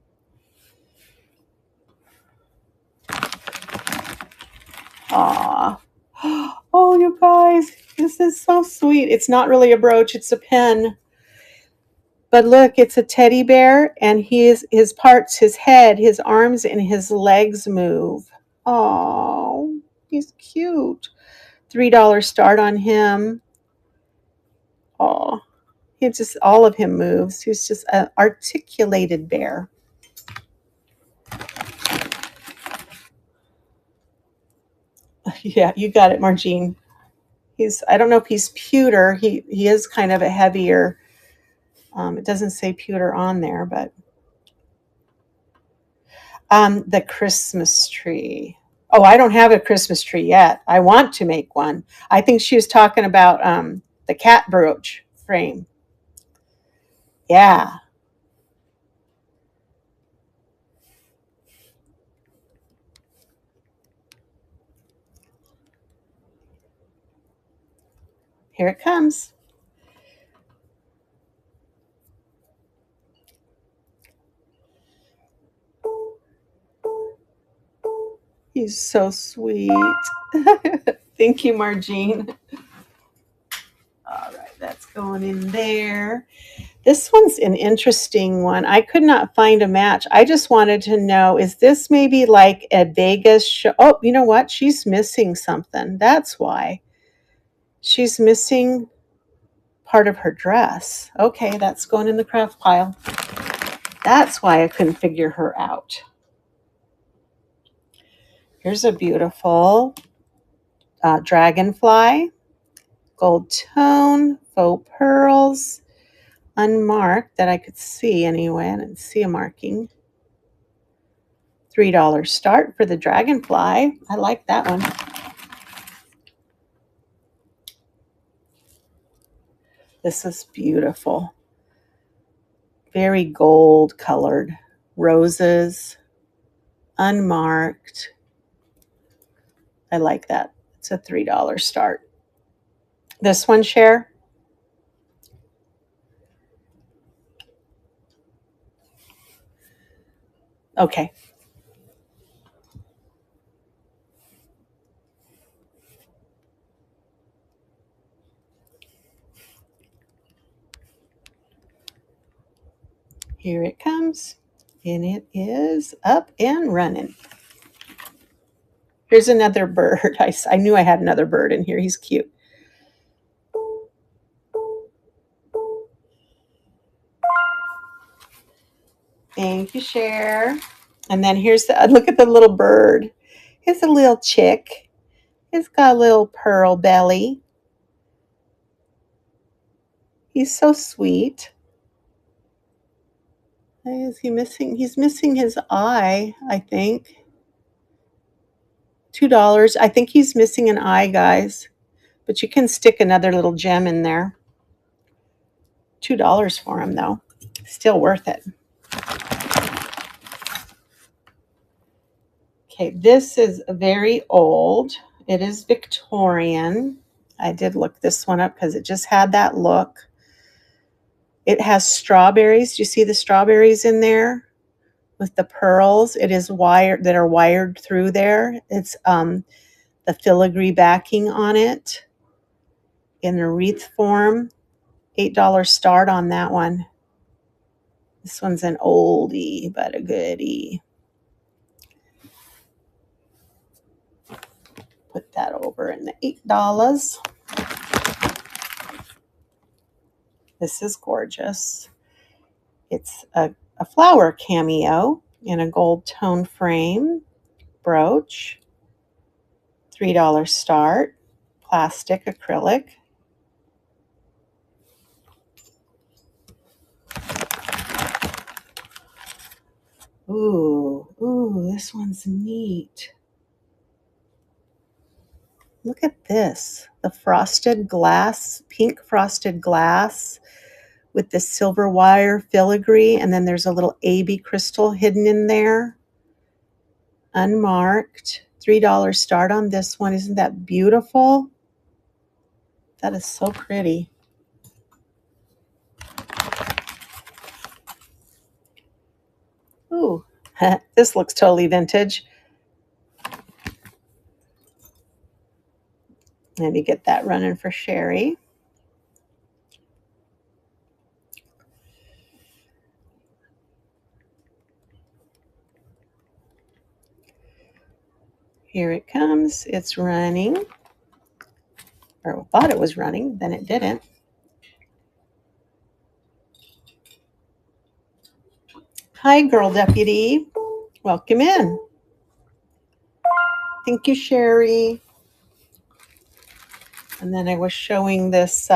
Aw. Oh, you guys, this is so sweet. It's not really a brooch, it's a pen. But look, it's a teddy bear, and his parts, his head, his arms, and his legs move. Oh, he's cute. $3 start on him. Oh, he just, all of him moves. He's just an articulated bear. Yeah, you got it, Margine. I don't know if he's pewter. He is kind of a heavier. It doesn't say pewter on there, but the Christmas tree. Oh, I don't have a Christmas tree yet. I want to make one. I think she was talking about the cat brooch frame. Yeah. Here it comes. He's so sweet. Thank you, Margine. All right, that's going in there. This one's an interesting one. I could not find a match. I just wanted to know, is this maybe like a Vegas show? Oh, you know what? She's missing something. That's why. She's missing part of her dress. Okay, that's going in the craft pile. That's why I couldn't figure her out. Here's a beautiful dragonfly, gold tone, faux pearls, unmarked that I could see anyway. I didn't see a marking. $3 start for the dragonfly. I like that one. This is beautiful. Very gold colored. Roses, unmarked. I like that. It's a $3 start. This one, Cher? Okay. Here it comes, and it is up and running. Here's another bird. I knew I had another bird in here. He's cute. Thank you, Cher. And then here's the, look at the little bird. Here's a little chick. He's got a little pearl belly. He's so sweet. Is he missing? He's missing his eye, I think. $2. I think he's missing an eye, guys. But you can stick another little gem in there. $2 for him, though. Still worth it. Okay, this is very old. It is Victorian. I did look this one up because it just had that look. It has strawberries. Do you see the strawberries in there with the pearls? It is wired, that are wired through there. It's the filigree backing on it in a wreath form. $8 start on that one. This one's an oldie, but a goodie. Put that over in the $8. This is gorgeous. It's a flower cameo in a gold tone frame brooch. $3 start. Plastic acrylic. Ooh, this one's neat. Look at this. The frosted glass, pink frosted glass with the silver wire filigree, and then there's a little AB crystal hidden in there. Unmarked. $3 start on this one. Isn't that beautiful? That is so pretty. Ooh, this looks totally vintage. Maybe get that running for Sherry. Here it comes. It's running. Or thought it was running, then it didn't. Hi, Girl Deputy. Welcome in. Thank you, Sherry. And then I was showing this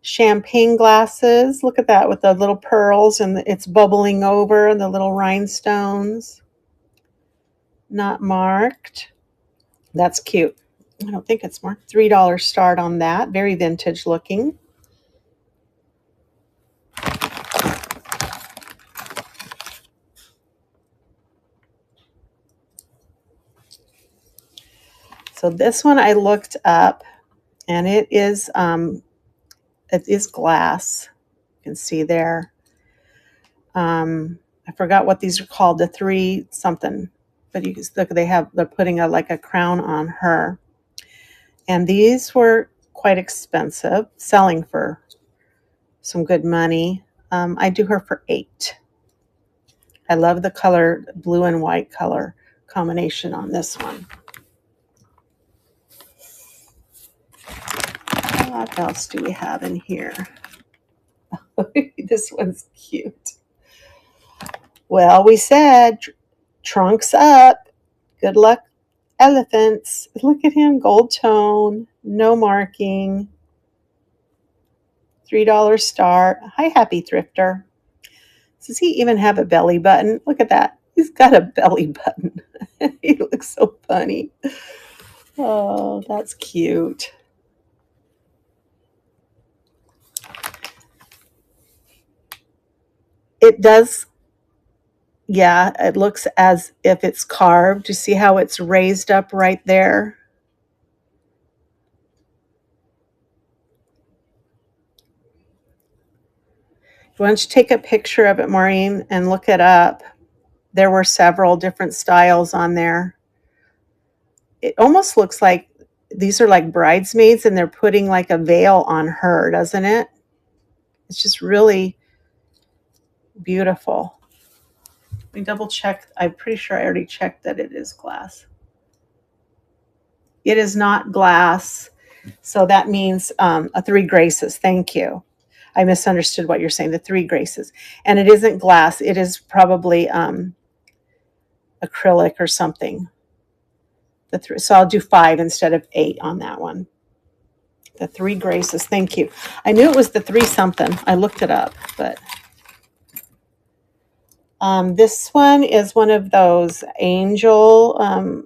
champagne glasses. Look at that with the little pearls, and it's bubbling over, and the little rhinestones. Not marked. That's cute. I don't think it's marked. $3 start on that. Very vintage looking. So this one I looked up, and it is glass. You can see there. I forgot what these are called. The 3 something, but you can look. They're putting like a crown on her, and these were quite expensive, selling for some good money. I do her for $8. I love the color, blue and white color combination on this one. What else do we have in here? This one's cute. Well, we said trunks up. Good luck, elephants. Look at him, gold tone, no marking. $3 start. Hi, Happy Thrifter. Does he even have a belly button? Look at that. He's got a belly button. He looks so funny. Oh, that's cute. It does, yeah, it looks as if it's carved. You see how it's raised up right there? Why don't you take a picture of it, Maureen, and look it up? There were several different styles on there. It almost looks like these are like bridesmaids and they're putting like a veil on her, doesn't it? It's just really Beautiful. Let me double check. I'm pretty sure I already checked that it is glass. It is not glass. So that means a 3 graces. Thank you. I misunderstood what you're saying, the 3 graces. And it isn't glass. It is probably acrylic or something. So I'll do 5 instead of 8 on that one. The 3 graces. Thank you. I knew it was the 3 something. I looked it up, but this one is one of those angel,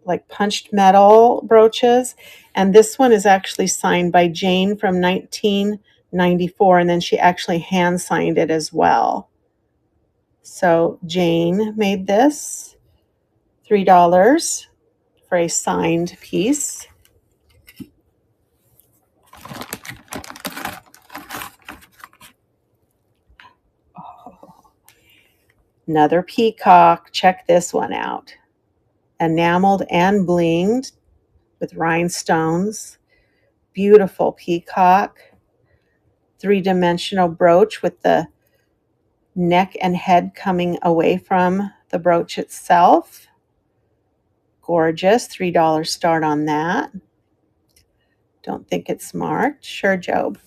like punched metal brooches. And this one is actually signed by Jane from 1994. And then she actually hand signed it as well. So Jane made this, $3 for a signed piece. Another peacock. Check this one out. Enameled and blinged with rhinestones. Beautiful peacock. 3-dimensional brooch with the neck and head coming away from the brooch itself. Gorgeous. $3 start on that. Don't think it's marked. Sure, Job.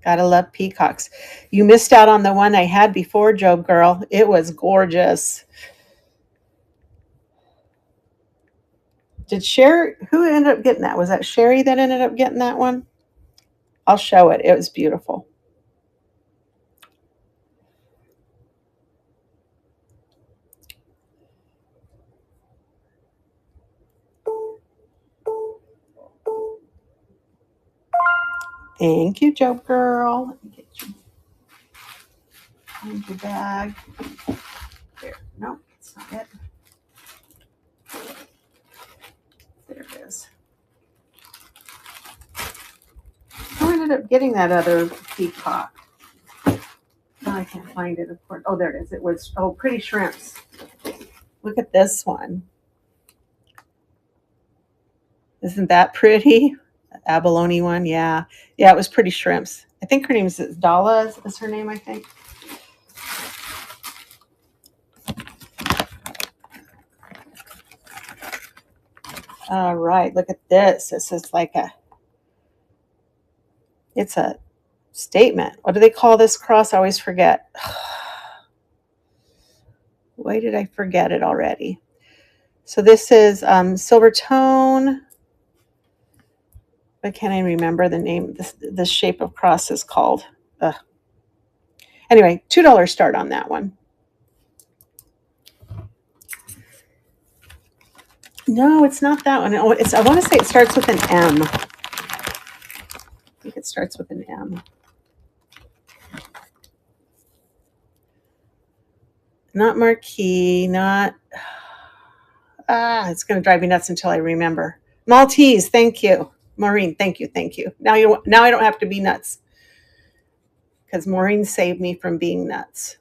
Gotta love peacocks. You missed out on the one I had before, Job girl. It was gorgeous. Who ended up getting that? Was that Sherry that ended up getting that one? I'll show it. It was beautiful. Thank you, Job girl. Let me get you. Find your bag. There. No, it's not it. There it is. Who ended up getting that other peacock? No, I can't find it, of course. Oh, there it is. It was, Pretty Shrimps. Look at this one. Isn't that pretty? Abalone one, yeah. Yeah, it was Pretty Shrimps. I think her name is Dala is her name, I think. All right, look at this. This is like it's a statement. What do they call this cross? I always forget. Why did I forget it already? So this is silver tone. Why can't I remember the name? This shape of cross is called. Anyway, $2 start on that one. No, it's not that one. I want to say it starts with an M. I think it starts with an M. Not marquee, not... it's going to drive me nuts until I remember. Maltese, thank you. Maureen, thank you. Now I don't have to be nuts. Because Maureen saved me from being nuts.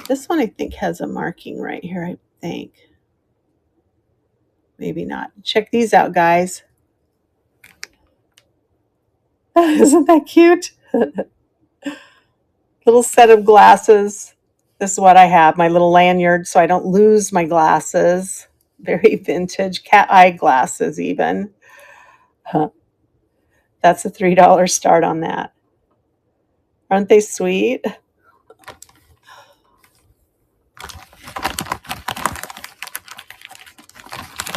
This one I think has a marking right here, I think. Maybe not. Check these out, guys. Isn't that cute? Little set of glasses. This is what I have, my little lanyard, so I don't lose my glasses. Very vintage, cat eye glasses even. That's a $3 start on that. Aren't they sweet?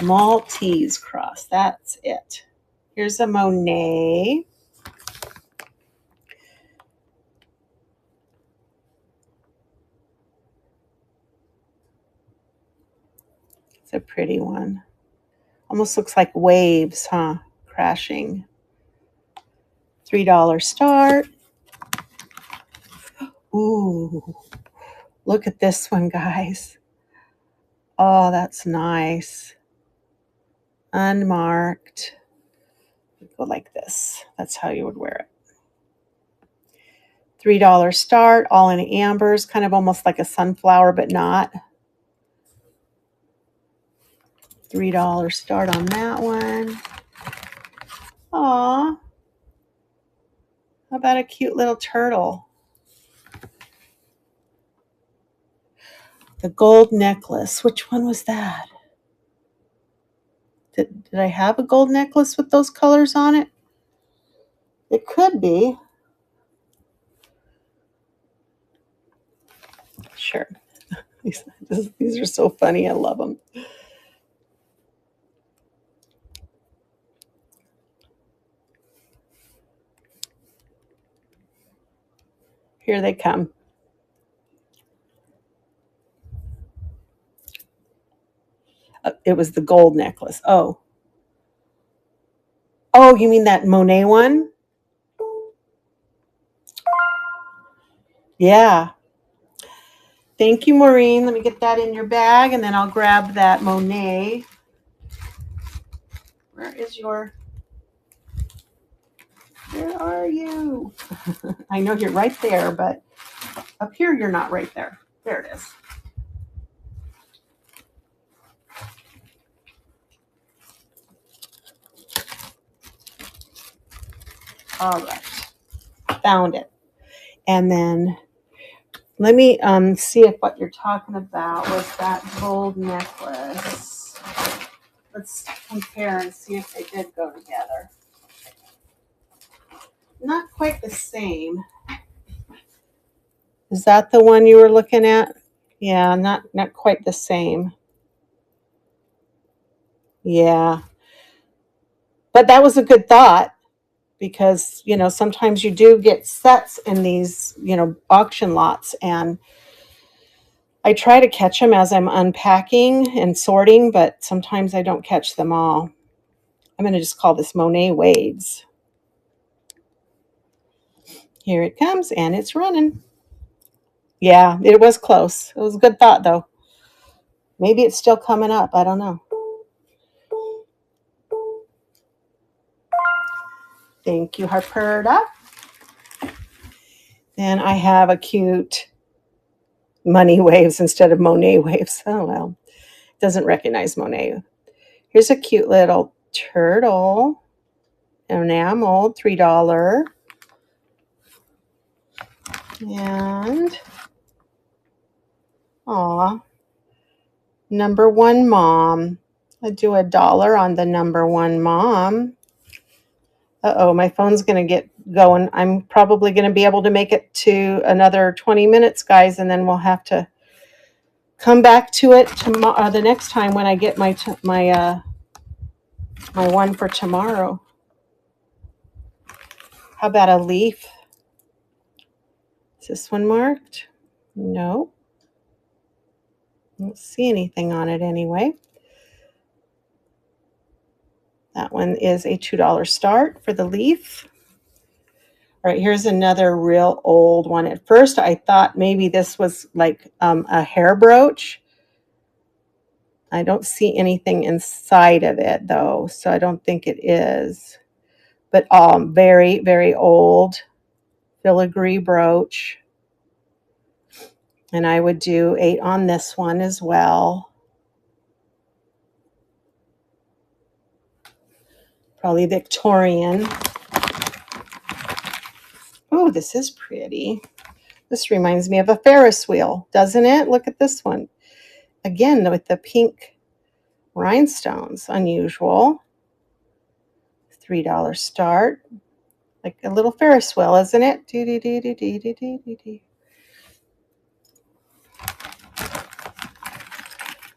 Maltese cross, that's it. Here's a Monet. It's a pretty one. Almost looks like waves, huh? Crashing. $3 start. Ooh, look at this one, guys. Oh, that's nice. Unmarked. Go like this. That's how you would wear it. $3 start, all in ambers, kind of almost like a sunflower, but not. $3 start on that one. Aw. How about a cute little turtle? The gold necklace. Which one was that? Did I have a gold necklace with those colors on it? It could be. Sure. These are so funny. I love them. Here they come. It was the gold necklace. Oh. Oh, you mean that Monet one? Yeah. Thank you, Maureen. Let me get that in your bag, and then I'll grab that Monet. Where are you? I know you're right there, but up here you're not right there. There it is. All right. Found it. And then let me see if what you're talking about was that gold necklace. Let's compare and see if they did go together. Not quite the same. Is that the one you were looking at? Yeah, not quite the same. Yeah. But that was a good thought because, sometimes you do get sets in these, auction lots, and I try to catch them as I'm unpacking and sorting, but sometimes I don't catch them all. I'm going to just call this Monet Waves. Here it comes, and it's running. Yeah, it was close. It was a good thought, though. Maybe it's still coming up. I don't know. Thank you, Harperta. And I have a cute Money Waves instead of Monet Waves. Oh, well. It doesn't recognize Monet. Here's a cute little turtle. Enamel, $3. And, aw, number one mom. I do $1 on the number one mom. Uh-oh, my phone's going to get going. I'm probably going to be able to make it to another 20 minutes, guys, and then we'll have to come back to it tomorrow, the next time when I get my one for tomorrow. How about a leaf? Is this one marked? No. Don't see anything on it anyway. That one is a $2 start for the leaf. All right, here's another real old one. At first, I thought maybe this was like a hair brooch. I don't see anything inside of it, though, so I don't think it is. But very, very old filigree brooch. And I would do 8 on this one as well. Probably Victorian. Oh, this is pretty. This reminds me of a Ferris wheel, doesn't it? Look at this one. Again, with the pink rhinestones. Unusual. $3 start. Like a little Ferris wheel, isn't it?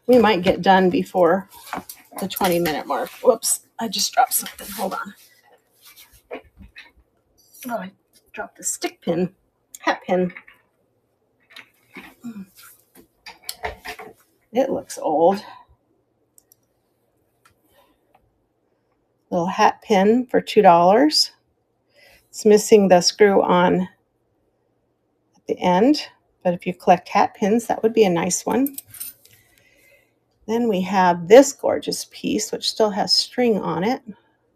We might get done before the 20-minute mark. Whoops, I just dropped something. Hold on. Oh, I dropped the stick pin, hat pin. It looks old. Little hat pin for $2. It's missing the screw on at the end, but if you collect hat pins, that would be a nice one. Then we have this gorgeous piece, which still has string on it.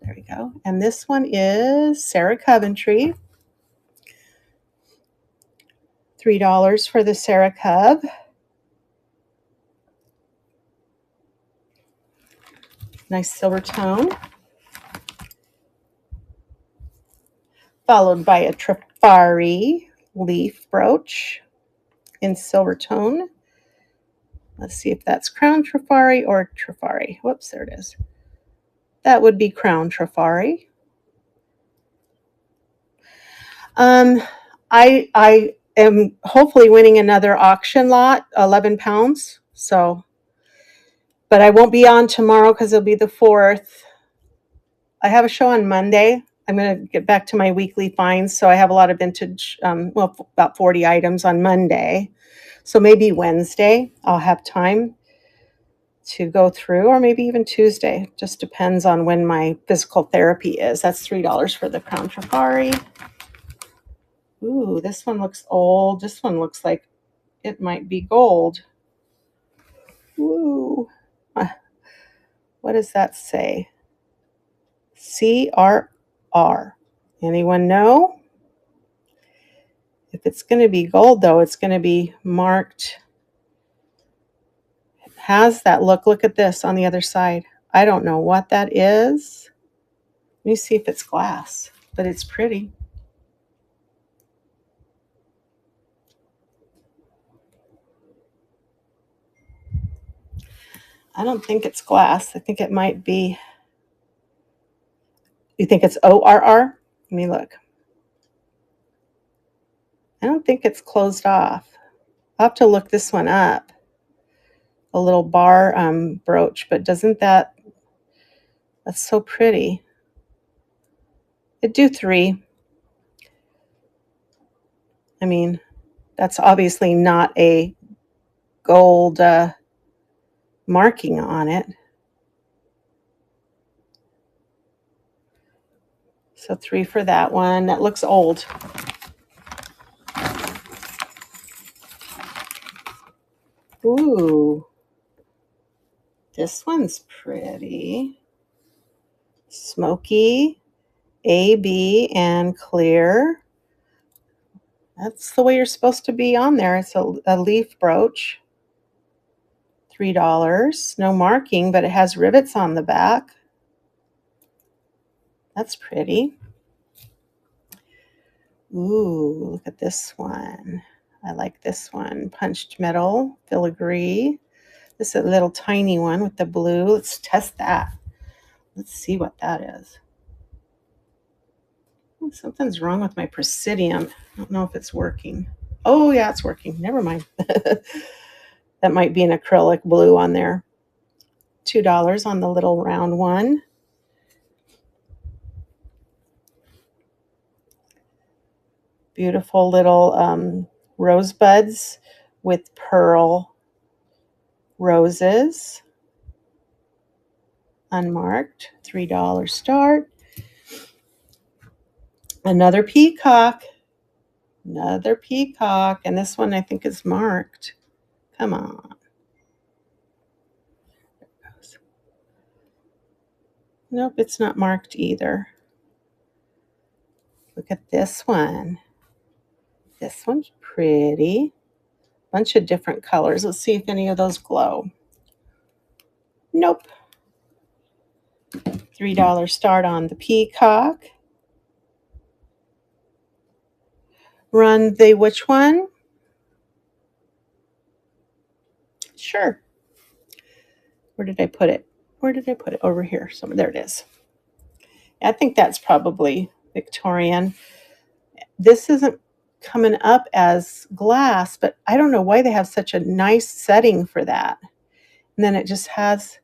There we go. And this one is Sarah Coventry. $3 for the Sarah Cub. Nice silver tone. followed by a Trifari leaf brooch in silver tone. Let's see if that's Crown Trifari or Trifari. Whoops, there it is. That would be Crown Trifari. I am hopefully winning another auction lot, 11 pounds. So, but I won't be on tomorrow because it'll be the 4th. I have a show on Monday. I'm going to get back to my weekly finds. So I have a lot of vintage, about 40 items on Monday. So maybe Wednesday I'll have time to go through, or maybe even Tuesday. Just depends on when my physical therapy is. That's $3 for the Crown Trifari. Ooh, this one looks old. This one looks like it might be gold. Ooh. What does that say? CRR. Anyone know? If it's going to be gold, though, it's going to be marked. It has that look. Look at this on the other side. I don't know what that is. Let me see if it's glass, but it's pretty. I don't think it's glass. I think it might be. You think it's ORR? Let me look. I don't think it's closed off. I'll have to look this one up. A little bar brooch, but that's so pretty. It'd do 3. I mean, that's obviously not a gold marking on it. So 3 for that one. That looks old. Ooh. This one's pretty. Smoky, AB, and clear. That's the way you're supposed to be on there. It's a leaf brooch. $3. No marking, but it has rivets on the back. That's pretty. Ooh, look at this one. I like this one. Punched metal, filigree. This is a little tiny one with the blue. Let's test that. Let's see what that is. Oh, something's wrong with my Presidium. I don't know if it's working. Oh, yeah, it's working. Never mind. That might be an acrylic blue on there. $2 on the little round one. Beautiful little rosebuds with pearl roses. Unmarked. $3 start. Another peacock. Another peacock. And this one I think is marked. Come on. Nope, it's not marked either. Look at this one. This one's pretty. Bunch of different colors. Let's see if any of those glow. Nope. $3 start on the peacock. Run the which one? Sure. Where did I put it? Where did I put it? Over here. Somewhere. There it is. I think that's probably Victorian. This isn't coming up as glass, but I don't know why they have such a nice setting for that. And then it just has,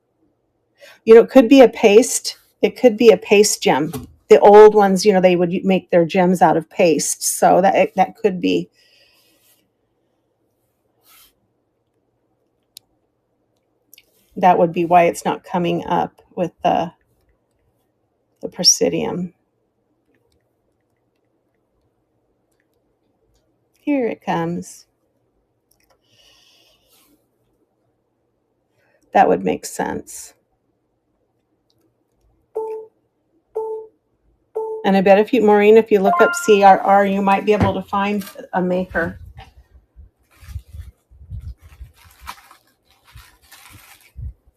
it could be a paste. It could be a paste gem. The old ones, they would make their gems out of paste. So that could be. That would be why it's not coming up with the Presidium. Here it comes. That would make sense. And I bet Maureen, if you look up CRR, you might be able to find a maker.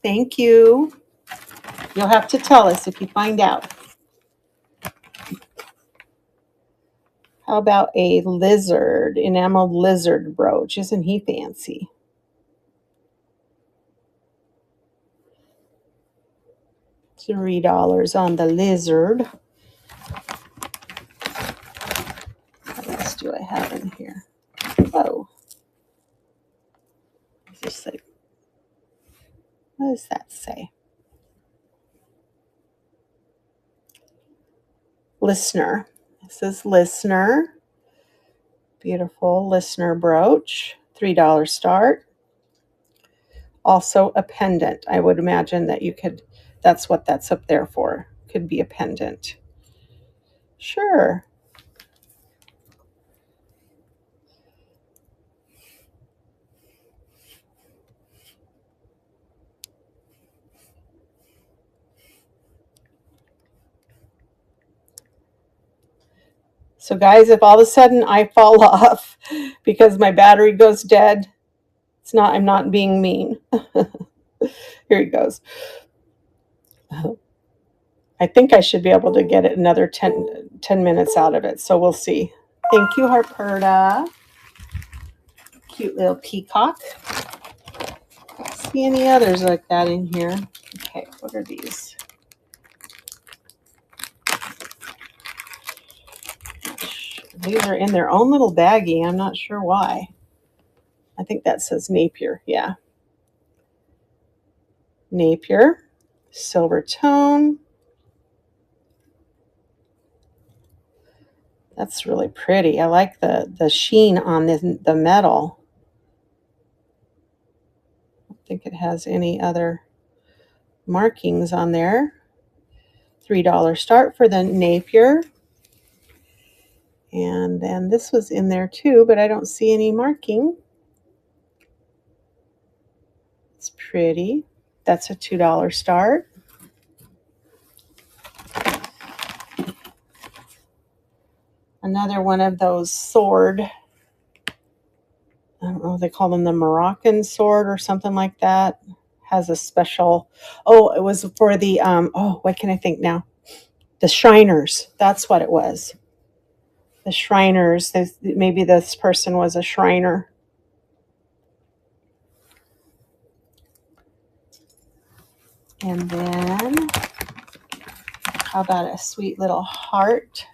Thank you. You'll have to tell us if you find out. How about a lizard, enameled lizard brooch? Isn't he fancy? $3 on the lizard. What else do I have in here? Whoa. What does this say? What does that say? Listener. This is listener. Beautiful listener brooch. $3 start. Also a pendant. I would imagine that you could, that's what that's up there for. Could be a pendant. Sure. So guys, if all of a sudden I fall off because my battery goes dead, it's not, I'm not being mean. Here he goes. I think I should be able to get it another 10 minutes out of it. So we'll see. Thank you, Harperta. Cute little peacock. See any others like that in here? Okay, what are these? These are in their own little baggie. I'm not sure why. I think that says Napier. Yeah. Napier. Silver tone. That's really pretty. I like the sheen on the metal. I don't think it has any other markings on there. $3 start for the Napier. And then this was in there too, but I don't see any marking. It's pretty. That's a $2 start. Another one of those sword, I don't know, they call them the Moroccan sword or something like that. Has a special, oh, it was for the, oh, what can I think now? The Shriners. That's what it was. The Shriners. Maybe this person was a Shriner. And then, how about a sweet little heart?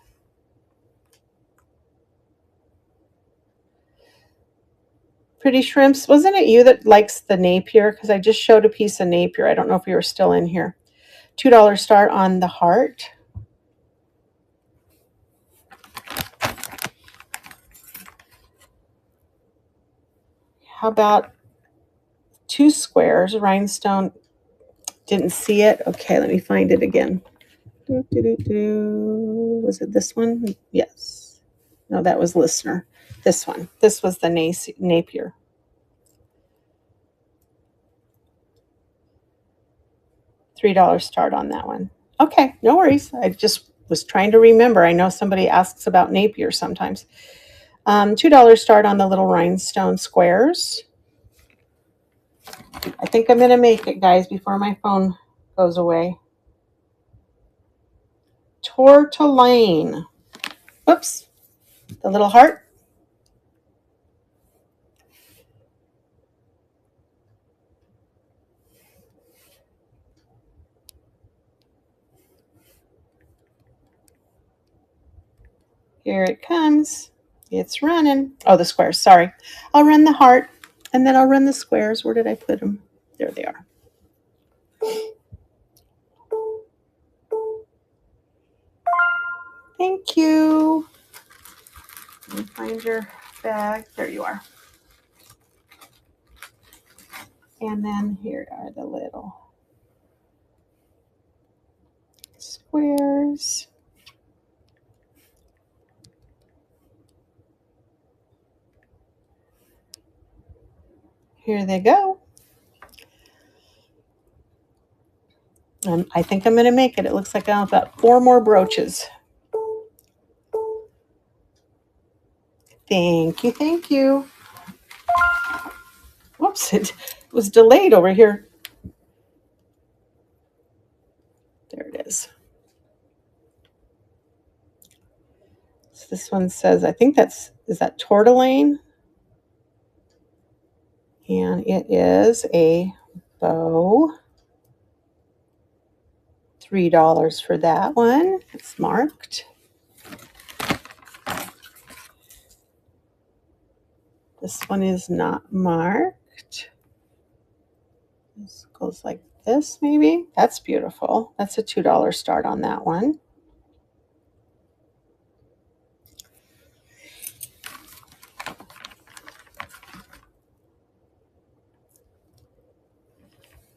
Pretty Shrimps. Wasn't it you that likes the Napier? Because I just showed a piece of Napier. I don't know if you were still in here. $2 start on the heart. How about 2 squares, rhinestone? Didn't see it. Okay, let me find it again. Was it this one? Yes. No, that was listener. This one. This was the Napier. $3 start on that one. Okay, no worries. I just was trying to remember. I know somebody asks about Napier sometimes. $2 start on the little rhinestone squares. I think I'm going to make it, guys, before my phone goes away. Tourmaline. Oops. The little heart. Here it comes. It's running. Oh, the squares. Sorry. I'll run the heart, and then I'll run the squares. Where did I put them? There they are. Thank you. Let me find your bag. There you are. And then here are the little squares. Here they go. I think I'm going to make it. It looks like I have about 4 more brooches. Thank you. Thank you. Whoops, it was delayed over here. There it is. So this one says, I think is that Tortellane? And it is a bow. $3 for that one. It's marked. This one is not marked. This goes like this, maybe. That's beautiful. That's a $2 start on that one.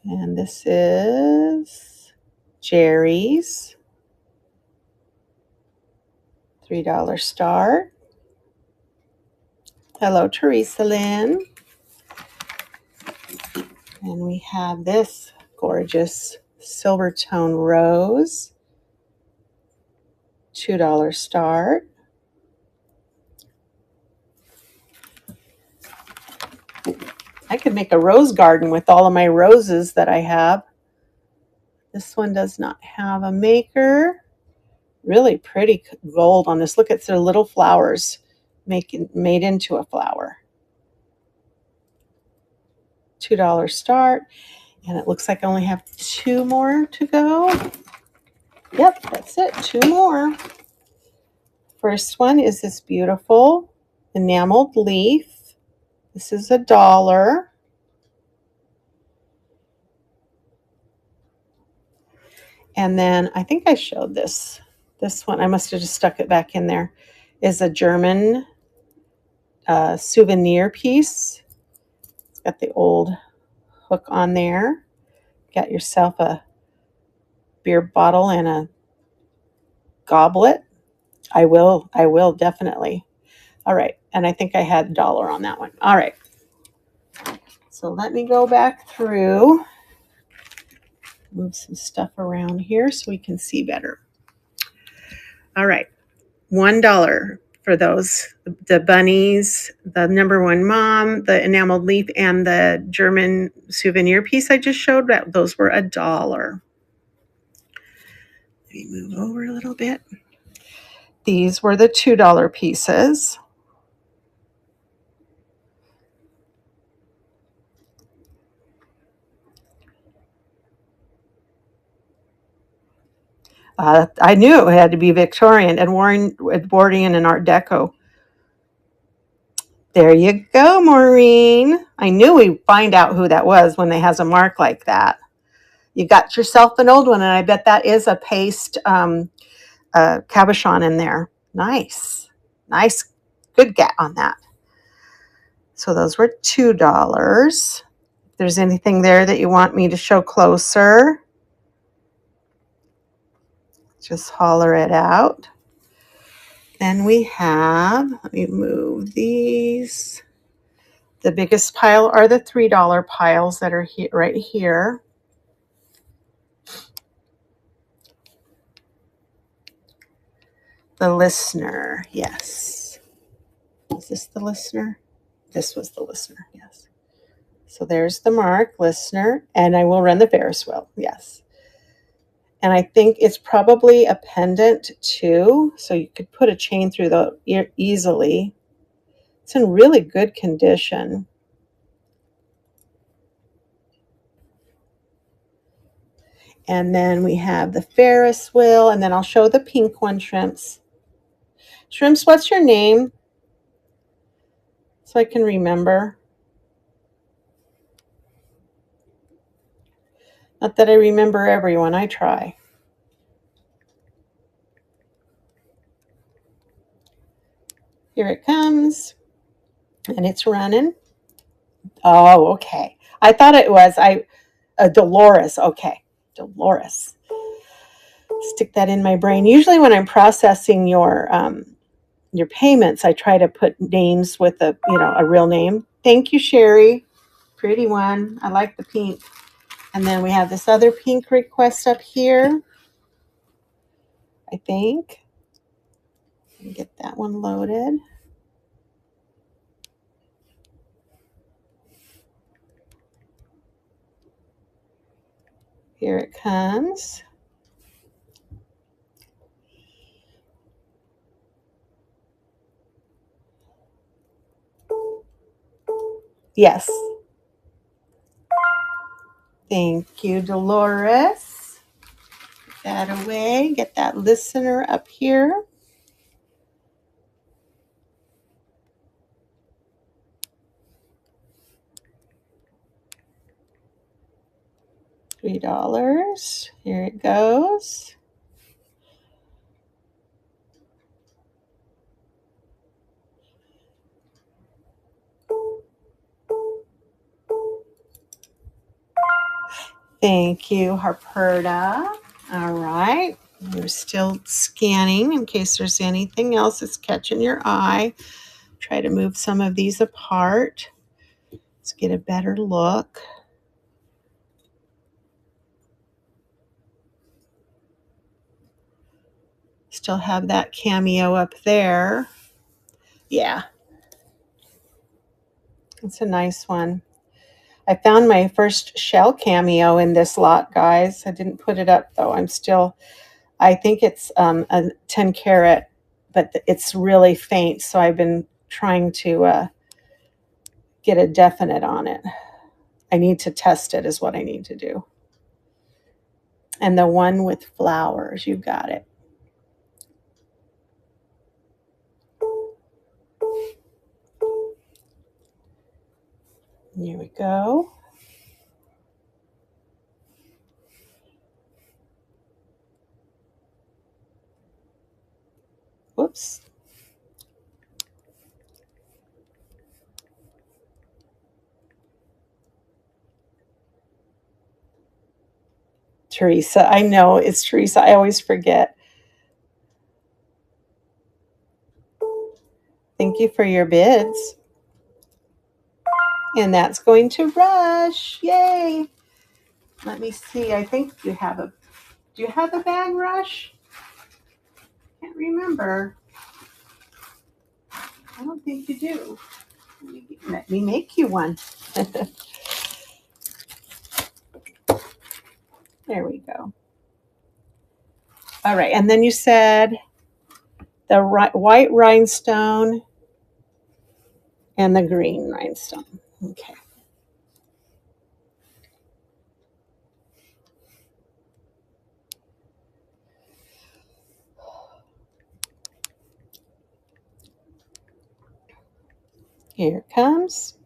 And this is Jerry's. $3 start. Hello, Teresa Lynn. And we have this gorgeous silver tone rose. $2 start. I could make a rose garden with all of my roses that I have. This one does not have a maker. Really pretty gold on this. Look at the little flowers made into a flower. $2 start. And it looks like I only have 2 more to go. Yep, that's it. 2 more. First one is this beautiful enameled leaf. This is $1. And then I think I showed this. This one, I must have just stuck it back in there, is a German souvenir piece. It's got the old hook on there. Got yourself a beer bottle and a goblet. I will definitely. All right, and I think I had $1 on that one. All right. So let me go back through, move some stuff around here so we can see better. All right, $1 for those, the bunnies, the number one mom, the enameled leaf, and the German souvenir piece I just showed. Those were $1. Let me move over a little bit. These were the $2 pieces. I knew it had to be Victorian, Edwardian, and Art Deco. There you go, Maureen. I knew we'd find out who that was when they has a mark like that. You got yourself an old one, and I bet that is a paste cabochon in there. Nice. Nice. Good get on that. So those were $2. If there's anything there that you want me to show closer, just holler it out. Then we have, let me move these. The biggest pile are the $3 piles that are right here. The listener, yes. Is this the listener? This was the listener, yes. So there's the mark, listener, and I will run the Ferris wheel, yes. And I think it's probably a pendant too, so you could put a chain through the ear easily. It's in really good condition. And then we have the Ferris wheel, and then I'll show the pink one, Shrimps. Shrimps, what's your name? So I can remember. Not that I remember everyone, I try. Here it comes, and it's running. Oh, okay. I thought it was Dolores. Okay, Dolores. Stick that in my brain. Usually when I'm processing your payments, I try to put names with a real name. Thank you, Sherry. Pretty one. I like the pink. And then we have this other pink request up here, I think. Let me get that one loaded. Here it comes. Yes. Thank you, Dolores. Get that away. Get that listener up here. $3. Here it goes. Thank you, Harperta. All right. We're still scanning in case there's anything else that's catching your eye. Try to move some of these apart. Let's get a better look. Still have that cameo up there. Yeah. It's a nice one. I found my first shell cameo in this lot, guys. I didn't put it up though. I think it's a 10 carat, but it's really faint. So I've been trying to get a definite on it. I need to test it is what I need to do. And the one with flowers, you got it. Here we go. Whoops. Teresa, I know it's Teresa. I always forget. Thank you for your bids. And that's going to Rush. Yay. Let me see. I think do you have a bag, Rush? Can't remember. I don't think you do. Let me make you one. There we go. All right. And then you said the white rhinestone and the green rhinestone. Okay. Here it comes.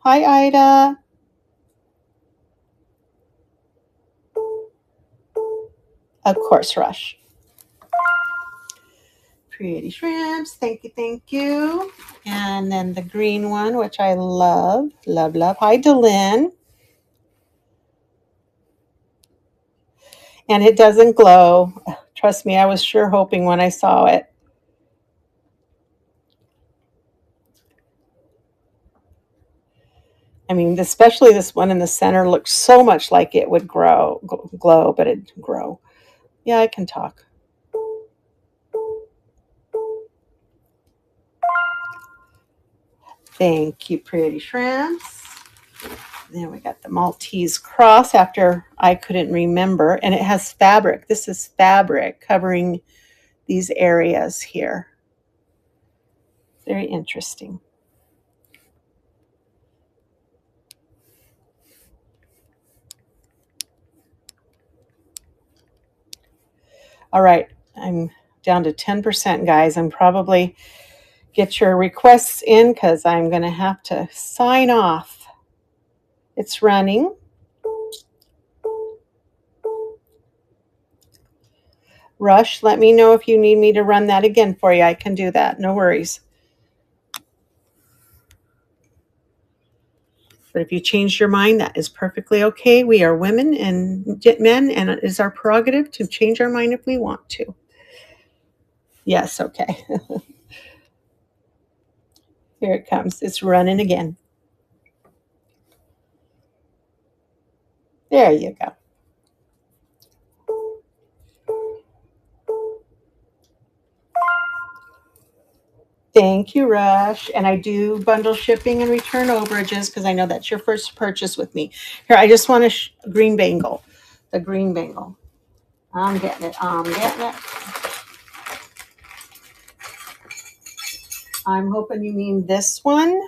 Hi, Ida. Of course, Rush. Pretty shrimps. Thank you, thank you. And then the green one, which I love, love, love. Hi, Delyn. And it doesn't glow. Trust me, I was sure hoping when I saw it. I mean, especially this one in the center looks so much like it would glow, but it grow. Yeah, I can talk. Thank you, pretty shrimps. Then we got the Maltese cross after I couldn't remember. And it has fabric. This is fabric covering these areas here. Very interesting. All right, I'm down to 10%, guys. I'm probably get your requests in because I'm going to have to sign off. It's running. Rush, let me know if you need me to run that again for you. I can do that. No worries. But if you changed your mind, that is perfectly okay. We are women and men, and it is our prerogative to change our mind if we want to. Yes, okay. Here it comes. It's running again. There you go. Thank you, Rush. And I do bundle shipping and return overages because I know that's your first purchase with me. Here, I just want a green bangle. The green bangle. I'm getting it. I'm getting it. I'm hoping you mean this one.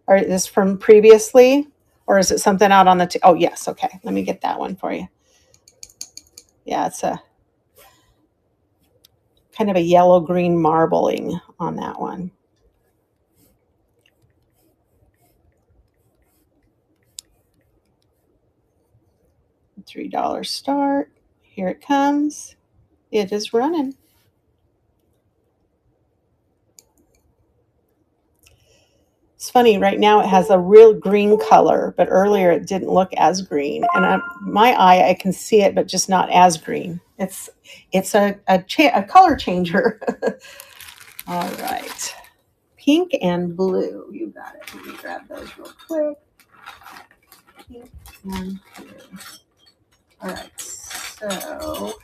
Or is this from previously? Or is it something out on the, oh yes, okay. Let me get that one for you. Yeah, it's a kind of a yellow-green marbling on that one. $3 start. Here it comes. It is running. It's funny, right now it has a real green color, but earlier it didn't look as green. And my eye, I can see it, but just not as green. It's a color changer. All right. Pink and blue. You got it. Let me grab those real quick. Pink and blue. All right. So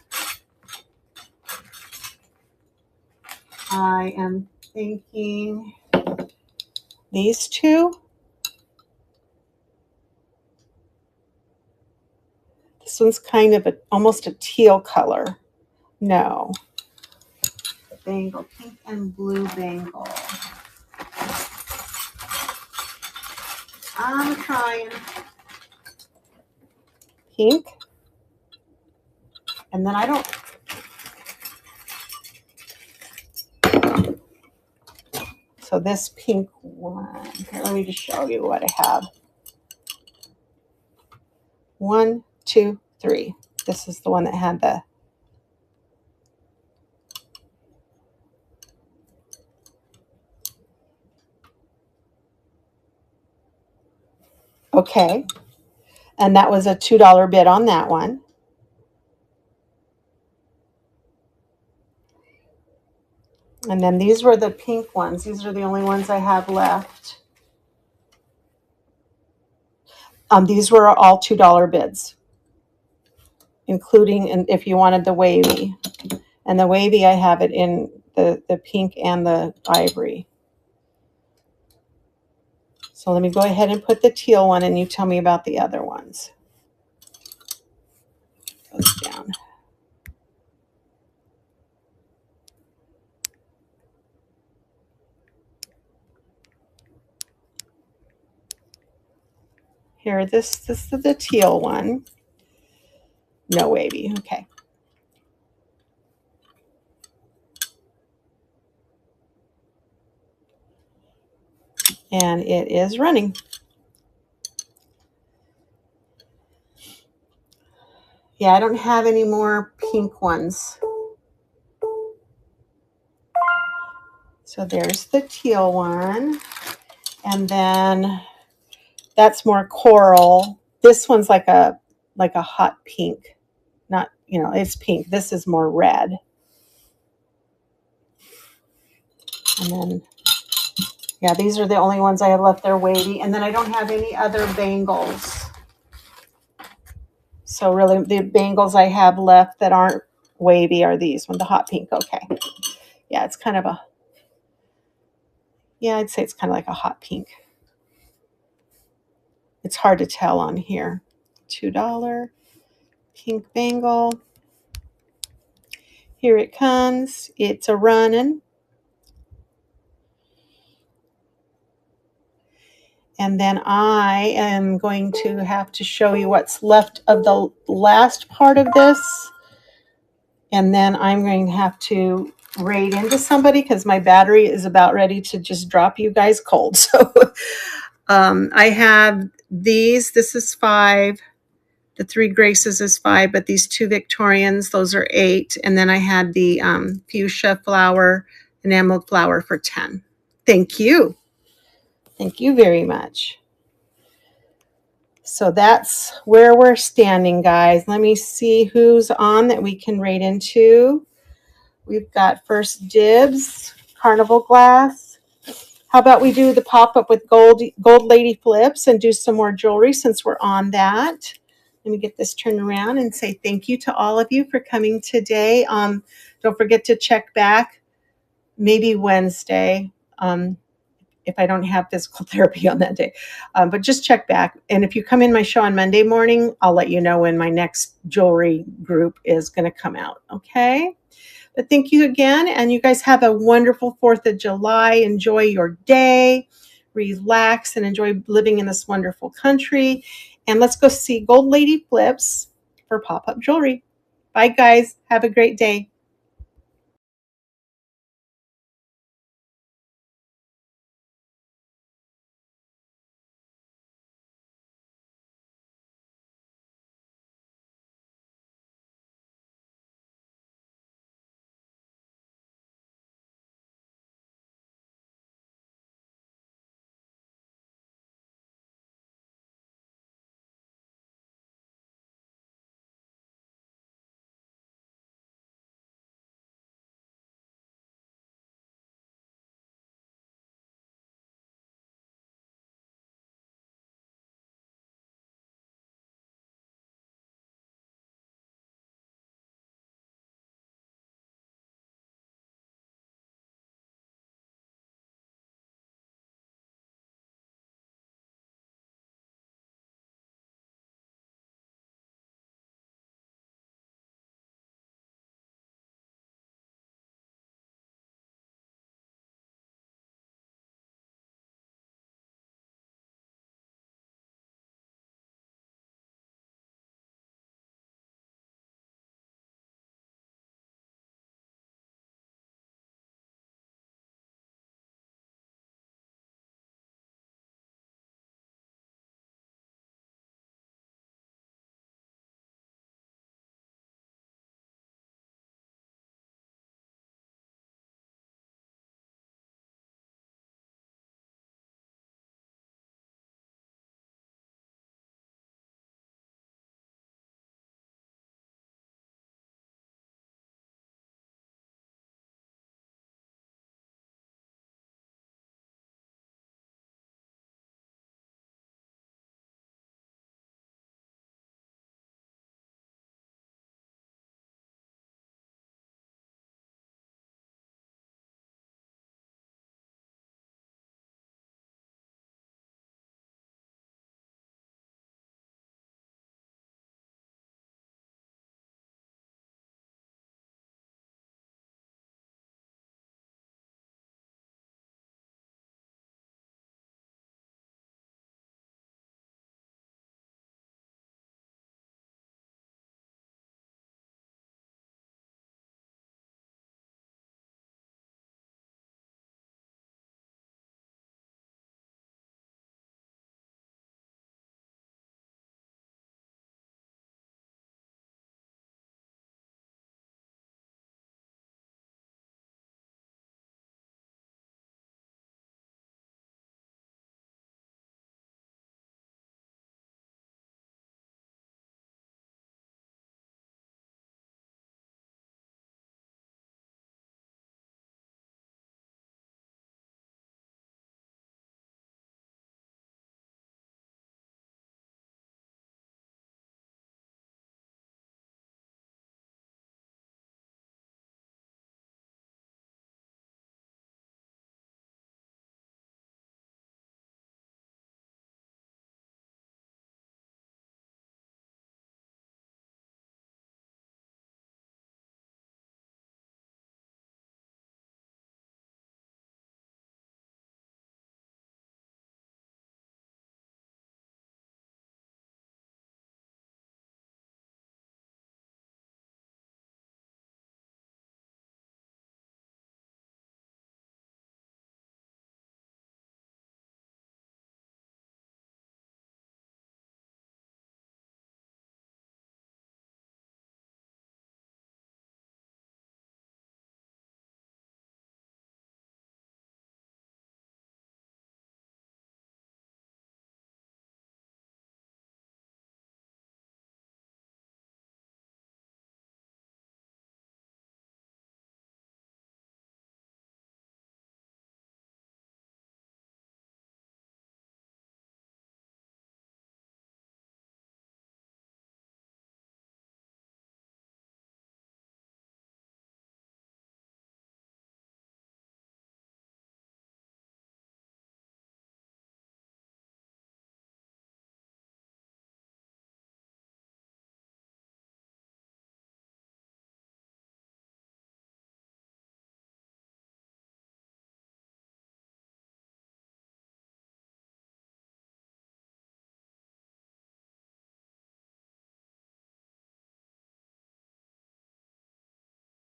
I am thinking these two. This one's kind of almost a teal color. No. Bangle, pink and blue bangle. I'm trying pink. And then I don't. So this pink one. Here, let me just show you what I have. 1, 2, 3. This is the one that had the. Okay. And that was a $2 bid on that one. And then these were the pink ones. These are the only ones I have left. These were all $2 bids, including, and if you wanted the wavy. And the wavy, I have it in the pink and the ivory. So let me go ahead and put the teal one, and you tell me about the other ones. Goes down. Here, this is the teal one. No wavy. Okay. And it is running. Yeah, I don't have any more pink ones. So there's the teal one. And then that's more coral. This one's like a hot pink. Not, it's pink. This is more red. And then, yeah, these are the only ones I have left. They're wavy. And then I don't have any other bangles. So really the bangles I have left that aren't wavy are these one, the hot pink. Okay. Yeah, it's kind of I'd say it's kind of like a hot pink. It's hard to tell on here. $2 pink bangle. Here it comes. It's a running. And then I am going to have to show you what's left of the last part of this. And then I'm going to have to raid into somebody because my battery is about ready to just drop you guys cold. So I have these. This is 5. The 3 Graces is 5, but these 2 Victorians, those are 8. And then I had the fuchsia flower, enameled flower for 10. Thank you. Thank you very much. So that's where we're standing, guys. Let me see who's on that we can raid into. We've got First Dibs, Carnival Glass. How about we do the pop-up with gold lady flips and do some more jewelry since we're on that. Let me get this turned around and say thank you to all of you for coming today. Don't forget to check back maybe Wednesday if I don't have physical therapy on that day. But just check back. And if you come in my show on Monday morning, I'll let you know when my next jewelry group is going to come out. Okay? But thank you again, and you guys have a wonderful 4th of July. Enjoy your day, relax, and enjoy living in this wonderful country. And let's go see Gold Lady Flips for pop-up jewelry. Bye, guys. Have a great day.